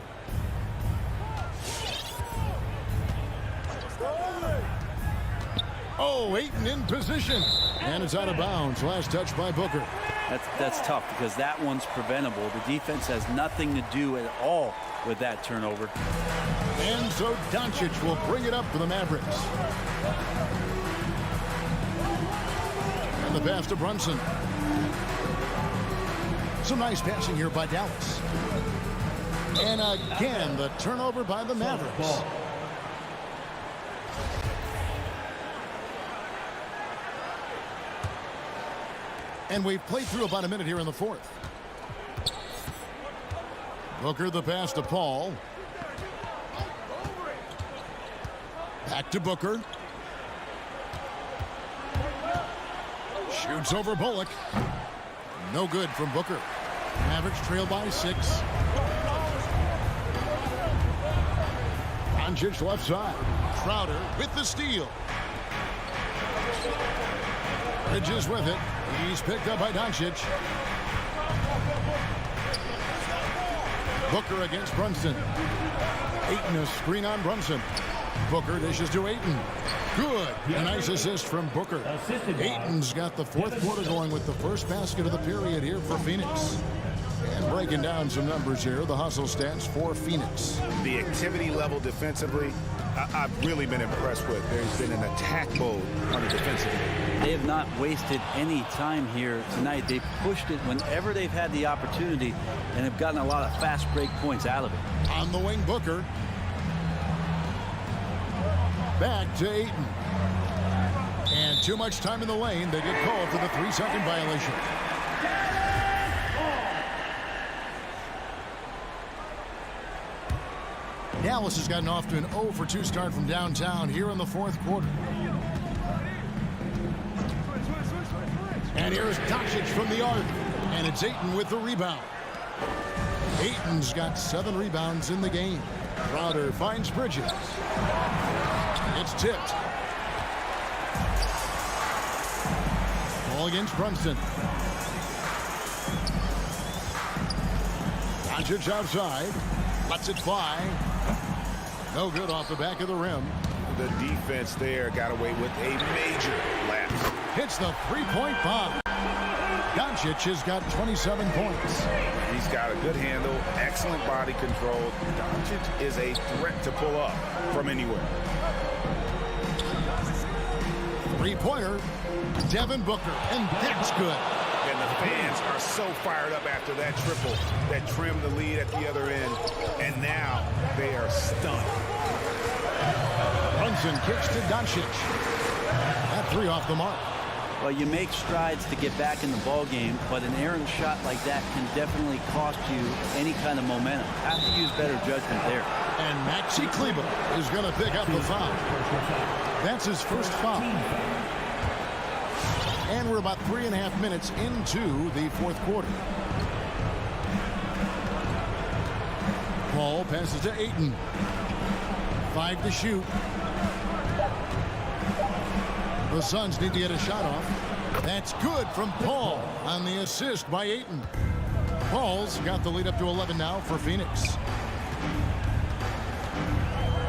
Oh, Ayton in position. And it's out of bounds. Last touch by Booker. That's tough because that one's preventable. The defense has nothing to do at all with that turnover. And so Doncic will bring it up for the Mavericks. And the pass to Brunson. Some nice passing here by Dallas. And again, the turnover by the Mavericks. And we've played through about a minute here in the fourth. Booker the pass to Paul. Back to Booker. Shoots over Bullock. No good from Booker. Mavericks trail by 6. Doncic left side. Crowder with the steal. Bridges with it. He's picked up by Doncic. Booker against Brunson. Ayton a screen on Brunson. Booker dishes to Ayton. Good. A nice assist from Booker. Ayton's got the fourth quarter going with the first basket of the period here for Phoenix. And breaking down some numbers here, the hustle stats for Phoenix. The activity level defensively, I've really been impressed with. There's been an attack mode on the defensive end. They have not wasted any time here tonight. They've pushed it whenever they've had the opportunity and have gotten a lot of fast break points out of it. On the wing, Booker. Back to Ayton. And too much time in the lane. They get called for the 3-second violation. Dallas has gotten off to an 0-for-2 start from downtown here in the fourth quarter. And here's Doncic from the arc. And it's Ayton with the rebound. Ayton's got 7 rebounds in the game. Crowder finds Bridges. It's tipped. Ball against Brunson. Doncic outside. Lets it fly. No good off the back of the rim. The defense there got away with a major lapse. Hits the three-point bomb. Doncic has got 27 points. He's got a good handle, excellent body control. Doncic is a threat to pull up from anywhere. Three-pointer, Devin Booker, and that's good. And the fans are so fired up after that triple that trimmed the lead at the other end. And now they are stunned. Brunson kicks to Doncic. That 3 off the mark. Well, you make strides to get back in the ball game, but an errant shot like that can definitely cost you any kind of momentum. Have to use better judgment there. And Maxi Kleber is going to pick up the foul. That's his first foul. And we're about 3.5 minutes into the fourth quarter. Paul passes to Ayton. 5 to shoot. The Suns need to get a shot off. That's good from Paul on the assist by Ayton. Paul's got the lead up to 11 now for Phoenix.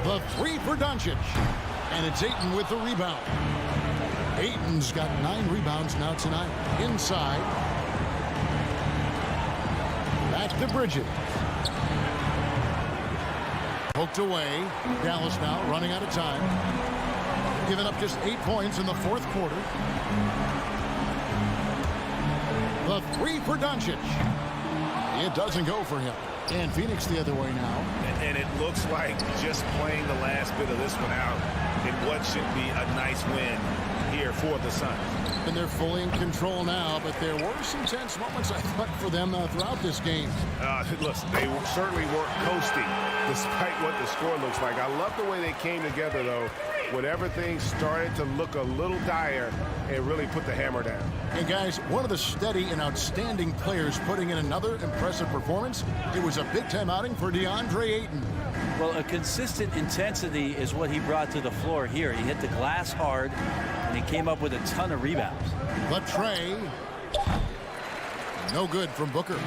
The 3 for Doncic. And it's Ayton with the rebound. Ayton's got 9 rebounds now tonight. Inside. Back to Bridges. Poked away. Dallas now running out of time. Giving up just 8 points in the fourth quarter. The 3 for Doncic. It doesn't go for him. And Phoenix the other way now. And it looks like just playing the last bit of this one out in what should be a nice win here for the Suns. And they're fully in control now, but there were some tense moments, I thought, for them throughout this game. Listen, they certainly weren't coasting, despite what the score looks like. I love the way they came together, though, when everything started to look a little dire and really put the hammer down. And, guys, one of the steady and outstanding players putting in another impressive performance. It was a big-time outing for DeAndre Ayton. Well, a consistent intensity is what he brought to the floor here. He hit the glass hard, and he came up with a ton of rebounds. The tray. No good from Booker.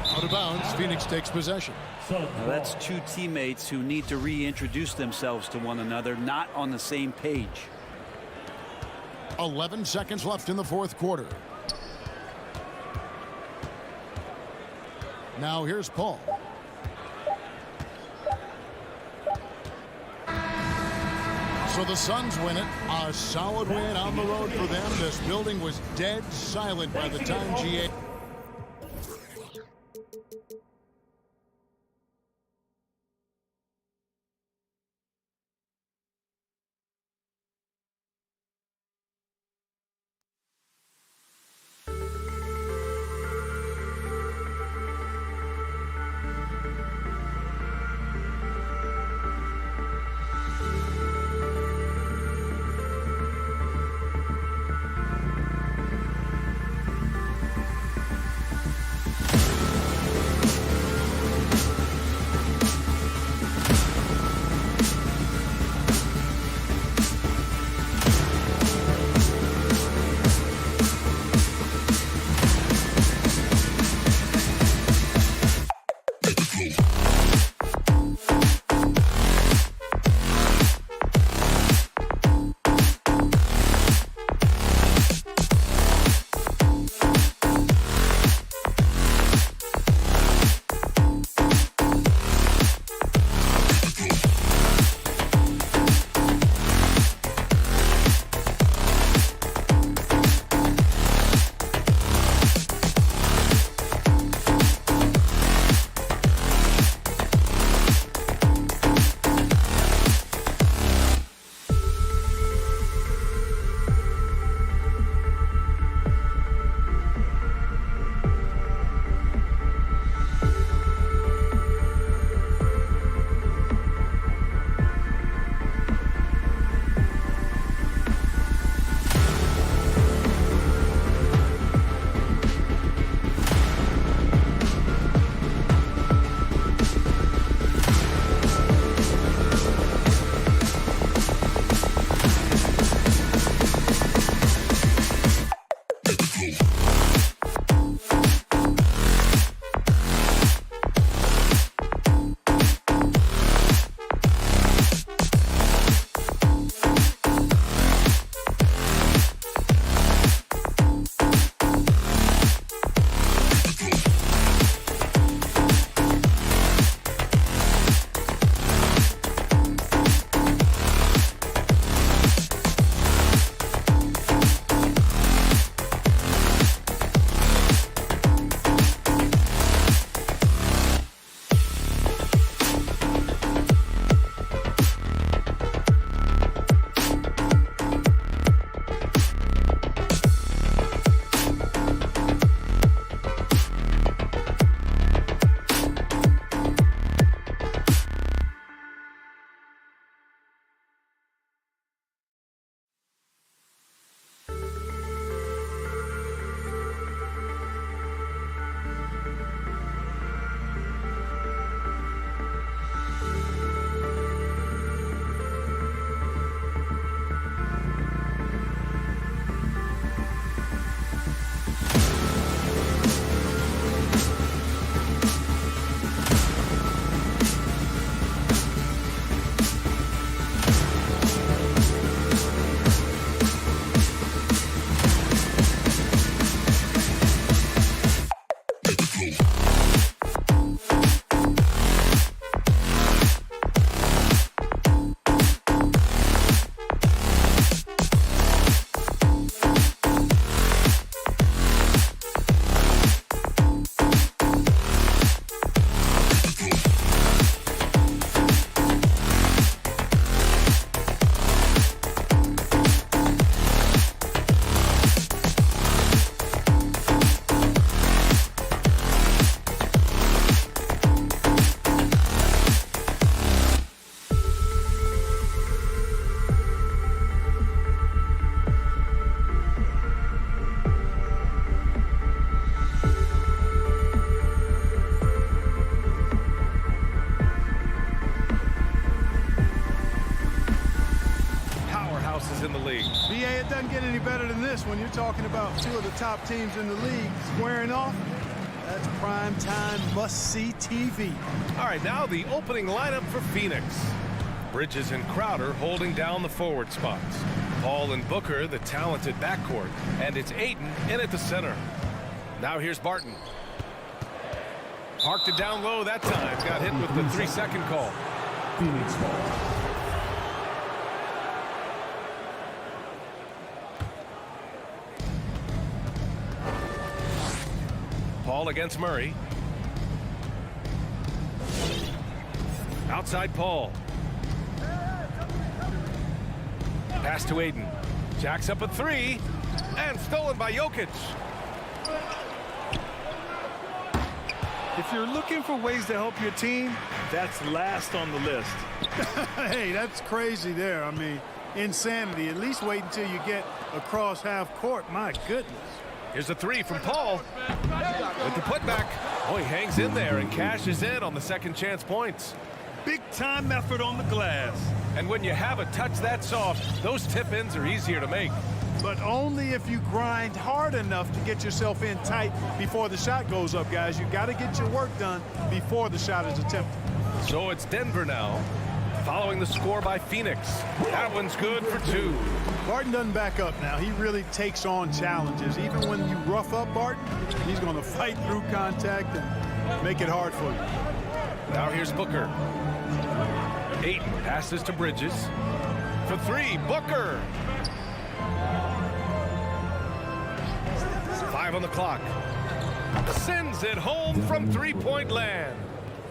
Out of bounds, Phoenix takes possession. Now that's two teammates who need to reintroduce themselves to one another, not on the same page. 11 seconds left in the fourth quarter. Now here's Paul. So the Suns win it. A solid win on the road for them. This building was dead silent by the time GA. talking about two of the top teams in the league squaring off. That's prime time must-see TV. All right, now the opening lineup for Phoenix. Bridges and Crowder holding down the forward spots. Paul and Booker, the talented backcourt. And it's Ayton in at the center. Now here's Barton. Parked it down low that time. Got hit with the 3-second call. Phoenix ball. Paul against Murray. Outside Paul. Pass to Ayton. Jacks up a 3. And stolen by Jokic. If you're looking for ways to help your team, that's last on the list. Hey, that's crazy there. I mean, insanity. At least wait until you get across half court. My goodness. Here's a 3 from Paul. With the putback. Oh, he hangs in there and cashes in on the second chance points. Big time effort on the glass. And when you have a touch that soft, those tip-ins are easier to make. But only if you grind hard enough to get yourself in tight before the shot goes up, guys. You got to get your work done before the shot is attempted. So it's Denver now, following the score by Phoenix. That one's good for 2. Barton doesn't back up now. He really takes on challenges. Even when you rough up Barton, he's going to fight through contact and make it hard for you. Now here's Booker. Ayton passes to Bridges. For 3, Booker. 5 on the clock. Sends it home from three-point land.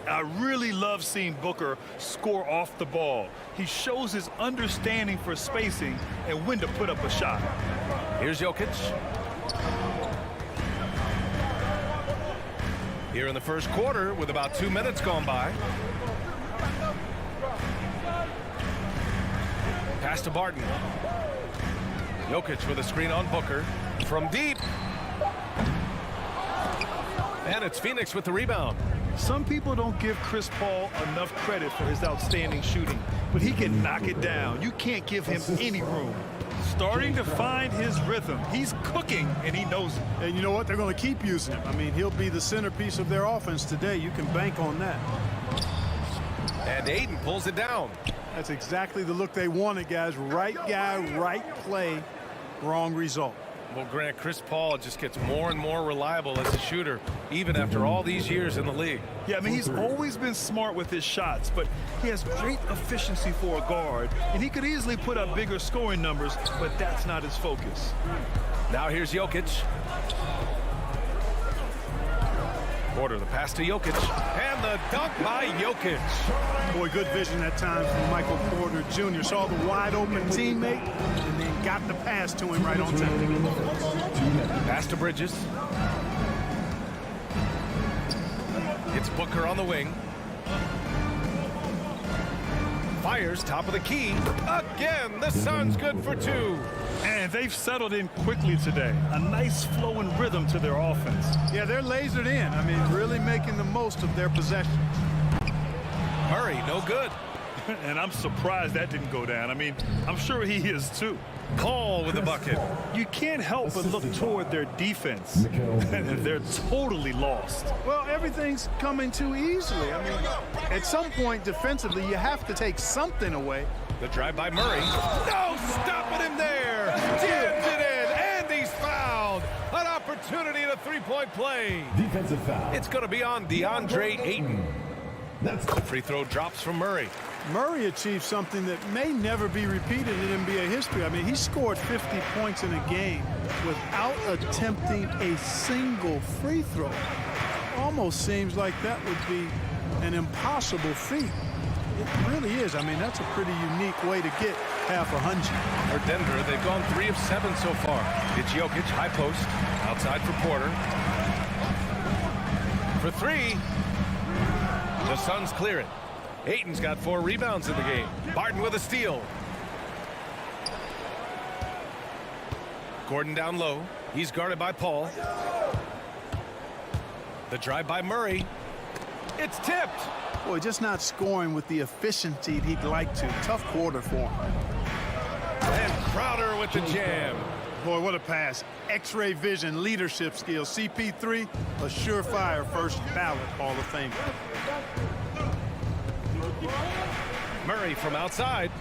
I really love seeing Booker score off the ball. He shows his understanding for spacing and when to put up a shot. Here's Jokic. Here in the first quarter with about 2 minutes gone by. Pass to Barton. Jokic with a screen on Booker. From deep. And it's Phoenix with the rebound. Some people don't give Chris Paul enough credit for his outstanding shooting, but he can knock it down. You can't give him any room. Starting to find his rhythm. He's cooking, and he knows it. And you know what? They're going to keep using him. I mean, he'll be the centerpiece of their offense today. You can bank on that. And Ayton pulls it down. That's exactly the look they wanted, guys. Right guy, right play, wrong result. Well, Grant, Chris Paul just gets more and more reliable as a shooter, even after all these years in the league. Yeah, I mean, he's always been smart with his shots, but he has great efficiency for a guard, and he could easily put up bigger scoring numbers, but that's not his focus. Now here's Jokic. Porter, the pass to Jokic, and the dunk by Jokic. Boy, good vision that time from Michael Porter Jr. Saw the wide-open teammate and then got the pass to him right on time. Pass to Bridges. It's Booker on the wing. Fires top of the key. Again, the Suns good for 2. And they've settled in quickly today. A nice flowing rhythm to their offense. Yeah, they're lasered in. I mean, really making the most of their possession. Murray, no good. And I'm surprised that didn't go down. I mean, I'm sure he is too. Paul with the bucket. You can't help but look toward their defense. They're totally lost. Well, everything's coming too easily. I mean, at some point defensively, you have to take something away. The drive by Murray. No, stopping him there. Jams it in, and he's fouled. An opportunity at a three-point play. Defensive foul. It's going to be on DeAndre Ayton. The free throw drops from Murray. Murray achieved something that may never be repeated in NBA history. I mean, he scored 50 points in a game without attempting a single free throw. Almost seems like that would be an impossible feat. It really is. I mean, that's a pretty unique way to get half 100. For Denver, they've gone 3 of 7 so far. It's Jokic, high post, outside for Porter. For 3. The Suns clear it. Ayton's got 4 rebounds in the game. Barton with a steal. Gordon down low. He's guarded by Paul. The drive by Murray. It's tipped. Boy, just not scoring with the efficiency he'd like to. Tough quarter for him. And Crowder with the jam. Boy, what a pass. X-ray vision, leadership skills. CP3, a surefire first ballot Hall of Famer. Murray from outside.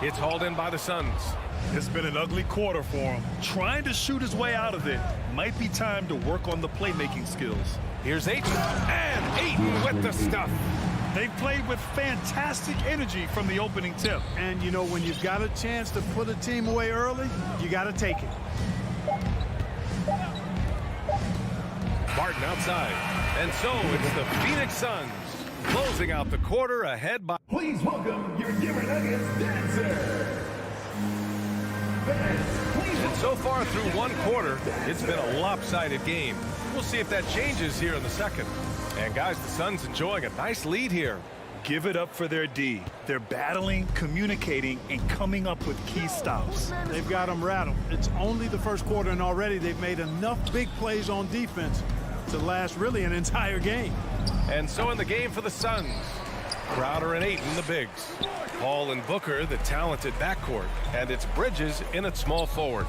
It's hauled in by the Suns. It's been an ugly quarter for him. Trying to shoot his way out of it. Might be time to work on the playmaking skills. Here's Ayton. And Ayton with the stuff. They've played with fantastic energy from the opening tip. And, you know, when you've got a chance to put a team away early, you got to take it. Barton outside. And so it's the Phoenix Suns closing out the quarter ahead by... Please welcome your Denver Nuggets dancer. And so far through one quarter, it's been a lopsided game. We'll see if that changes here in the second. And guys, the Suns enjoying a nice lead here. Give it up for their D. They're battling, communicating, and coming up with key stops. They've got them rattled. It's only the first quarter, and already they've made enough big plays on defense to last really an entire game. And so in the game for the Suns, Crowder and Ayton, the bigs. Paul and Booker, the talented backcourt. And it's Bridges in at small forward.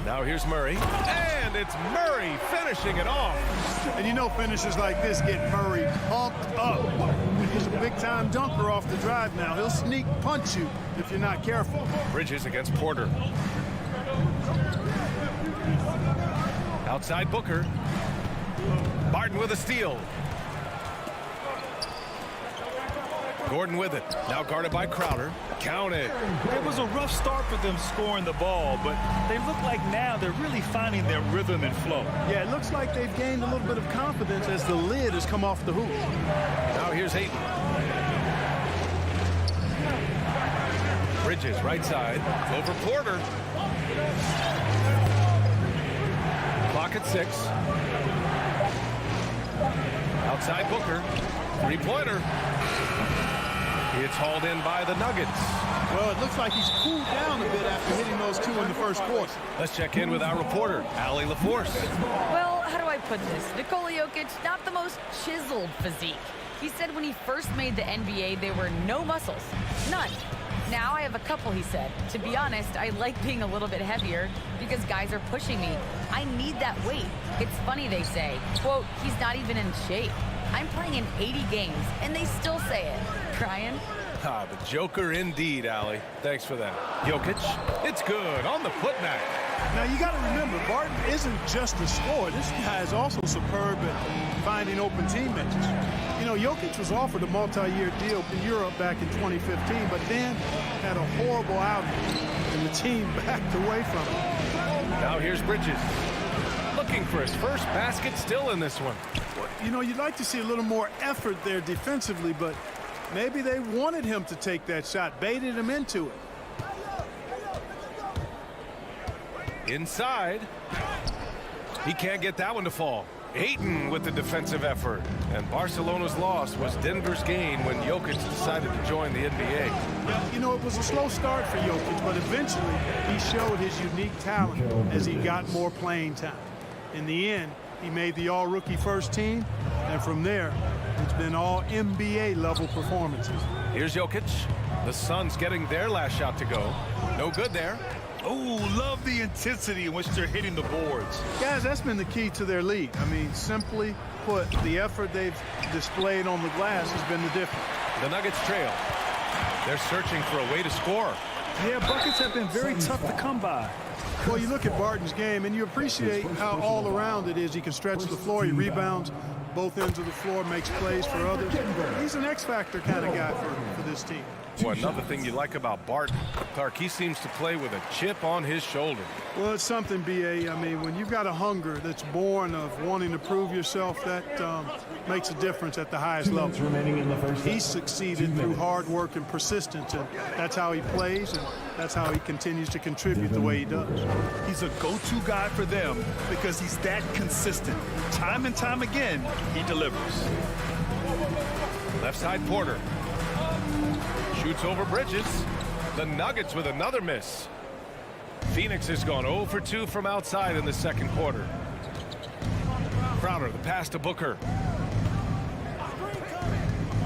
Now here's Murray. And it's Murray finishing it off. And you know finishes like this get Murray pumped up. He's a big-time dunker off the drive now. He'll sneak punch you if you're not careful. Bridges against Porter. Outside Booker. Barton with a steal. Gordon with it. Now guarded by Crowder. Count it. It was a rough start for them scoring the ball, but they look like now they're really finding their rhythm and flow. Yeah, it looks like they've gained a little bit of confidence as the lid has come off the hoop. Now here's Ayton. Bridges right side. Over Porter. Clock at 6. Outside Booker. Three-pointer. It's hauled in by the Nuggets. Well, it looks like he's cooled down a bit after hitting those two in the first quarter. Let's check in with our reporter, Allie LaForce. Well, how do I put this? Nikola Jokic, not the most chiseled physique. He said when he first made the NBA, there were no muscles. None. Now I have a couple, he said. To be honest, I like being a little bit heavier because guys are pushing me. I need that weight. It's funny they say, quote, he's not even in shape. I'm playing in 80 games, and they still say it. Brian? Ah, the Joker indeed, Allie. Thanks for that. Jokic, it's good on the putback. Now, you got to remember, Barton isn't just a scorer. This guy is also superb at finding open teammates. You know, Jokic was offered a multi-year deal in Europe back in 2015, but then had a horrible outing, and the team backed away from him. Now here's Bridges. Looking for his first basket still in this one. You know, you'd like to see a little more effort there defensively, but maybe they wanted him to take that shot, baited him into it. Inside. He can't get that one to fall. Ayton with the defensive effort. And Barcelona's loss was Denver's gain when Jokic decided to join the NBA. Yeah, you know, it was a slow start for Jokic, but eventually he showed his unique talent as he got more playing time. In the end, he made the all-rookie first team, and from there, it's been all NBA-level performances. Here's Jokic. The Suns getting their last shot to go. No good there. Oh, love the intensity in which they're hitting the boards. Guys, that's been the key to their lead. I mean, simply put, the effort they've displayed on the glass has been the difference. The Nuggets trail. They're searching for a way to score. Yeah, buckets have been very tough to come by. Well, you look at Barton's game, and you appreciate how all-around it is. He can stretch the floor. He rebounds both ends of the floor, makes plays for others. He's an X-factor kind of guy for this team. Well, another thing you like about Barton, Clark, he seems to play with a chip on his shoulder. Well, it's something, B.A. I mean, when you've got a hunger that's born of wanting to prove yourself, that makes a difference at the highest level. He's succeeded through hard work and persistence, and that's how he plays, and that's how he continues to contribute the way he does. He's a go-to guy for them because he's that consistent. Time and time again, he delivers. Left side Porter. Shoots over Bridges. The Nuggets with another miss. Phoenix has gone 0 for 2 from outside in the second quarter. Crowder, the pass to Booker.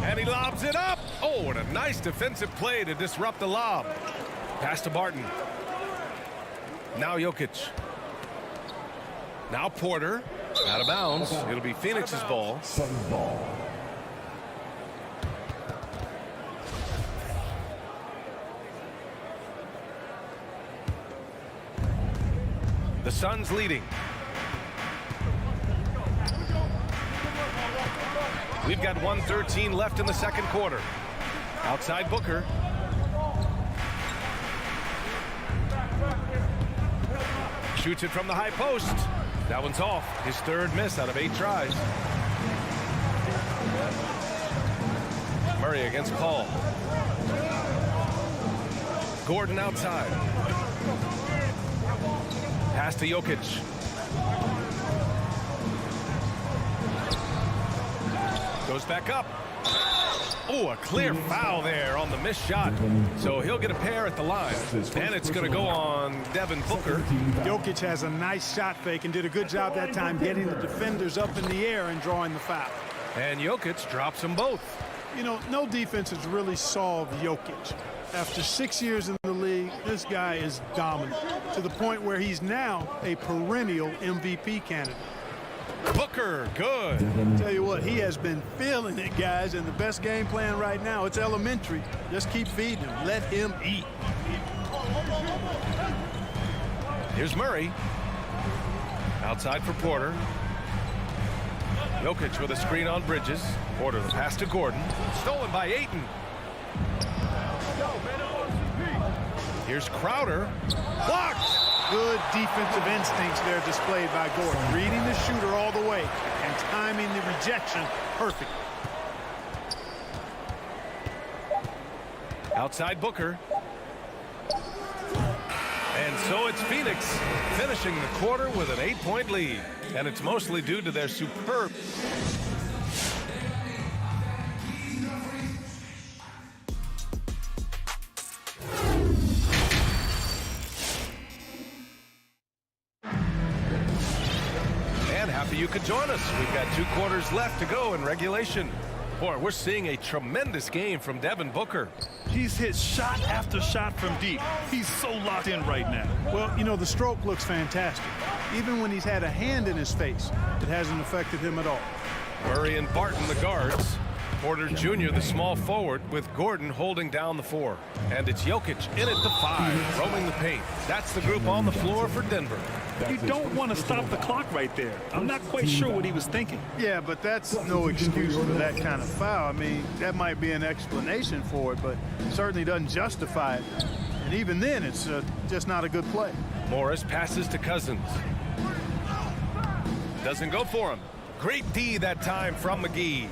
And he lobs it up. Oh, and a nice defensive play to disrupt the lob. Pass to Barton. Now Jokic. Now Porter. Out of bounds. It'll be Phoenix's ball. The Suns leading. We've got 1:13 left in the second quarter. Outside Booker. Shoots it from the high post. That one's off. His third miss out of 8 tries. Murray against Paul. Gordon outside. Pass to Jokic. Goes back up. Oh, a clear foul there on the missed shot. So he'll get a pair at the line. And it's going to go on Devin Booker. Jokic has a nice shot fake and did a good job that time getting the defenders up in the air and drawing the foul. And Jokic drops them both. You know, no defense has really solved Jokic. After 6 years in the league, this guy is dominant to the point where he's now a perennial MVP candidate. Booker, good. Tell you what, he has been feeling it, guys, and the best game plan right now, it's elementary. Just keep feeding him. Let him eat. Here's Murray. Outside for Porter. Jokic with a screen on Bridges. Porter the pass to Gordon. Stolen by Ayton. Here's Crowder. Blocked. Good defensive instincts there displayed by Gordon. Reading the shooter all the way and timing the rejection perfect. Outside Booker. And so it's Phoenix finishing the quarter with an 8-point lead. And it's mostly due to their superb... Happy you could join us. We've got 2 quarters left to go in regulation. Boy, we're seeing a tremendous game from Devin Booker. He's hit shot after shot from deep. He's so locked in right now. Well, you know, the stroke looks fantastic. Even when he's had a hand in his face, it hasn't affected him at all. Murray and Barton, the guards. Porter Jr., the small forward, with Gordon holding down the 4. And it's Jokic in at the 5, roaming the paint. That's the group on the floor for Denver. You don't want to stop the clock right there. I'm not quite sure what he was thinking. Yeah, but that's no excuse for that kind of foul. I mean, that might be an explanation for it, but it certainly doesn't justify it. And even then, it's just not a good play. Morris passes to Cousins. Doesn't go for him. Great D that time from McGee.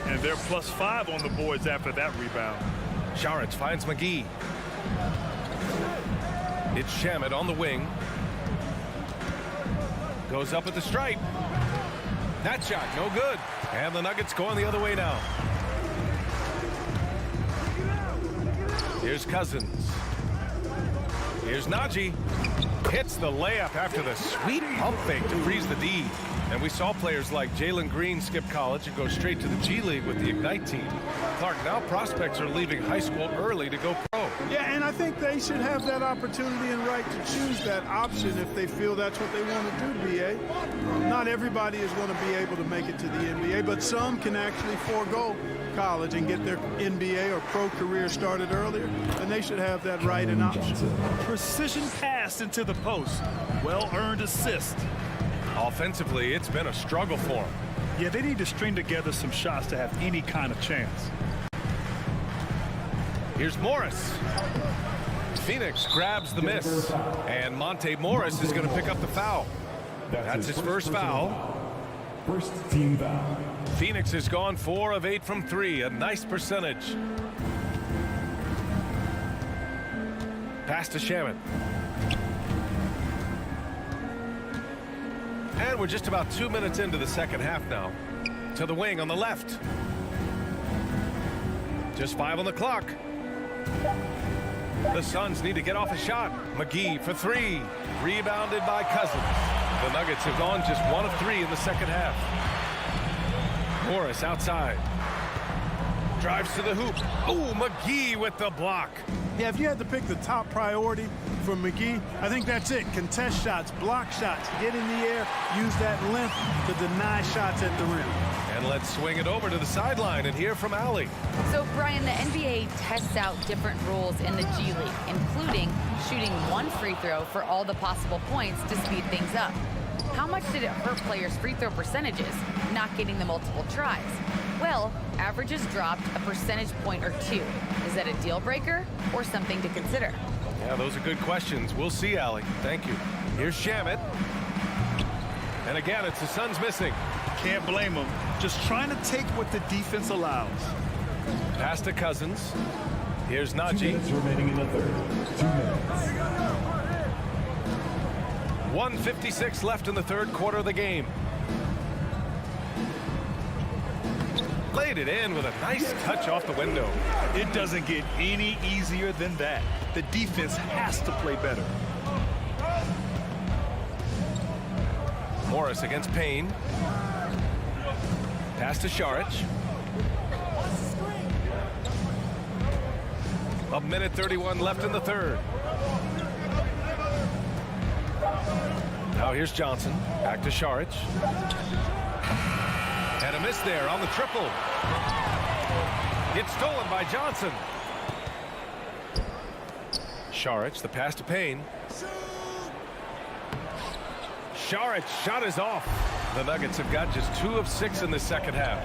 And they're +5 on the boards after that rebound. Saric finds McGee. It's Shamet on the wing. Goes up at the stripe. That shot, no good. And the Nuggets going the other way now. Here's Cousins. Here's Najee. Hits the layup after the sweet pump fake to freeze the D. And we saw players like Jalen Green skip college and go straight to the G League with the Ignite team. Clark, now prospects are leaving high school early to go pro. Yeah, and I think they should have that opportunity and right to choose that option if they feel that's what they want to do, B.A. Not everybody is going to be able to make it to the NBA, but some can actually forego college and get their NBA or pro career started earlier, and they should have that right and option. Precision pass into the post. Well-earned assist. Offensively, it's been a struggle for them. Yeah, they need to string together some shots to have any kind of chance. Here's Morris. Phoenix grabs the miss, and Monte Morris is going to pick up the foul. That's his first foul. First team foul. Phoenix has gone 4 of 8 from 3, a nice percentage. Pass to Shamet. And we're just about 2 minutes into the second half now. To the wing on the left. Just 5 on the clock. The Suns need to get off a shot. McGee for 3. Rebounded by Cousins. The Nuggets have gone just 1 of 3 in the second half. Morris outside. Drives to the hoop. Oh, McGee with the block. Yeah, if you had to pick the top priority for McGee, I think that's it. Contest shots, block shots, get in the air, use that length to deny shots at the rim. And let's swing it over to the sideline and hear from Allie. So, Brian, the NBA tests out different rules in the G League, including shooting one free throw for all the possible points to speed things up. How much did it hurt players' free throw percentages, not getting the multiple tries? Well, averages dropped a percentage point or two. Is that a deal breaker or something to consider? Yeah, those are good questions. We'll see, Allie. Thank you. Here's Shamet. And again, it's the Suns missing. Can't blame them. Just trying to take what the defense allows. Pass to Cousins. Here's Najee. 2 minutes remaining in the third. 2 minutes. 1:56 left in the third quarter of the game. Laid it in with a nice touch off the window. It doesn't get any easier than that. The defense has to play better. Morris against Payne. Pass to Šarić. A minute 31 left in the third. Now here's Johnson. Back to Šarić. And a miss there on the triple. It's stolen by Johnson. Šarić, the pass to Payne. Šarić, shot is off. The Nuggets have got just 2 of 6 in the second half.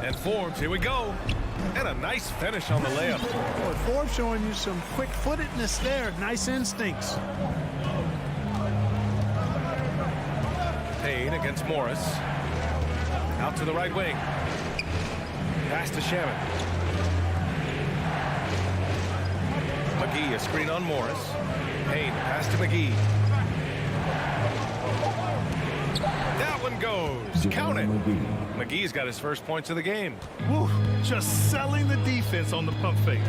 And Forbes, here we go. And a nice finish on the layup. Boy, Forbes showing you some quick-footedness there. Nice instincts. Payne against Morris. Out to the right wing. Pass to Shamet. McGee, a screen on Morris. Payne, pass to McGee. That one goes. Count it. McGee's got his first points of the game. Woo, just selling the defense on the pump fake.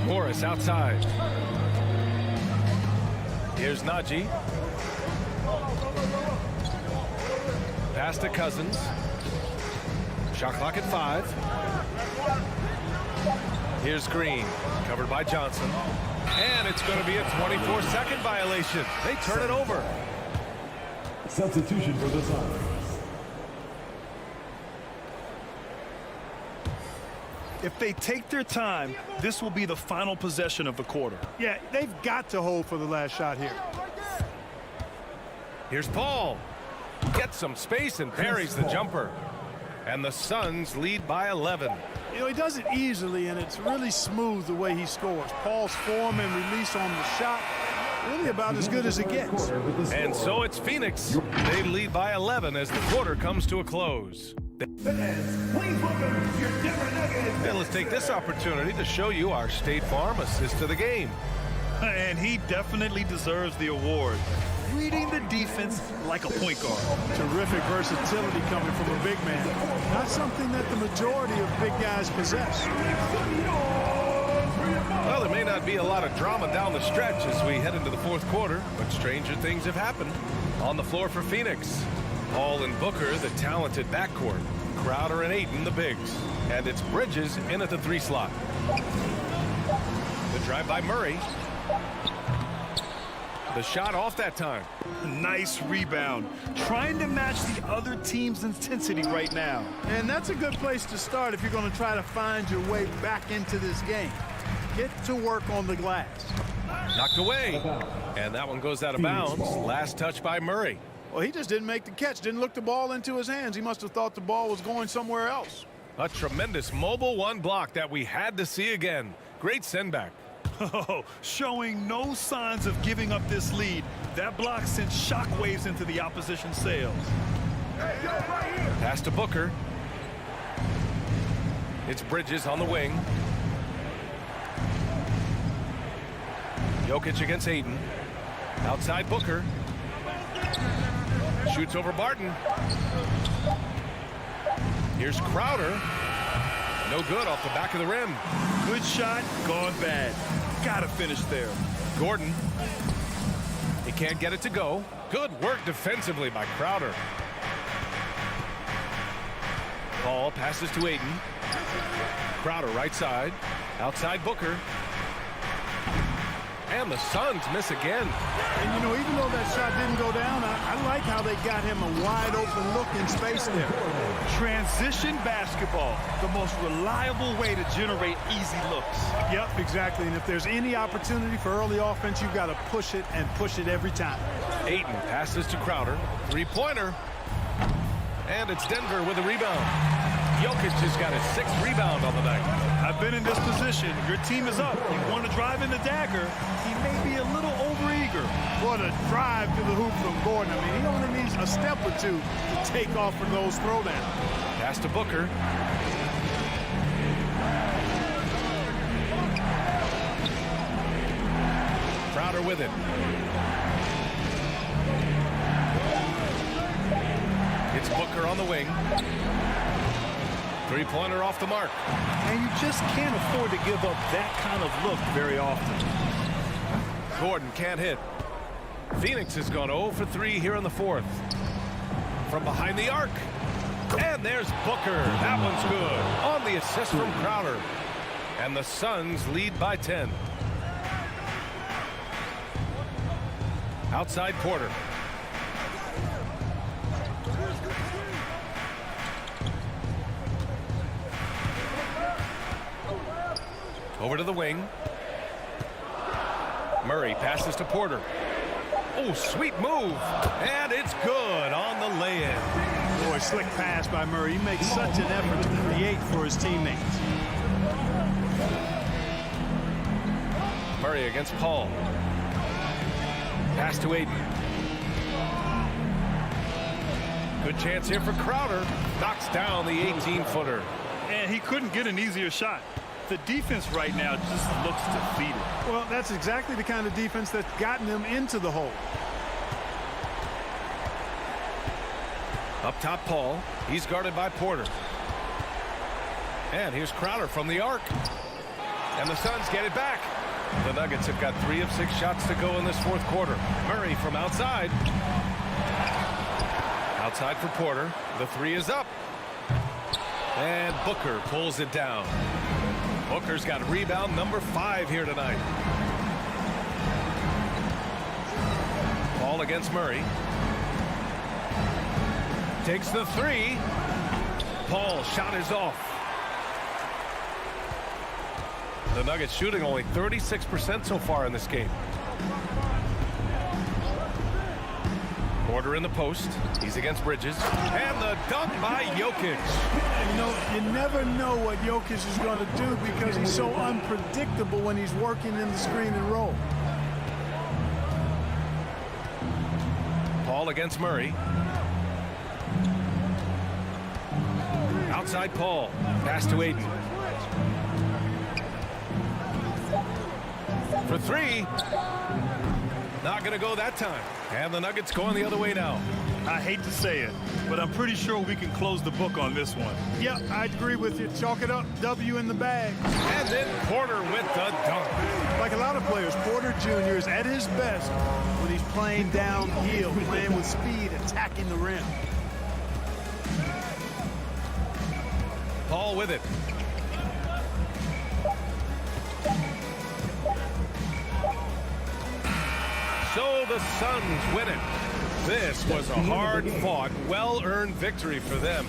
Morris outside. Here's Najee. Pass to Cousins. Shot clock at 5. Here's Green, covered by Johnson. And it's going to be a 24-second violation. They turn it over. Substitution for the Suns. If they take their time, this will be the final possession of the quarter. Yeah, they've got to hold for the last shot here. Here's Paul. Gets some space and parries the jumper. And the Suns lead by 11. You know, he does it easily, and it's really smooth the way he scores. Paul's form and release on the shot, really about as good as it gets. And so it's Phoenix. They lead by 11 as the quarter comes to a close. Please welcome your Denver Nuggets. And let's take this opportunity to show you our State Farm assist to the game. And he definitely deserves the award. Reading the defense like a point guard. Terrific versatility coming from a big man. Not something that the majority of big guys possess. Well, there may not be a lot of drama down the stretch as we head into the fourth quarter, but stranger things have happened. On the floor for Phoenix, Paul and Booker, the talented backcourt. Crowder and Ayton, the bigs. And it's Bridges in at the 3 slot. The drive by Murray. The shot off that time. Nice rebound. Trying to match the other team's intensity right now. And that's a good place to start if you're going to try to find your way back into this game. Get to work on the glass. Knocked away. And that one goes out of bounds. Last touch by Murray. Well, he just didn't make the catch. Didn't look the ball into his hands. He must have thought the ball was going somewhere else. A tremendous mobile 1 block that we had to see again. Great send back. Oh, showing no signs of giving up this lead. That block sent shockwaves into the opposition sails. Pass to Booker. It's Bridges on the wing. Jokic against Ayton. Outside Booker. Shoots over Barton. Here's Crowder. No good off the back of the rim. Good shot, gone bad. Gotta finish there. Gordon. He can't get it to go. Good work defensively by Crowder. Paul passes to Ayton. Crowder right side. Outside Booker. And the Suns miss again. And, you know, even though that shot didn't go down, I like how they got him a wide open look in space there. Transition basketball, the most reliable way to generate easy looks. Yep, exactly. And if there's any opportunity for early offense, you've got to push it and push it every time. Ayton passes to Crowder. Three-pointer. And it's Denver with a rebound. Jokic has got his 6th rebound on the night. I've been in this position. Your team is up. You want to drive in the dagger. He may be a little overeager. What a drive to the hoop from Gordon. I mean, he only needs a step or two to take off from those throwdowns. Pass to Booker. Crowder with it. It's Booker on the wing. Three-pointer off the mark. And you just can't afford to give up that kind of look very often. Gordon can't hit. Phoenix has gone 0 for 3 here in the 4th. From behind the arc. And there's Booker. That one's good. On the assist from Crowder. And the Suns lead by 10. Outside Porter. Over to the wing. Murray passes to Porter. Oh, sweet move. And it's good on the lay-in. Boy, slick pass by Murray. He makes such an effort to create for his teammates. Murray against Paul. Pass to Ayton. Good chance here for Crowder. Knocks down the 18-footer. And he couldn't get an easier shot. The defense right now just looks defeated. Well, that's exactly the kind of defense that's gotten them into the hole. Up top, Paul. He's guarded by Porter. And here's Crowder from the arc. And the Suns get it back. The Nuggets have got 3 of 6 shots to go in this 4th quarter. Murray from outside. Outside for Porter. The 3 is up. And Booker pulls it down. Booker's got rebound number 5 here tonight. Ball against Murray. Takes the 3. Paul's shot is off. The Nuggets shooting only 36% so far in this game. Porter in the post. He's against Bridges. And the dunk by Jokic. You know, you never know what Jokic is going to do because he's so unpredictable when he's working in the screen and roll. Paul against Murray. Outside Paul. Pass to Ayton. For 3. Not going to go that time. And the Nuggets going the other way now. I hate to say it, but I'm pretty sure we can close the book on this one. Yeah, I agree with you. Chalk it up. W in the bag. And then Porter with the dunk. Like a lot of players, Porter Jr. is at his best when he's playing downhill, playing with speed, attacking the rim. Paul with it. So the Suns win it. This was a hard-fought, well-earned victory for them.